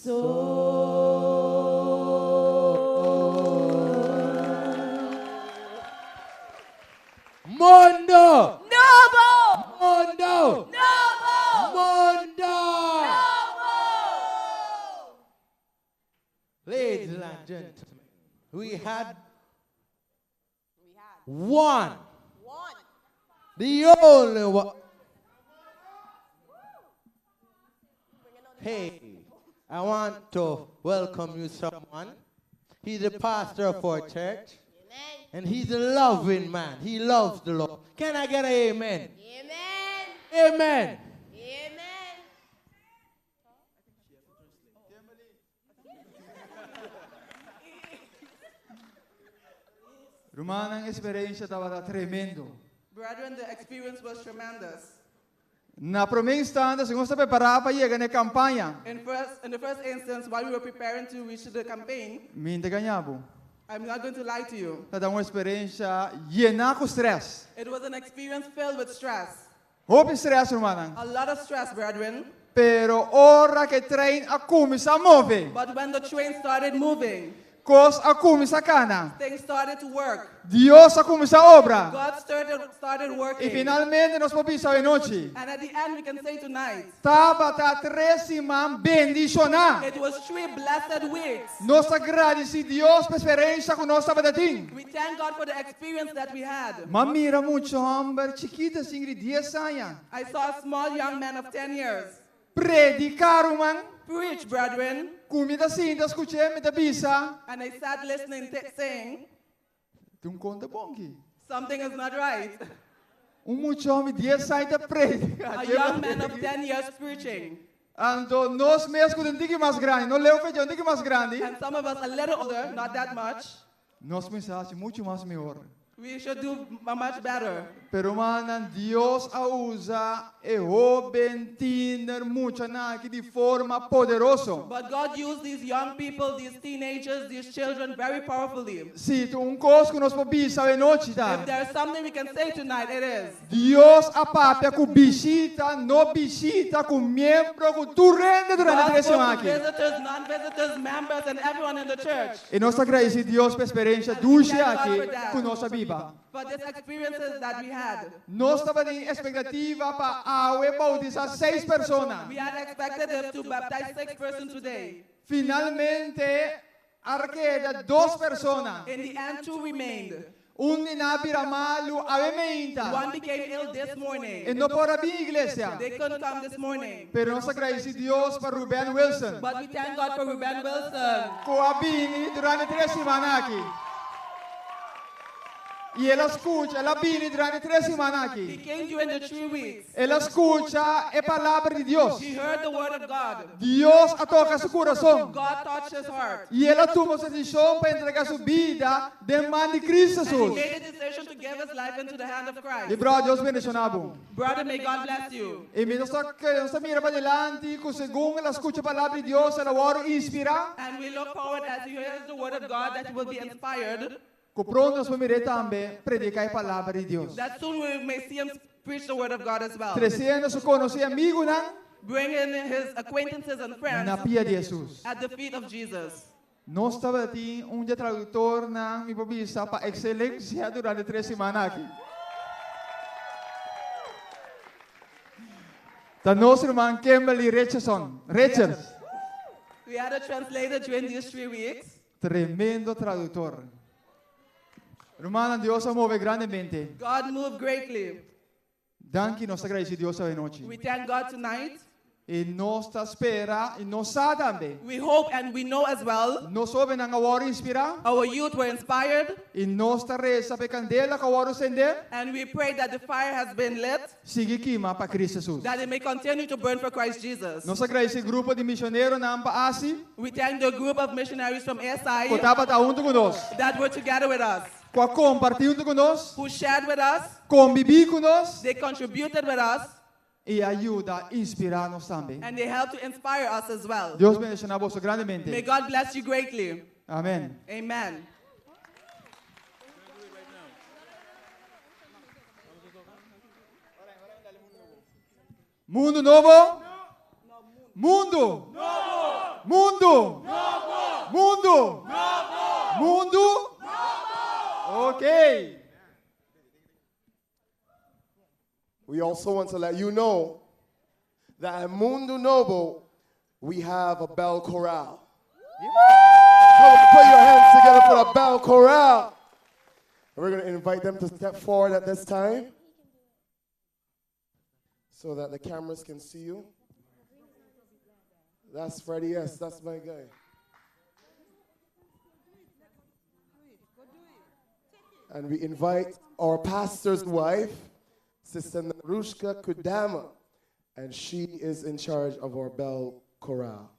Mundo! Novo! Mundo! Novo! Mundo! Ladies and gentlemen, we had one. The only one. Hey, I want to welcome you, someone. He's the pastor of our church. And he's a loving man. He loves the Lord. Can I get an amen? Amen. Amen. Rumana, ang experiência estava tremendo. Brethren, the experience was tremendous. Na primeira instância, se você preparar para chegar na campanha, In the first instance, while we were preparing to reach the campaign, me ganhava. I'm not going to lie to you. Era uma experiência llena com stress. It was an experience filled with stress. Houve stress, irmã. A lot of stress, brethren. Pero ora que trem a começa a mover. But when the train started moving, Cos a começa a cana. things started to work. Deus a começa a obra. God started working. E finalmente nós podemos sair noite. And at the end, we can say tonight, Tava tá 3 semanas bendicionar. it was 3 blessed weeks. Nós agradecemos Deus pela experiência que nós estava tendo. We thank God for the experience that we had. Mas mira muito homem chiquita assim de 10 anos. I saw a small young man of 10 years. Predicar, man. Preach, brethren. Comida assim, escutei, me da bisa. And I sat listening, saying, Tem conta bom aqui. something is not right. Muito homem de 10 anos predica. A young man of 10 years preaching. Ando nós mesmos um pouquinho mais grande, não leu feijão um pouquinho mais grande. And some of us a little older, not that much. Nós pensamos muito mais melhor. We should do much better. Pero manan Deus a usa e o bentiner mucho na que de forma poderoso. But God used these young people, these teenagers, these children very powerfully. Se tu coisa que nós podemos saber noite tá. If there's something we can say tonight, it is. Deus a papia com visita, no visita com membro com tu rende durante a semana aqui. Visitors, non-visitors, members, and everyone in the church. E nós agradecemos Deus pela experiência dulce aqui com nossa Bíblia. For these experiences that we had. Nós estava em expectativa para a bautizar 6 pessoas. We had expected to baptize 6 persons today. Finalmente, arqueda 2 pessoas. In the end, 2 remained. Inabira malu avementa. One became ill this morning. E não pode vir igreja. They couldn't come this morning. Pero nós agradecemos Deus para Ruben Wilson. But we thank God for Ruben Wilson. Coabini durante 3 semanas aqui. E ela escuta, ela vem durante 3 semanas aqui. He came during the 3 weeks. Ela escuta a palavra de Deus. He heard the word of God. Deus a toca seu coração. God touched his heart. E ela tomou a decisão para entregar sua vida de mão de Cristo And he Jesus. made a decision to give his life into the hand of Christ. E brother, Deus bendicionado. Brother, may God bless you. E me nós mira para diante, com segundo ela escuta a palavra de Deus, ela ora inspira. And we look forward as he hears the word of God that he will be inspired. Com pronto nós vamos também predicar a palavra de Deus. That soon we may see him preach the word of God as well. Trazendo seu conhecido amigo na Bringing his acquaintances and friends na pia de Jesus. at the feet of Jesus. Nós estava aqui dia tradutor na mi pabisa para excelência durante 3 semanas aqui. Da nossa irmã Kimberly Richardson. We had a translator during these 3 weeks. Tremendo tradutor. Hermana, Deus a move grandemente. God moved greatly. Danke, nós agradecemos Deus essa noite. We thank God tonight. E nós espera e nós também. We hope and we know as well. Nós ouvem a hora inspirar. Our youth were inspired. E nós reza para candela que a hora acender. And we pray that the fire has been lit. Sigue queima para Cristo Jesus. That it may continue to burn for Christ Jesus. Nós agradecemos o grupo de missionários na ASI. We thank the group of missionaries from ASI. Que estava junto conosco. That were together with us. Que compartilhou conosco. Who shared with us. Convivi conosco. They contributed with us. E ajuda a inspirar-nos também. And they help to inspire us as well. Deus bendiga você grandemente. May God bless you greatly. Amém. Amen. Mundo novo? Mundo novo. Mundo. Mundo. Mundo. Okay. We also want to let you know that at Mundo Noble, we have a bell chorale. Come on, put your hands together for the bell chorale. We're going to invite them to step forward at this time so that the cameras can see you. That's Freddie, yes, that's my guy. And we invite our pastor's wife, Sister Narushka Kudama, and she is in charge of our bell chorale.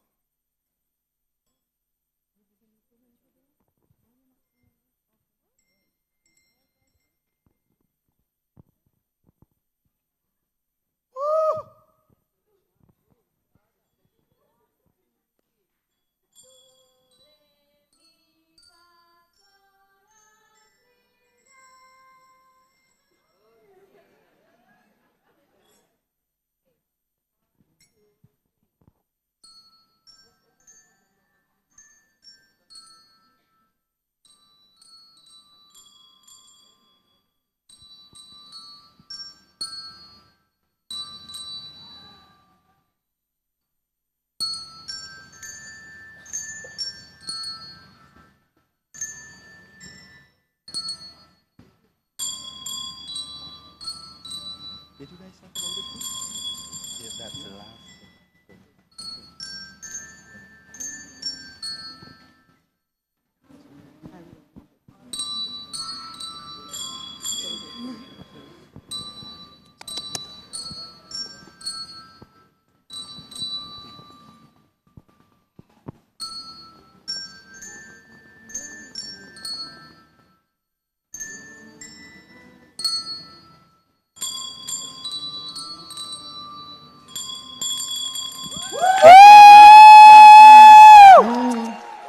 Did you guys talk about it? Yes, that's the last thing.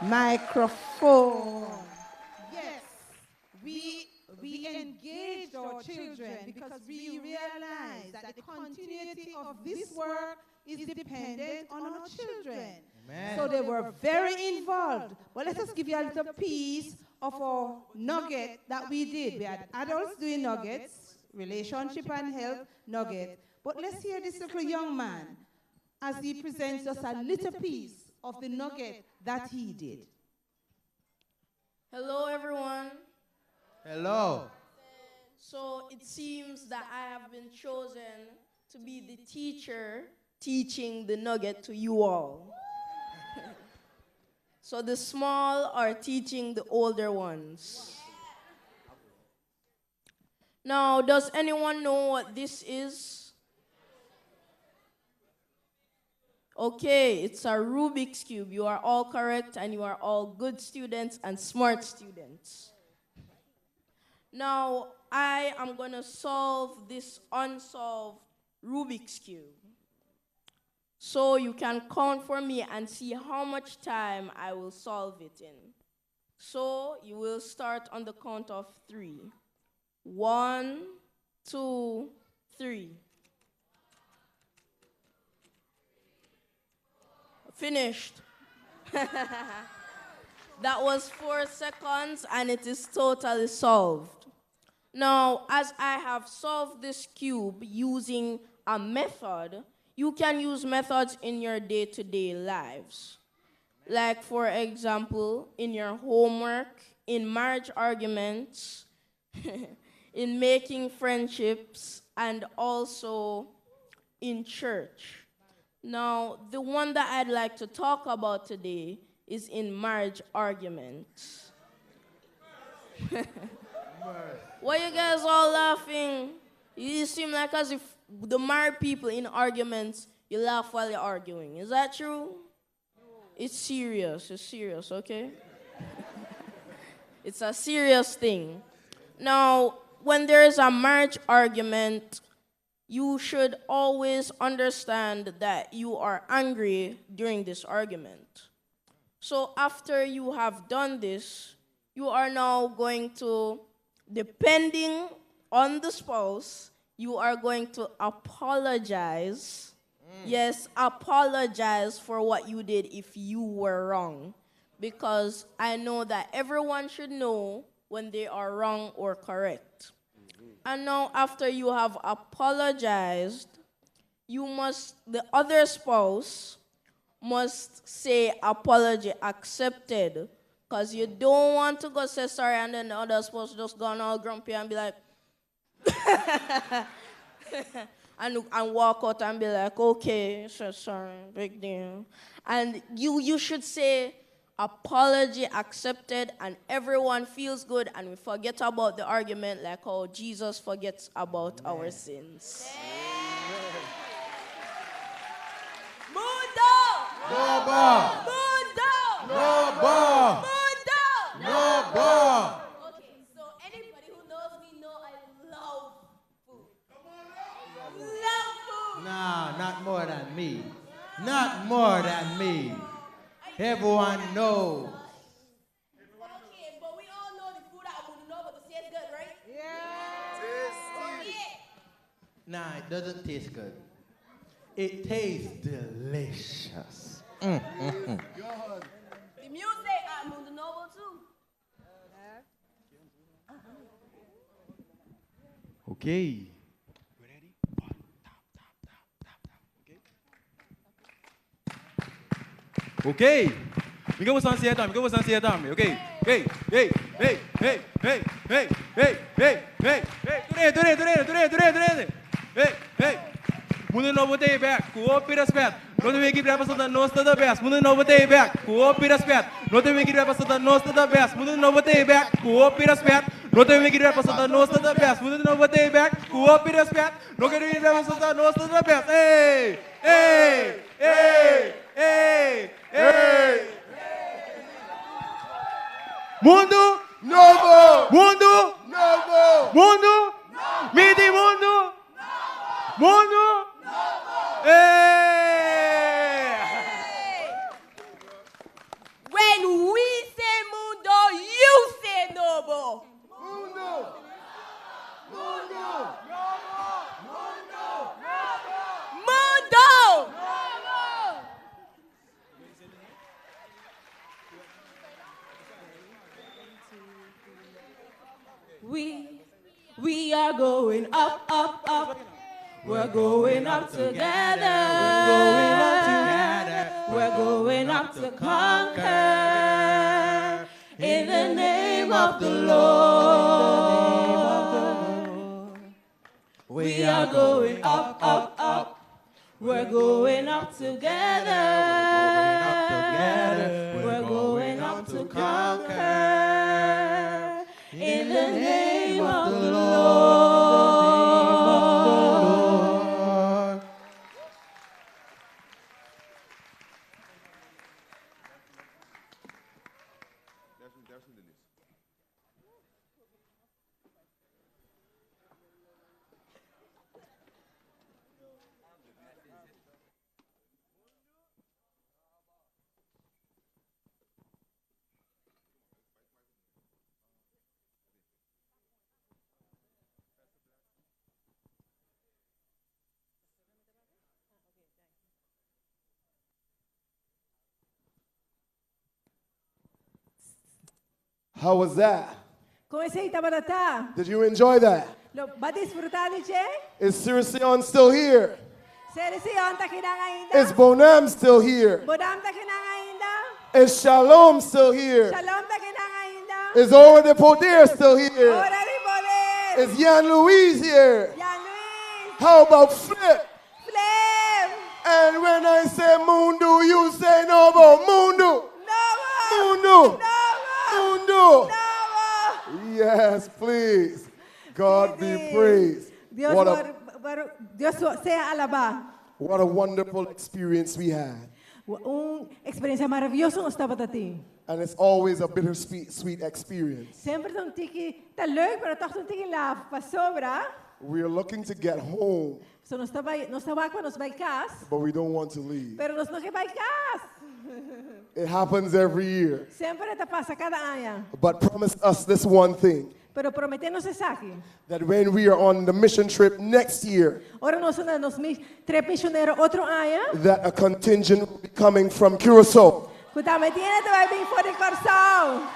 Microphone. Yes, we engaged our children because we realize that the continuity of this work is dependent on our children. Amen. So they were very involved. Well, let us give you a little piece of our nugget that we did. We had adults doing nuggets, relationship and health nugget. But let's hear this little young man as he presents us a little piece of the nugget that he did. Hello, everyone. Hello. So it seems that I have been chosen to be the teacher teaching the nugget to you all. So the small are teaching the older ones. Now, does anyone know what this is? Okay, it's a Rubik's Cube. You are all correct, and you are all good students and smart students. Now, I am going to solve this unsolved Rubik's Cube. So you can count for me and see how much time I will solve it in. So you will start on the count of 3. 1, 2, 3. Finished. That was 4 seconds and it is totally solved. Now, as I have solved this cube using a method, you can use methods in your day-to-day lives. Like, for example, in your homework, in marriage arguments, in making friendships, and also in church. Now, the one that I'd like to talk about today is in marriage arguments. Why you guys all laughing? You seem like as if the married people in arguments, you laugh while you're arguing. Is that true? It's serious, okay? It's a serious thing. Now, when there is a marriage argument, you should always understand that you are angry during this argument. So after you have done this, you are now going to, depending on the spouse, you are going to apologize Yes, apologize for what you did if you were wrong. Because I know that everyone should know when they are wrong or correct. And now after you have apologized, the other spouse must say apology accepted. Because you don't want to go say sorry and then the other spouse just gone all grumpy and be like, and walk out and be like, okay, so sorry, big deal. And you should say apology accepted and everyone feels good and we forget about the argument like how Jesus forgets about our sins. Mundo! No bar! Mundo! No bar! Mundo! No bar! Okay, so anybody who knows me know I love food. Love food. Nah, not more than me. Not more than me. Everyone knows. Okay, but we all know the food that I know, but the taste good, right? Nah, it doesn't taste good. It tastes delicious. Mm. The music at Mundo Noble too. Okay. Okay. We go some theater. We go some theater. Okay. Hey. Hey. Hey. Hey. Hey. Hey. Hey. Hey. Hey. Hey. Today. Hey. Hey. Mundo Novo day back. Coop e respeito. Não tem que ir para nós toda vez. Mundo Novo day back. Coop e respeito. Não tem que ir para nós toda vez. Mundo Novo day back. Coop e respeito. Não tem que ir para nós toda vez. Mundo Novo day back. Coop e respeito. Não tem que ir para nós toda vez. Hey. Hey. Hey. Hey. Hey. Mundo Novo! Mundo Novo! Mundo Midi Mundo Mundo Hey! When we say Mundo, you say Noble. Mundo! Mundo! Mundo! We are going up, up, up. We're going up together. We're going up to conquer. In the name of the Lord. We are going up, up, up. We're going up together. We're going up to conquer. In the name of the Lord. How was that? Comecei tabarata. Did you enjoy that? Lo ba disfrutado, che? Is Sirsion still here? Serisiyon ta kinangainda. Is Bonam still here? Bodam ta kinangainda. Is Shalom still here? Shalom ta kinangainda. Is Ora de Poder still here? Ora de Poder. Is Jan Louise here? Jan Luis. How about Flip? Flip. And when I say Mundo, you say Novo. Mundo. Mundo. Mundo. Yes, please. God be praised. Dios, Dios sea alabado. What a wonderful experience we had. Experiencia maravillosa ang tabatati. And it's always a bittersweet sweet experience. Sempre tong tiki ta leuk, pero toch tong tiki la pasobra. We're looking to get home, So nos vai cas, but we don't want to leave. pero nos no que vai cas. It happens every year. Sempre ta pasa cada año. But promise us this one thing. Pero prometemos aquí. that when we are on the mission trip next year, Ora nós nos três missionários outro ano. that a contingent will be coming from Curacao. Kutame tiene te vai vir for de Corsão.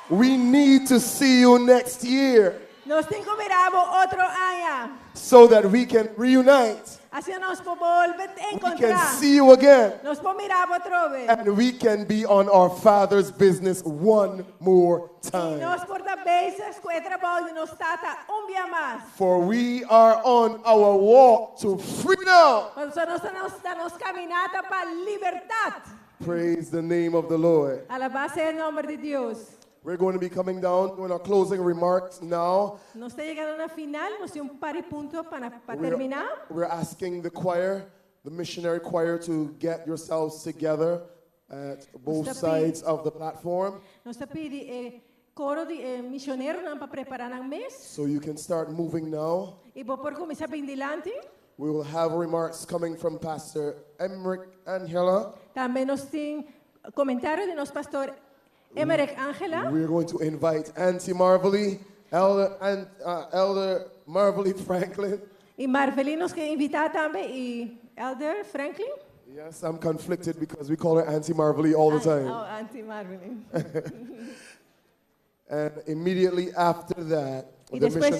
We need to see you next year Nós temos que miravo outro ano. so that we can reunite. Assim nós podemos We can encontrar. see you again. Nós podemos mirar outra vez. And we can be on our Father's business one more E time. nós por da vezes com o trabalho de nós tata dia mais. For we are on our walk to freedom. Nós estamos caminhando para a liberdade. Praise the name of the Lord. Alabado o nome de Deus. We're going to be coming down doing our closing remarks now. Nós estamos chegando na final, nós temos punto para We're, terminar. we're asking the choir, the missionary choir, to get yourselves together at both sides of the platform Nós pedimos coro de missionário para preparar o mês. so you can start moving now. E vou por começar bem dilante. We will have remarks coming from Pastor Emmerich Angela. Também nós temos comentário de nosso pastor Emmerich Angela. We're going to invite Auntie Marvelly, Elder Marvelly Franklin. E Marvelinos que invitar também e Elder Franklin. Yes, I'm conflicted because we call her Auntie Marvelly all the time. Oh, Auntie Marvelin. And immediately after that, E depois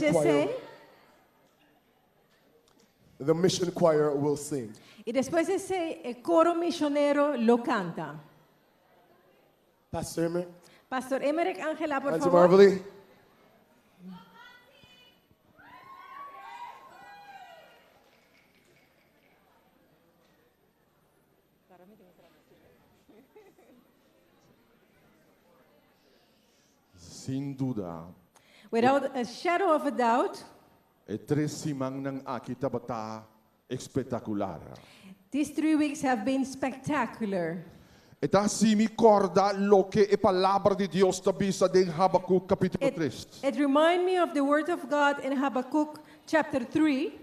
the mission choir will sing. E depois esse coro missionário lo canta. Pastor Emmerich, Pastor Emmerich Angela, por Auntie favor. Marvelly. Sin duda, Without a shadow of a doubt, tresimang ng akita bata espectacular. these 3 weeks have been spectacular. Eta simi corda lo que e palabra de Dios tabisa din Habacuc capítulo 3. It reminds me of the word of God in Habakkuk chapter 3.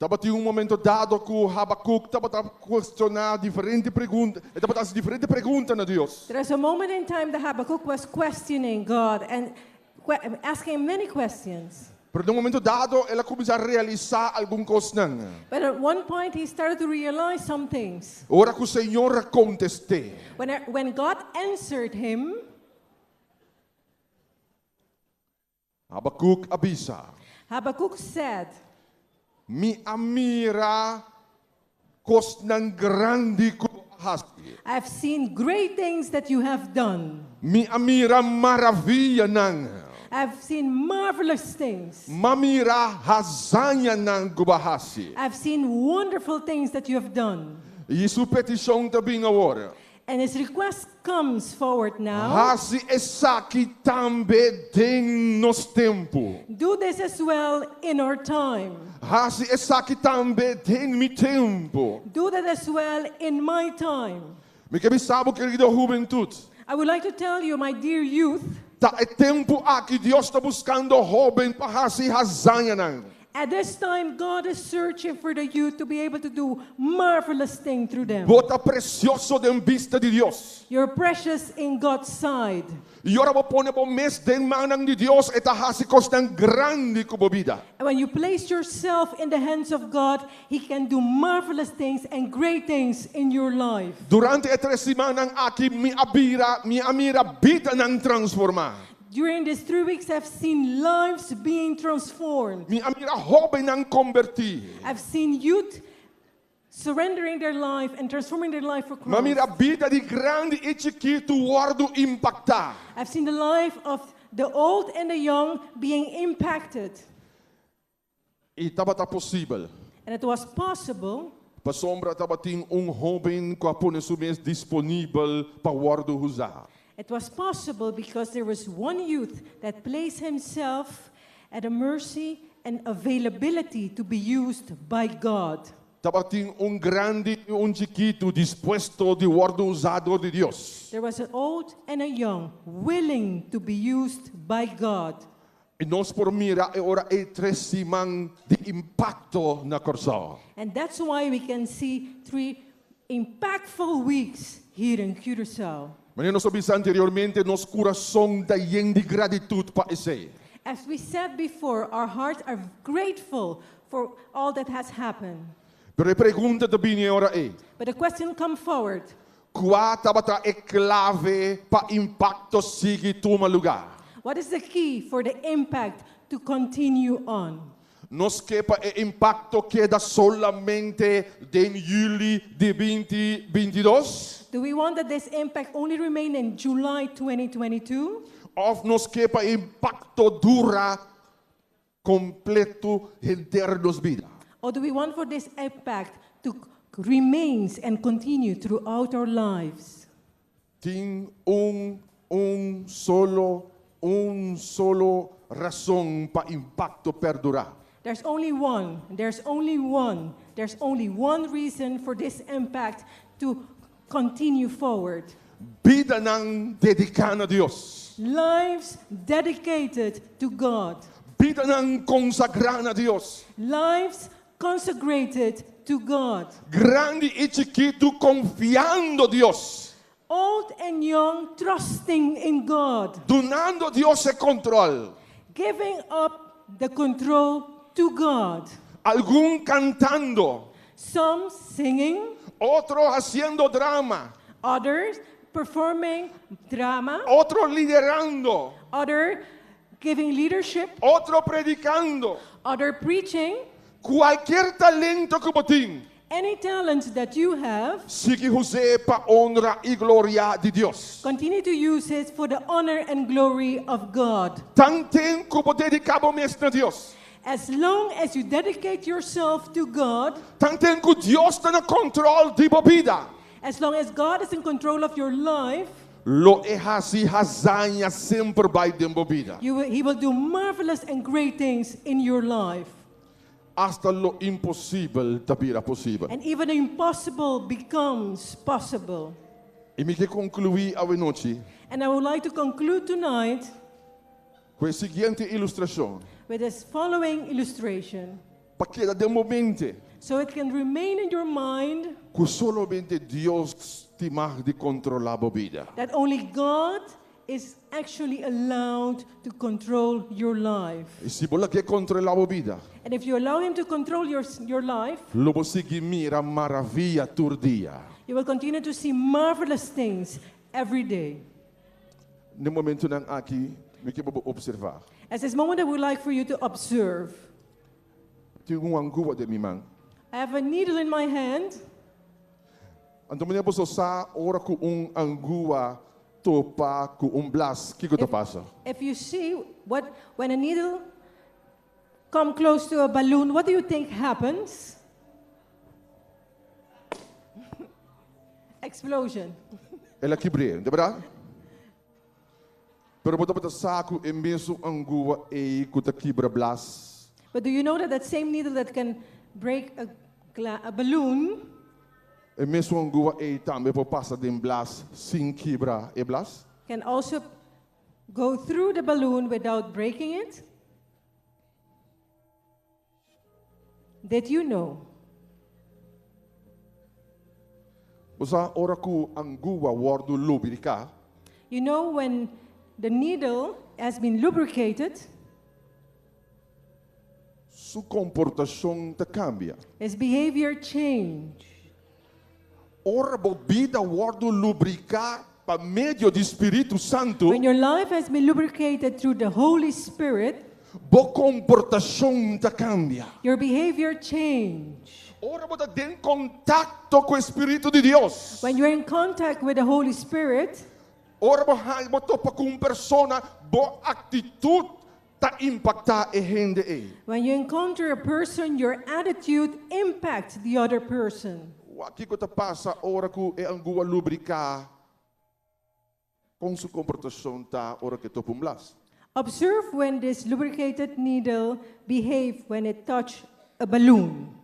Tabat yung momento dado ku Habacuc tabat questionar diferente pergunta, tabat as diferente pergunta na Dios. There was a moment in time that Habakkuk was questioning God and asking many questions. Pero num momento dado ela começa a realizar algum coisas. But at one point he started to realize some things. Ora que o Senhor conteste. When God answered him, Habacuc abisa. Habakkuk said, Mi amira kos ng grande ko hasti. I've seen great things that you have done. Mi amira maravilla nang. I've seen marvelous things. Mamira hazanya ng gubahasi. I've seen wonderful things that you have done. Isu petisyong tabing awara. And his request comes forward now. Hasi esaki tambe ding nos tempo. Do this as well in our time. Hasi esaki tambe ding mi tempo. Do that as well in my time. Mi kabisabo querido juventud. I would like to tell you, my dear youth, Ta é tempo aqui Deus está buscando jovem para hasi hazanya nang. at this time, God is searching for the youth to be able to do marvelous things through them. Bota precioso de vista de Deus. You're precious in God's side. E ora vou pôr o mês de manang de Deus eta hasi kos ng grande kubobida. And when you place yourself in the hands of God, He can do marvelous things and great things in your life. Durante e 3 semanas aqui mi amira vida nang transformar. During these 3 weeks, I've seen lives being transformed. Mi amira jovem nang convertir. I've seen youth surrendering their life and transforming their life for Christ. Mamira vida de grande e chiquito wardo impactar. I've seen the life of the old and the young being impacted. E tabata possível. And it was possible Pasombra tabating jovem com a pone mês disponível para wardo usar. It was possible because there was one youth that placed himself at the mercy and availability to be used by God. Tabating grande e chiquito dispuesto de wardo usado de Deus. There was an old and a young willing to be used by God. E nós por mira e ora e 3 semanas de impacto na Corsão. And that's why we can see 3 impactful weeks here in Curaçao. Mas nós sabemos anteriormente, nosso coração está de gratitude para esse. As we said before, our hearts are grateful for all that has happened. Pero a pergunta também ora é: But the question comes forward. qual tabata é clave para impacto sige toma lugar? What is the key for the impact to continue on? Nos quepa e impacto queda solamente em julho de 2022? Do we want that this impact only remain in July 2022? Of nos quepa impacto dura completo inteiro nos vida? Or do we want for this impact to remains and continue throughout our lives? Tem solo razão para impacto perdurar. There's only one reason for this impact to continue forward. Vida nang dedicada a Deus. Lives dedicated to God. Vida nang consagrada a Deus. Lives consecrated to God. Grande e chiquito confiando a Deus. Old and young trusting in God. Donando a Deus o controle. Giving up the control to God. Algum cantando. Some singing. Otro haciendo drama. Others performing drama. Otro liderando. Other giving leadership. Otro predicando. Other preaching. Cualquier talento que botin. Any talent that you have, sigue usar para honra e glória de Deus. Continue to use it for the honor and glory of God. Tanto como dedicamos mesmo a Deus. As long as you dedicate yourself to God, tanto que Deus está no controle de sua vida. As long as God is in control of your life, lo hazanya sempre vai de sua vida. He will do marvelous and great things in your life. Hasta lo impossível vira possível. And even the impossible becomes possible. E me que concluir a noite. And I would like to conclude tonight com a seguinte ilustração. With this following illustration. Para que de momento. So it can remain in your mind. Que solamente Deus te mar de controlar a vida. That only God is actually allowed to control your life. E se você quer controlar a vida. And if you allow him to control your life, lo você mira maravilha todo dia. You will continue to see marvelous things every day. No momento nan aqui, me que observar. At this moment, I would like for you to observe. Angua de mi man. I have a needle in my hand. Então, me posso sa ora com angua topa com blas, que que passa? If you see when a needle come close to a balloon, what do you think happens? Explosion. Ela quebrou, de verdade? Pero bota saco e mesmo angua e kuta quebra blas. But do you know that same needle that can break a balloon? E mesmo angua e também pode passar de blas sem quebra e blas? Can also go through the balloon without breaking it? Did you know? Usa ora ku angua wardu lubricado. You know when the needle has been lubricated, sua comportação te cambia. His behavior change. Ora bobida wardu lubricar por meio do Espírito Santo. When your life has been lubricated through the Holy Spirit, bo comportação te cambia. Your behavior change. Ora você tem contato com o Espírito de Deus. When you're in contact with the Holy Spirit, ora você topa com persona, bo atitude ta impacta e gente e. When you encounter a person, your attitude impacts the other person. Aqui que te passa ora que é angua lubricar com sua comportação ta ora que topa blas. Observe when this lubricated needle behave when it touch a balloon.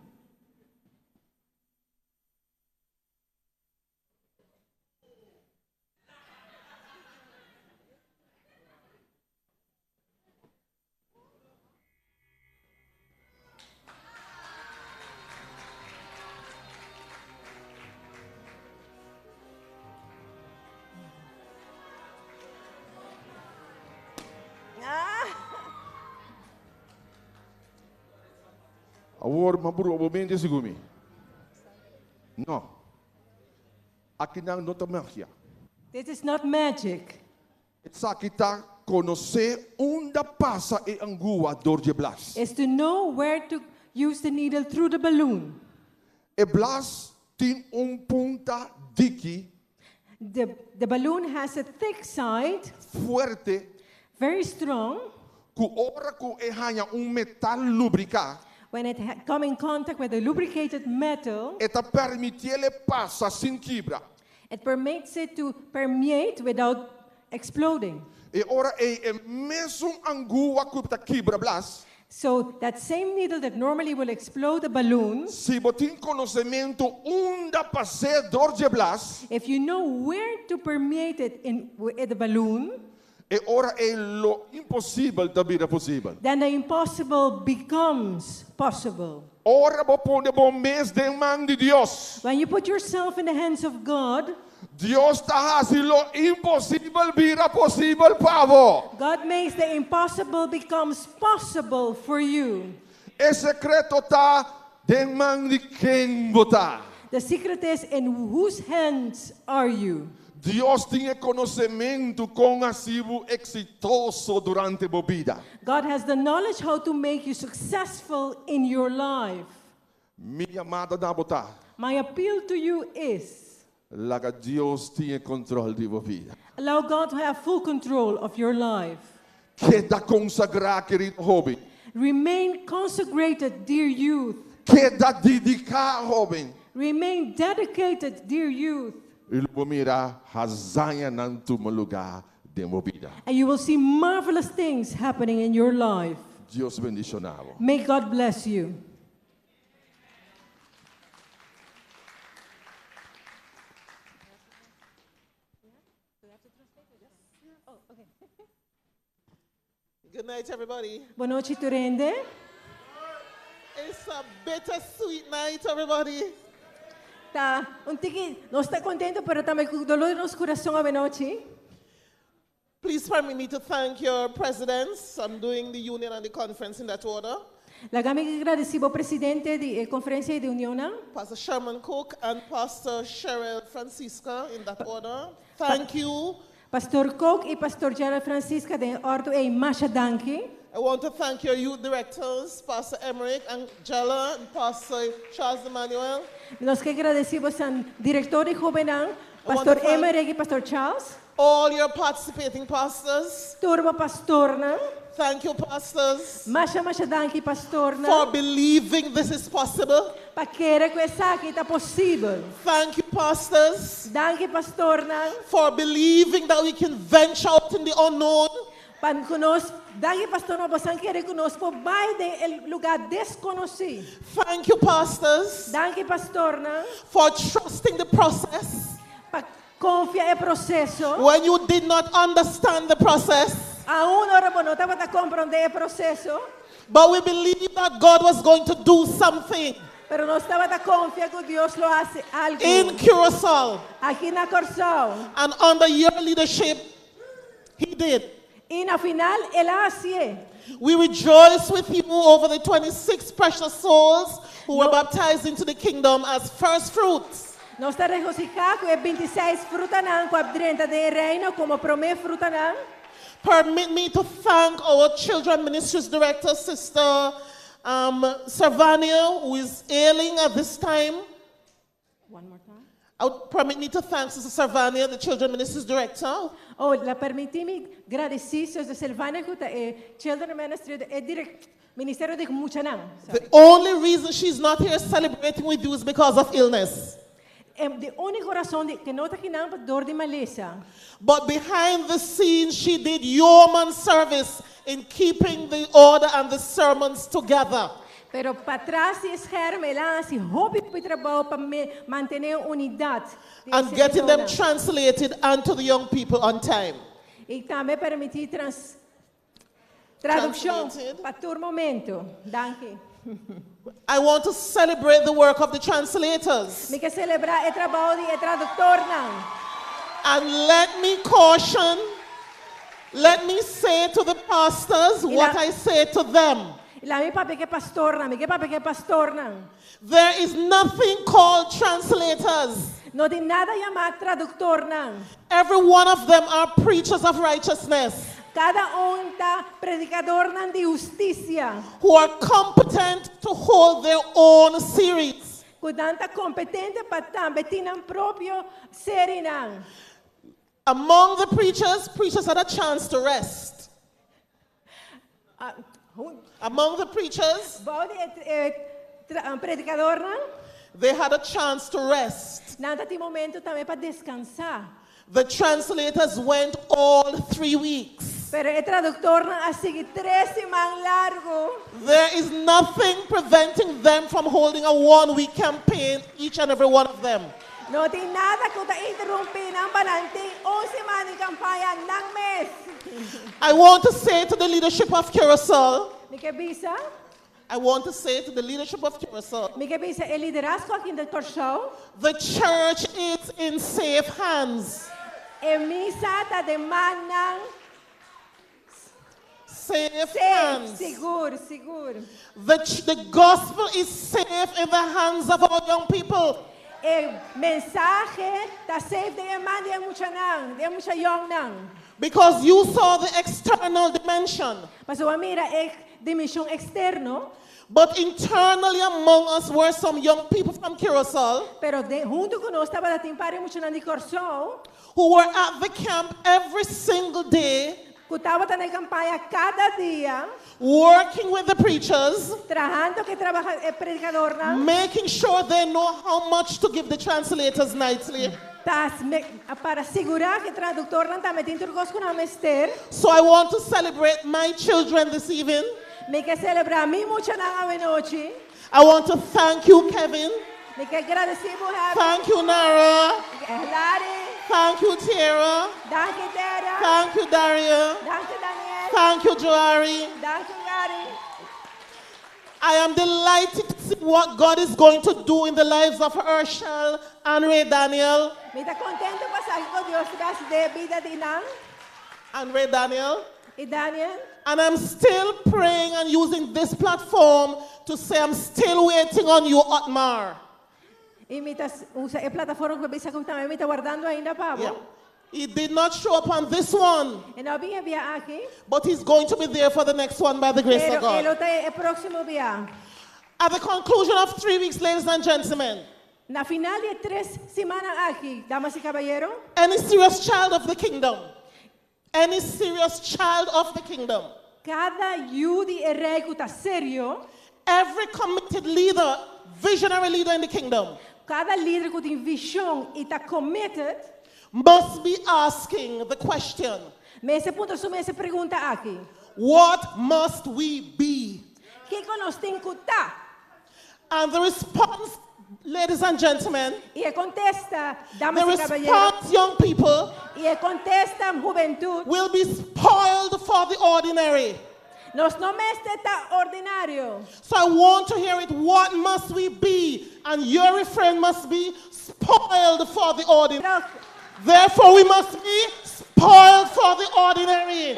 Awor maburu obamente sigumi. No. Aqui não nota magia. This is not magic. Sa kita conhecer onde passa e angua dor de blas. It's to know where to use the needle through the balloon. E blas tem punta diki. The balloon has a thick side. Fuerte. Very strong. Ku ora ku e hanya metal lubrica. When it come in contact with a lubricated metal, it permite passa sin quebra. It permits it to permeate without exploding. E ora e mesmo angua ku ta quebra blas. So that same needle that normally will explode a balloon, se botin conhecimento onde passar dor de blas, if you know where to permeate it in the balloon, e ora è lo impossibile davvero possibile. Then the impossible becomes possible. Ora bo pone bo mes de man di Dios. When you put yourself in the hands of God, Dios ta hasi lo impossibile vira possibile pavo. God makes the impossible becomes possible for you. E secreto ta de man di quem bota. The secret is in whose hands are you? Dios tinha conhecimento com asivo exitoso durante a vida. God has the knowledge how to make you successful in your life. Minha amada na botar. My appeal to you is, laga Dios tinha controle de vida. Allow God to have full control of your life. Que da consagrar, querido jovem. Remain consecrated, dear youth. Que da dedicar, jovem. Remain dedicated, dear youth. And you will see marvelous things happening in your life. Dios bendicionado. May God bless you. Good night, everybody. Boa noite, Turende. It's a bittersweet night, everybody. Tá, não está contento, pero está com dolor no coração a noite. Please permit me to thank your presidents. I'm doing the union and the conference in that order. Lagami agradecido presidente de conferência de união. Pastor Sherman Cook and Pastor Cheryl Francisca in that order. Thank you. Pastor Cook e Pastor Cheryl Francisca de ordo e Masha Danke. I want to thank your youth directors, Pastor Emmerich and Jella and Pastor Charles Emmanuel. Los que agradecemos al director de Jovenán, Pastor Emmerich y Pastor Charles. All your participating pastors. Turbo pastorna. Thank you, pastors. Masha danki pastorna. For believing this is possible. Pa querer que essa aqui está possível. Thank you, pastors. Danke pastorna. For believing that we can venture out in the unknown. Pan conosco, danke pastorna, você quer conosco vai de lugar desconhecido. Thank you, pastors. Danke pastorna. For trusting the process. Pa confia e processo. When you did not understand the process. Aún ora não estava a compreender o processo. But we believe that God was going to do something. Pero no estaba a confiar que Dios lo hace algo. In Curacao. Aqui na Curacao. And under your leadership, He did. Y na final, Él hace. We rejoice with you over the 26 precious souls who were baptized into the kingdom as first fruits. Nós está regocijado com 26 frutanã, com a 30 de reino como primeira frutanã. Permit me to thank our Children Ministries Director, Sister Servania, who is ailing at this time. One more time. I would permit me to thank Sister Servania, the Children Ministries Director. Oh, la permitimi agradecer Sister Servania, Children Ministry, Ministerio de Muchanang. The only reason she's not here celebrating with you is because of illness. The única razão que não está aqui não é dor de maleza. But behind the scenes, she did yeoman service in keeping the order and the sermons together. Pero para trás de esquerda, ela se hobby para trabalhar para manter a unidade. And getting them translated unto the young people on time. E também permitir tradução para todo momento. Danke. I want to celebrate the work of the translators. Me quer celebrar o trabalho de tradutor não. And let me caution, let me say to the pastors what I say to them. La mi papi que pastor na, mi que papi que pastor na. There is nothing called translators. No di nada llamado traductor na. Every one of them are preachers of righteousness. Cada unta predicador nan di justicia. Who are competent to hold their own series. Kudanta competente patam betinang proprio seri nang. Among the preachers, preachers had a chance to rest. Among the preachers, predicador nang, they had a chance to rest. nada ti momento também para descansar. The translators went all 3 weeks. Pero el traductor nang asigi 3 semanas largo. There is nothing preventing them from holding a 1-week campaign, each and every one of them. No ti nada kung ta interrumpi ng balanting 11 semanas kampanya ng mes. I want to say to the leadership of Curacao, Mikabisa, I want to say to the leadership of Curacao, Mikabisa el liderazgo aquí del Curacao. The church is in safe hands. Misa ta demanang safe hands. Seguro, seguro. The gospel is safe in the hands of our young people. El mensaje ta safe de man de mucha young nang. Because you saw the external dimension. Paso mira dimensión externo. But internally among us were some young people from Curacao. Pero junto con nosotros estaba dating pare mucho nang di Curacao. Who were at the camp every single day. Kutaba ta na kampanya cada día. Working with the preachers. Trabajando que trabaja el predicador nang. Making sure they know how much to give the translators nightly. Para asegurar que traductor nang ta metin turcos con amester. So I want to celebrate my children this evening. Me que celebrar mi mucho nang avenochi. I want to thank you, Kevin. Me que agradecemos a Thank you, Nara. Larry. Thank you, Tara. Thank you, Tara. Thank you, Daria. Thank you, Daniel. Thank you, Joari. Thank you, Larry. I am delighted to see what God is going to do in the lives of Herschel and Ray Daniel. Me está contento pasar con Dios gracias de vida de Nang. And Ray Daniel. Y Daniel. And I'm still praying and using this platform to say I'm still waiting on you, Otmar. Y me usa el plataforma que bisa que también me está guardando ainda Pablo. Yeah. He did not show up on this one. E não vinha via aqui. But he's going to be there for the next one by the grace of God. Ele está el próximo via. At the conclusion of 3 weeks, ladies and gentlemen. Na final de 3 semanas aqui, damas y caballeros. Any serious child of the kingdom. Any serious child of the kingdom. Cada yudi erecuta serio. Every committed leader, visionary leader in the kingdom. Cada líder que tem visão e está committed. Must be asking the question. Me esse ponto só me essa pergunta aqui. What must we be? Que nós tem que estar? And the response, ladies and gentlemen, e contesta, damas the y response, young people, e contesta, juventud, will be spoiled for the ordinary. Nos no me está ordinario. So I want to hear it. What must we be? And your refrain must be spoiled for the ordinary. Therefore, we must be spoiled for the ordinary.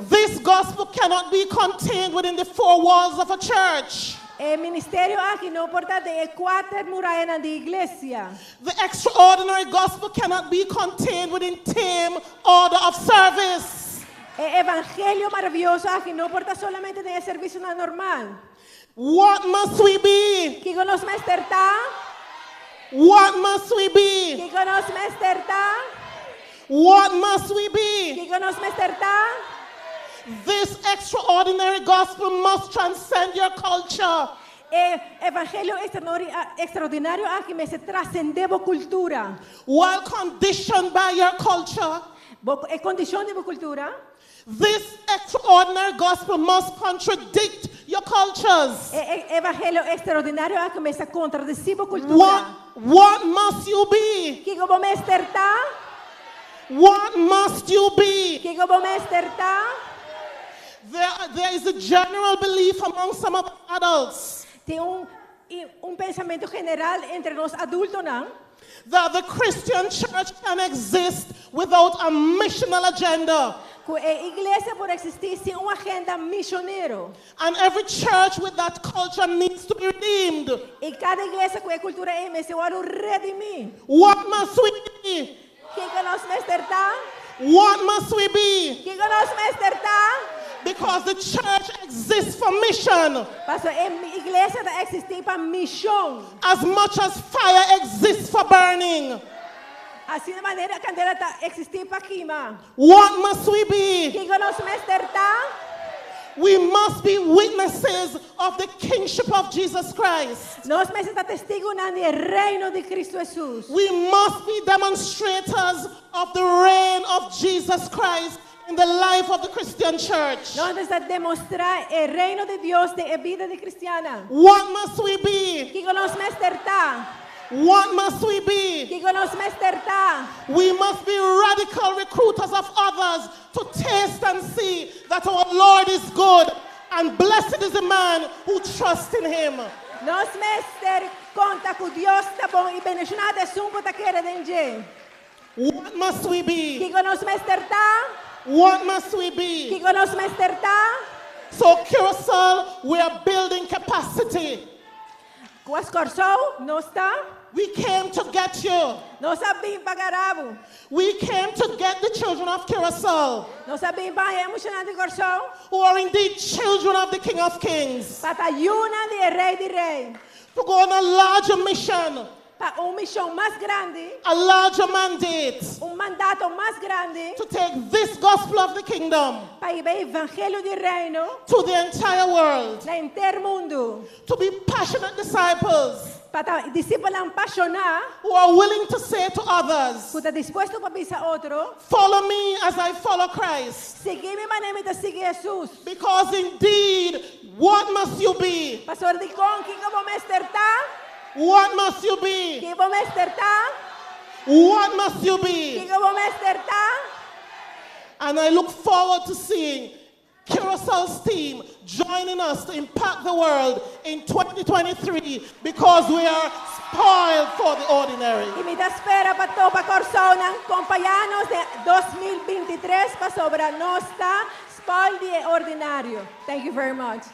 This gospel cannot be contained within the 4 walls of a church. El ministerio aquí no porta de 4 murallas de iglesia. The extraordinary gospel cannot be contained within tame order of service. El evangelio maravilloso aquí no porta solamente de servicio normal. What must we be? ¿Qué nos mesterta? What must we be? ¿Qué nos mesterta? What must we be? ¿Qué nos mesterta? This extraordinary gospel must transcend your culture. El evangelio extraordinario aquí me se trascendebo cultura. While conditioned by your culture, condición de cultura. This extraordinary gospel must contradict your cultures. Evangelio extraordinario aquí me se contradicibo cultura. What must you be? ¿Qué como mesterta? What must you be? ¿Qué como mesterta? There is a general belief among some of adults. Tem pensamento general entre los adultos, ¿no? That the Christian church can exist without a missional agenda. A iglesia por existir sem uma agenda missioneiro. And every church with that culture needs to be redeemed. E cada igreja com a cultura se vai redimir. What must we be? Quem que nós mestre What must we be? Quem que nós mestre Because the church exists for mission. Pastor, a igreja existe para missão. As much as fire exists for burning. Assim de maneira que candela existe para queimar. What must we be? Quem que nós mestre We must be witnesses of the kingship of Jesus Christ. Nós mestre testigo no reino de Cristo Jesus. We must be demonstrators of the reign of Jesus Christ in the life of the Christian church. Nós precisamos demonstrar o reino de Deus de vida de cristiana. What must we be? Que nós mestre What must we be? Que nós mestre We must be radical recruiters of others to taste and see that our Lord is good, and blessed is the man who trusts in him. Nós mestre conta que Deus está bom e bendicionado é um que quer de What must we be? Que nós mestre What must we be? Que nós mestre So Curacao, we are building capacity. Quas corsou não está? We came to get you. Nós sabemos pagar. We came to get the children of Curacao. Nós sabemos pagar emocionante corsou. Who are indeed children of the King of Kings. Patayuna de rei de rei. To go on a larger mission. Para missão mais grande. A larger mandate. Mandato mais grande. To take this gospel of the kingdom. Para ir o evangelho de reino. To the entire world. Na inteiro mundo. To be passionate disciples. Para discípulos apaixonados. Who are willing to say to others. Que está disposto para avisar outro. Follow me as I follow Christ. Seguir-me maneira de seguir Jesus. Because indeed, what must you be? Pastor de com que vou mestre What must you be? Que vou mestre What must you be? Que vou mestre And I look forward to seeing Curaçao's team joining us to impact the world in 2023 because we are spoiled for the ordinary. E me dá espera para toda a Corsão acompanhar-nos de 2023 para sobre nós está spoiled de ordinário. Thank you very much.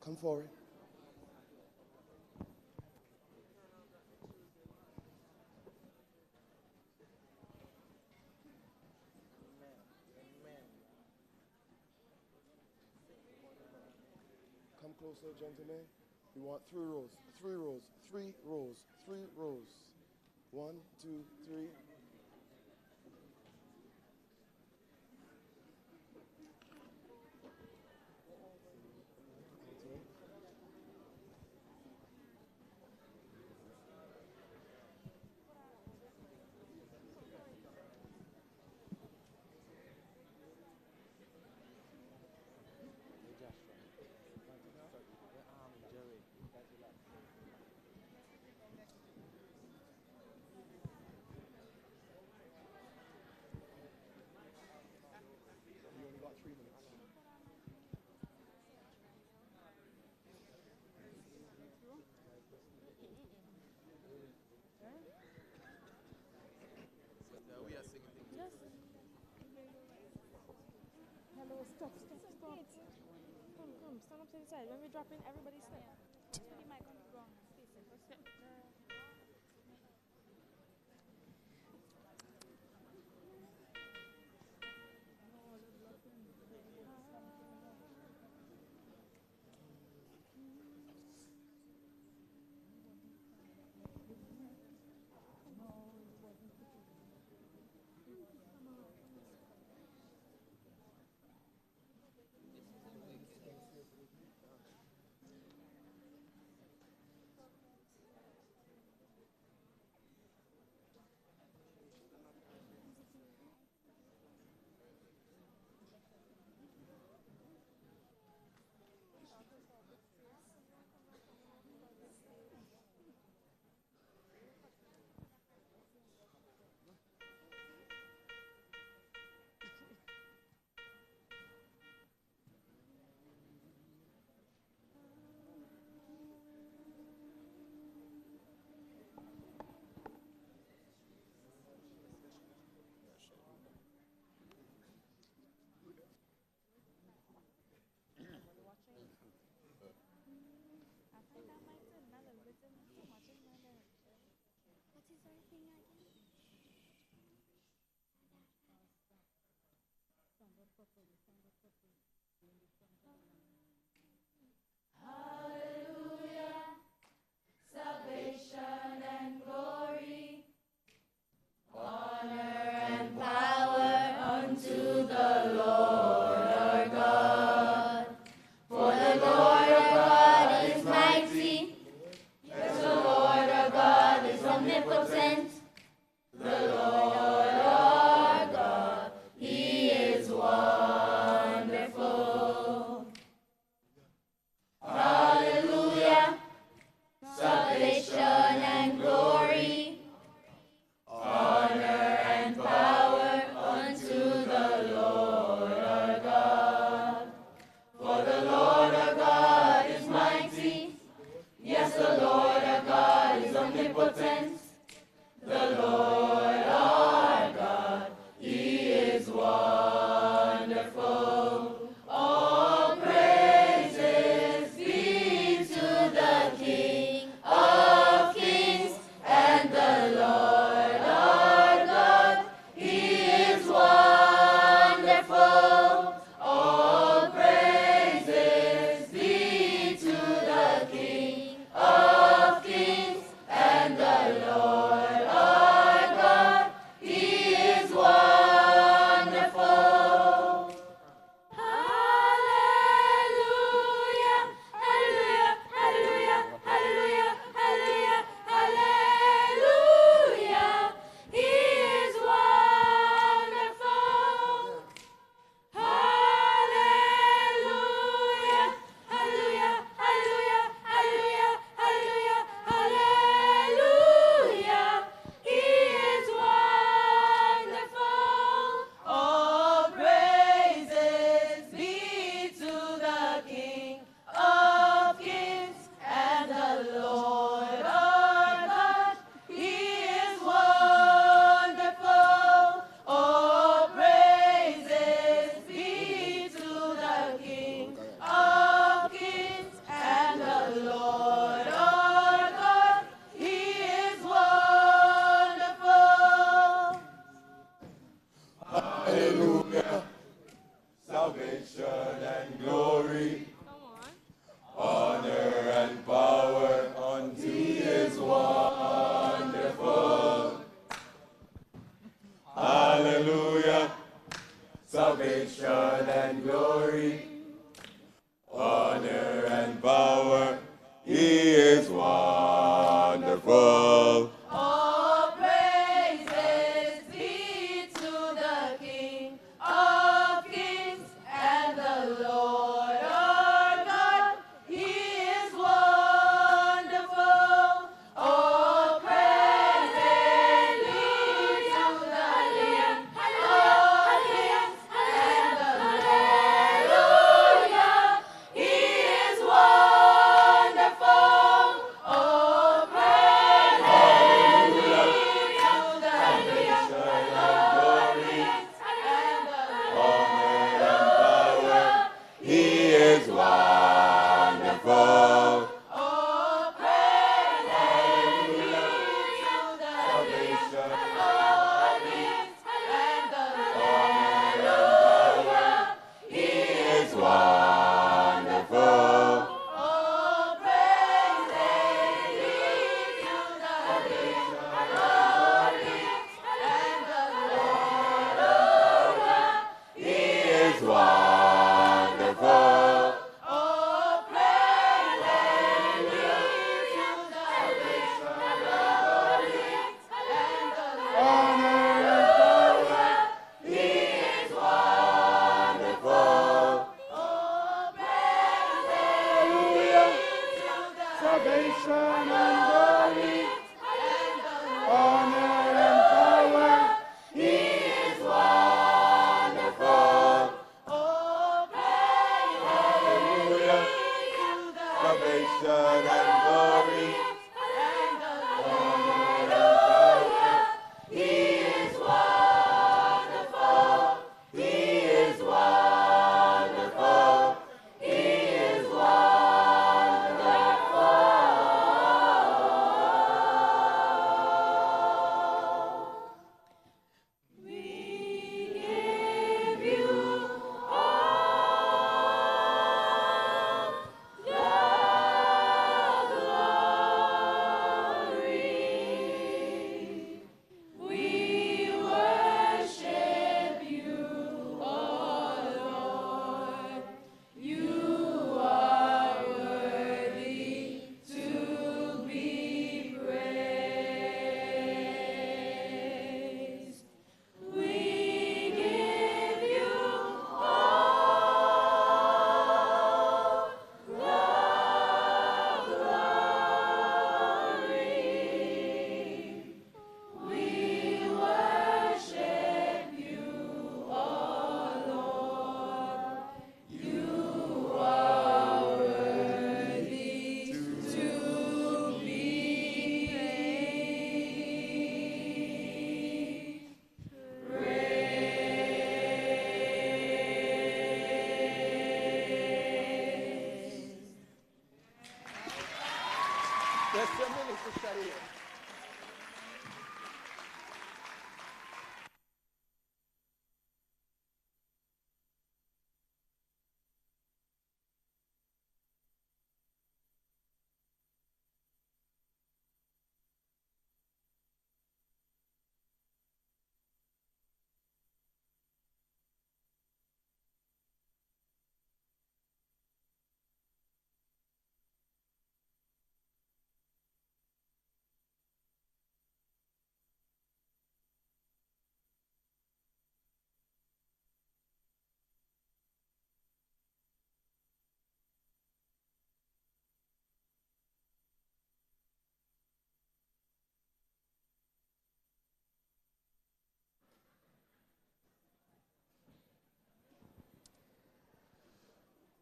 Come forward. Come closer, gentlemen. We want 3 rows, 3 rows, 3 rows, 3 rows. 1, 2, 3. Stop. Come, stand up to the side. When we drop in, everybody stand. The mic on the ground. Salvation and glory, honor and power unto the Lord our God. For the Lord our God is mighty. Yes, the Lord our God is omnipotent. The Lord our God, He is wonderful. Hallelujah. Salvation and glory, honor and power unto the Lord our God. For the Lord our God is mighty. Yes, the Lord our God is omnipotent. The Lord our God, He is wonderful. All praises be to the King of Kings and the Lord our God. He is wonderful. All praises be to the King of Kings and the Lord our God. He is wonderful. Hallelujah, hallelujah, hallelujah, hallelujah, hallelujah, hallelujah. He is wonderful. Hallelujah, hallelujah, hallelujah, hallelujah, hallelujah, hallelujah. He is wonderful. All praises be to the King of Kings and the Lord our God. He is wonderful. All praises be to the King of Kings and the Lord our God. He is wonderful. Hallelujah. Salvation and glory, honor and power unto He is wonderful. Hallelujah. Salvation and glory, honor and power. He is wonderful. All praises be to the King of Kings and the Lord our God. He is wonderful. All praises be to the King of Kings and the Lord.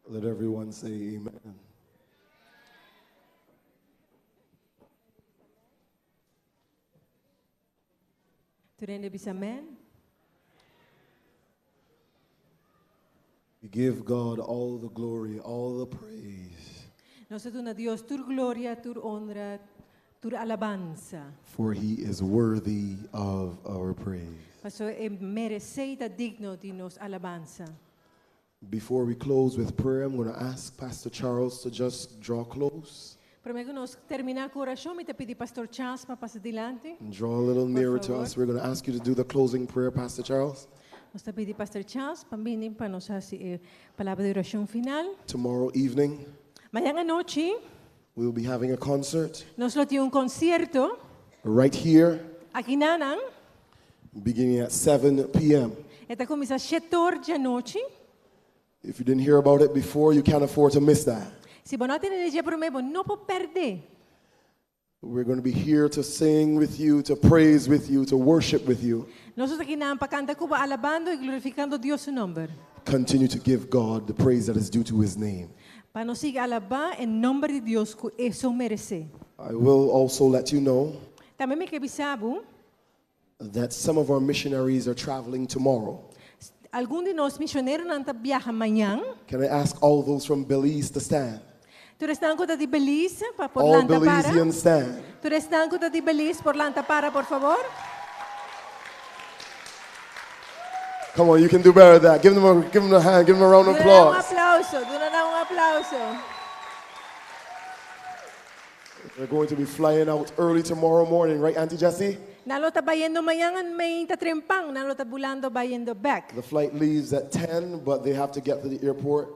Let everyone say amen. Today bisa amen. We give God all the glory, all the praise. Nós damos a Deus toda glória, toda honra, toda alabança. For he is worthy of our praise. Pastor, mereceita digno de nos alabança. Before we close with prayer, I'm going to ask Pastor Charles to just draw close. Primeiro nós terminar com a oração, me pedi Pastor Charles para passar adiante. And draw a little nearer to us. We're going to ask you to do the closing prayer, Pastor Charles. Nós pedi Pastor Charles para vir para nos fazer palavra de oração final. Tomorrow evening, Amanhã à noite, we'll be having a concert nós temos concerto right here, aqui na Nanang. beginning at 7 p.m. Eta começa às 7 horas da noite. If you didn't hear about it before, you can't afford to miss that. Se você não tem energia para mim, não pode perder. We're going to be here to sing with you, to praise with you, to worship with you. Nós estamos aqui para cantar, alabando e glorificando Deus seu nome. Continue to give God the praise that is due to his name. Para nós seguir alabar em nome de Deus que isso merece. I will also let you know Também me avisava that some of our missionaries are traveling tomorrow. algum de nós missionários não viaja amanhã. Can I ask all those from Belize to stand? Tu estás conta de Belize para por All lanta para. Belizeans stand. Tu estás conta de Belize por lanta para, por favor. Come on, you can do better than that. Give them a hand, give them a round of applause. Aplauso, aplauso. They're going to be flying out early tomorrow morning, right, Auntie Jessie? Nalo ta bayendo mayangan may tatrimpang, nalo ta bulando bayendo back. The flight leaves at 10, but they have to get to the airport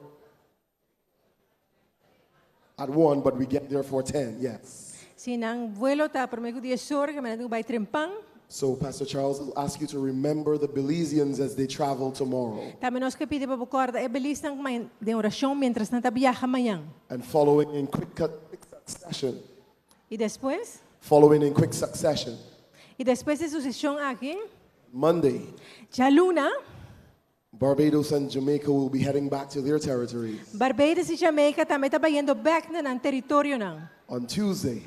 at 1, but we get there for 10, yes. Sinang vuelo ta permeko 10 horas que manado bay trimpang. So Pastor Charles will ask you to remember the Belizeans as they travel tomorrow. Tamenos que pide pa bukorda e Belize nang may de orasyon mientras nata biyaha mayang. And following in quick succession. Y después? Following in quick succession. Y después de sucesión aquí, Monday, ya luna, Barbados and Jamaica will be heading back to their territories. Barbados y Jamaica también está bayendo back na ng territorio nang. On Tuesday,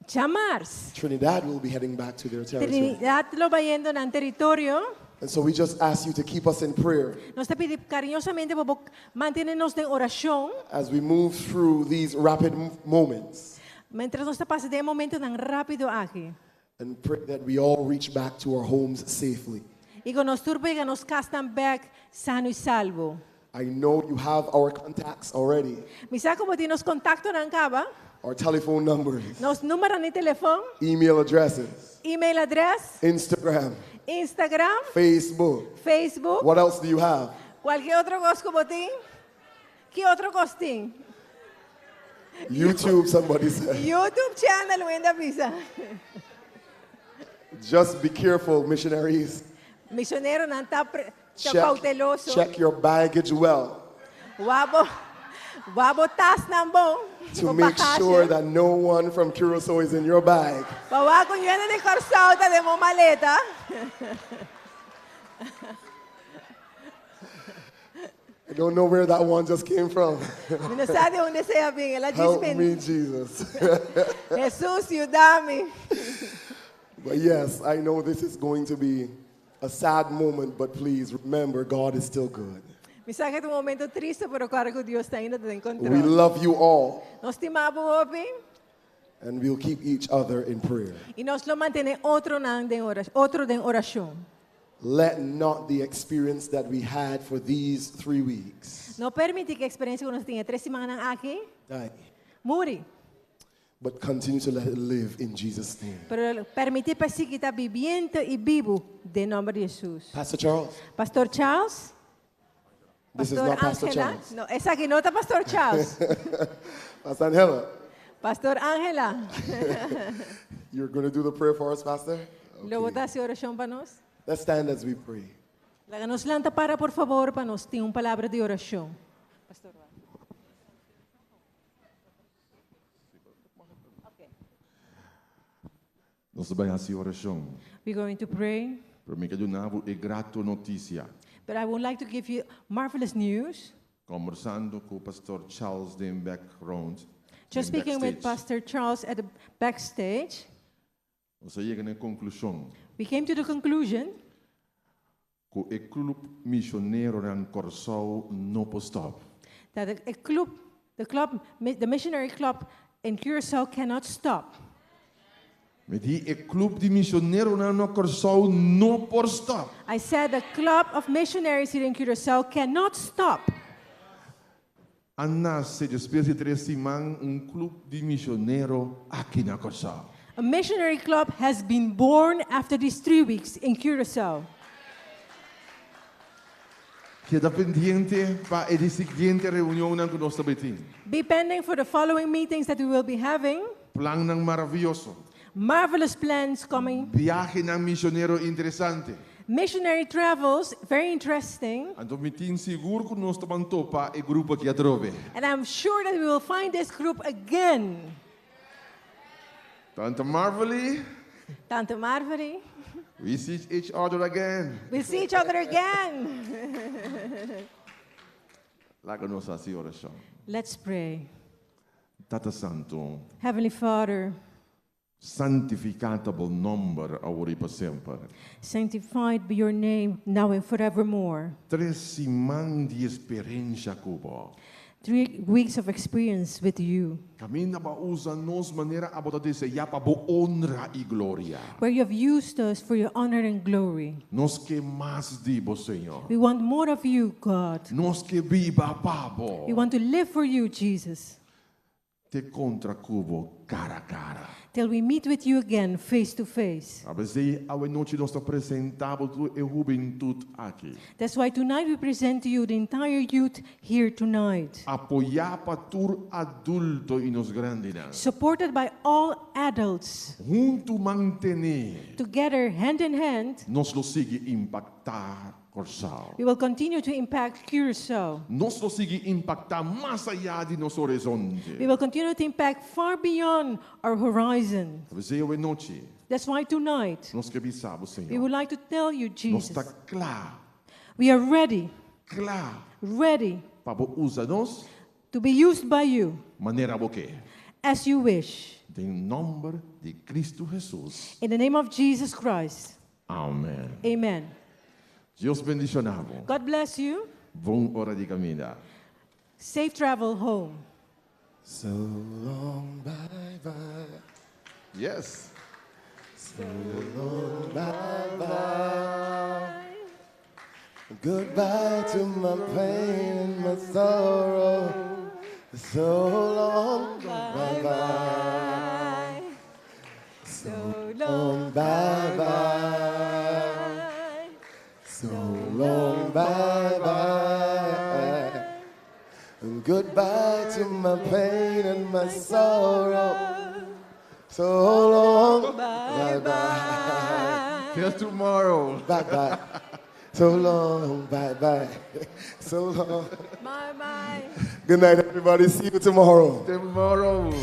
Ya Mars, Trinidad will be heading back to their territory. Trinidad lo bayendo ng territorio. And so we just ask you to keep us in prayer Nos te pide cariñosamente por mantenernos en oración as we move through these rapid moments. mientras nos pasa de momento tan rápido aquí. And pray that we all reach back to our homes safely. Y con nos turbe que nos castan back sano y salvo. I know you have our contacts already, Misa como tinos contacto ng kaba, our telephone numbers, nos número ni teléfono, email addresses, email address, Instagram, Instagram, Facebook. What else do you have? cualquier otro cosa como ti. ¿Qué otro costín? YouTube, somebody said. YouTube channel, Wenda Visa. Just be careful, missionaries. Misionero não está cauteloso. Check your baggage well Wabo tas ng bom. to make sure that no one from Curacao is in your bag. Bawa kung yan ni Corsauta de mo maleta. I don't know where that one just came from. Minasade onde saya bing. Help me, Jesus. Jesus, ayúdame. But yes, I know this is going to be a sad moment, but please remember, God is still good. Misa que tu momento triste, pero claro que Dios está ainda en control. We love you all, Nos estimamos, Obi, and we'll keep each other in prayer. y nos lo mantiene otro de oración. Let not the experience that we had for these 3 weeks No permite que a experiência que nós tínhamos 3 semanas aqui die, muri, but continue to let it live in Jesus' name. pero permitir para sí que está viviendo y vivo de nombre de Jesús. Pastor Charles, Pastor Charles, this is not Pastor Angela, Charles. no, esa aquí no está Pastor Charles. Pastor Angela, Pastor Ángela, you're going to do the prayer for us, Pastor? lo botas hacer oración para nós. Let's stand as we pray. Nos lanta para, por favor, para nos ter uma palavra de oração. Pastor. Nós vamos fazer oração. We're going to pray, Para mim que eu não é grato notícia. but I would like to give you marvelous news. conversando com o pastor Charles in background. Just speaking with Pastor Charles at the backstage, Nós chegamos à conclusão we came to the conclusion que o clube missionário em Corsau não pode stop. that the missionary club in Curacao cannot stop. Met die club die missionário em Corsau não pode stop. I said the club of missionaries here in Curacao cannot stop. Anna se despede de 3 semanas clube de missionário aqui na Corsau. A missionary club has been born after these 3 weeks in Curacao. Queda pendiente para a seguinte reunião que nós estamos tendo. Be pending for the following meetings that we will be having. Plan ng maravilhoso. Marvelous plans coming. Viaje ng missionário interessante. Missionary travels, very interesting. Ando mitin seguro que nós estamos topa e grupo que atrove. And I'm sure that we will find this group again. Tante Marvely, Tante Marvely, we see each other again. we'll see each other again. Laga nos assim oração. Let's pray. Tata Santo, Heavenly Father, santificado o nome agora e para sempre. sanctified be your name now and forevermore. 3 semanas de experiência Cuba. 3 weeks of experience with you, Camina ba usa nos maneira abota dizer ya pa bo honra e glória. where you have used us for your honor and glory. Nos que mais dibo, Senhor. We want more of you, God. Nos que viva pabo. We want to live for you, Jesus, Te contra Cubo cara a cara. till we meet with you again, face to face. Abezei a noite nós apresentamos tu e juventude aqui. That's why tonight we present to you the entire youth here tonight, Apoiar para tur adulto e nos grandes. supported by all adults. Junto mantener. Together, hand in hand, Nos lo sigue impactar Corsau. we will continue to impact Curacao. Nos lo sigue impactar mais allá de nosso horizonte. We will continue to impact far beyond our horizon. Abezei a noite That's why tonight nós que bisamos, we Senhor. would like to tell you, Nós Jesus, está claro, we are ready claro, para usar nós to be used by you maneira boque. as you wish. Em nome de Cristo Jesus. In the name of Jesus Christ. Amém. Amen. Deus bendicionavo. God bless you. Bom hora de caminhar. Safe travel home. So long, bye bye. Yes. So long, bye bye. Goodbye to my pain and my sorrow. So long, bye bye. So long, bye bye. So long, bye bye. And goodbye to my pain and my sorrow. So long, bye bye. Till tomorrow. Bye bye. So long, bye bye. So long. Bye bye. Good night, everybody. See you tomorrow. Tomorrow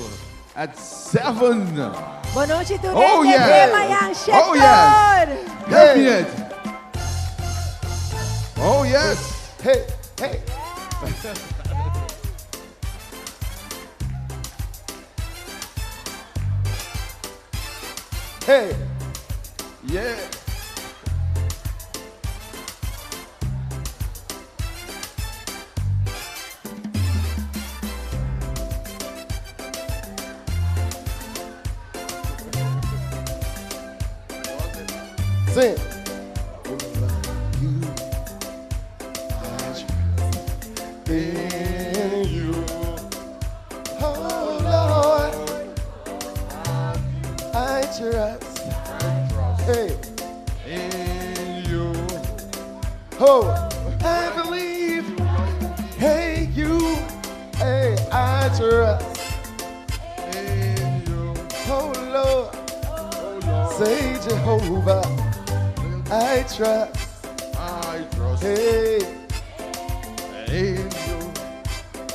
at 7. Boa noite, tudo Oh, bem? yes. Amanhã, Oh, yes. Definite. Oh, yes. Hey, hey. Hey. Yeah. Sing. In you, oh Lord, I trust. Hey, in you. Oh, I believe. Hey, you. Hey, I trust. In you. Oh Lord, say Jehovah, I trust. I trust. Hey. In you.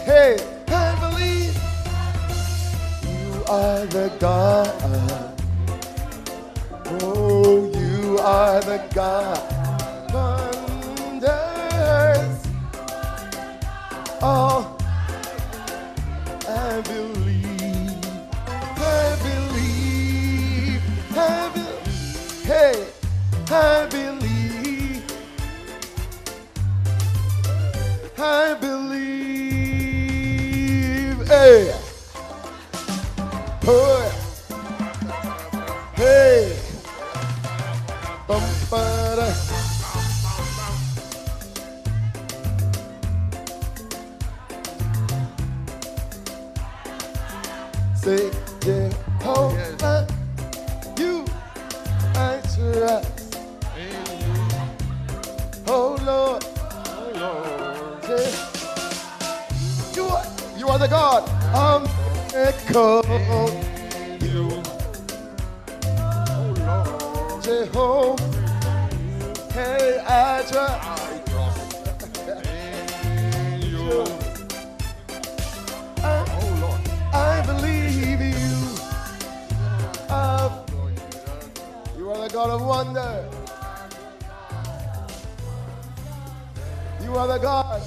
Hey, I believe you are the God. Oh, you are the God. Wonders. I believe. Hey. Oh. Hey. Bum-ba-da. Say, Jehovah, you I trust. Oh Lord, say, you are the God of miracles. Jehovah, hey, I trust. I believe you. You are the God of wonder. You are the God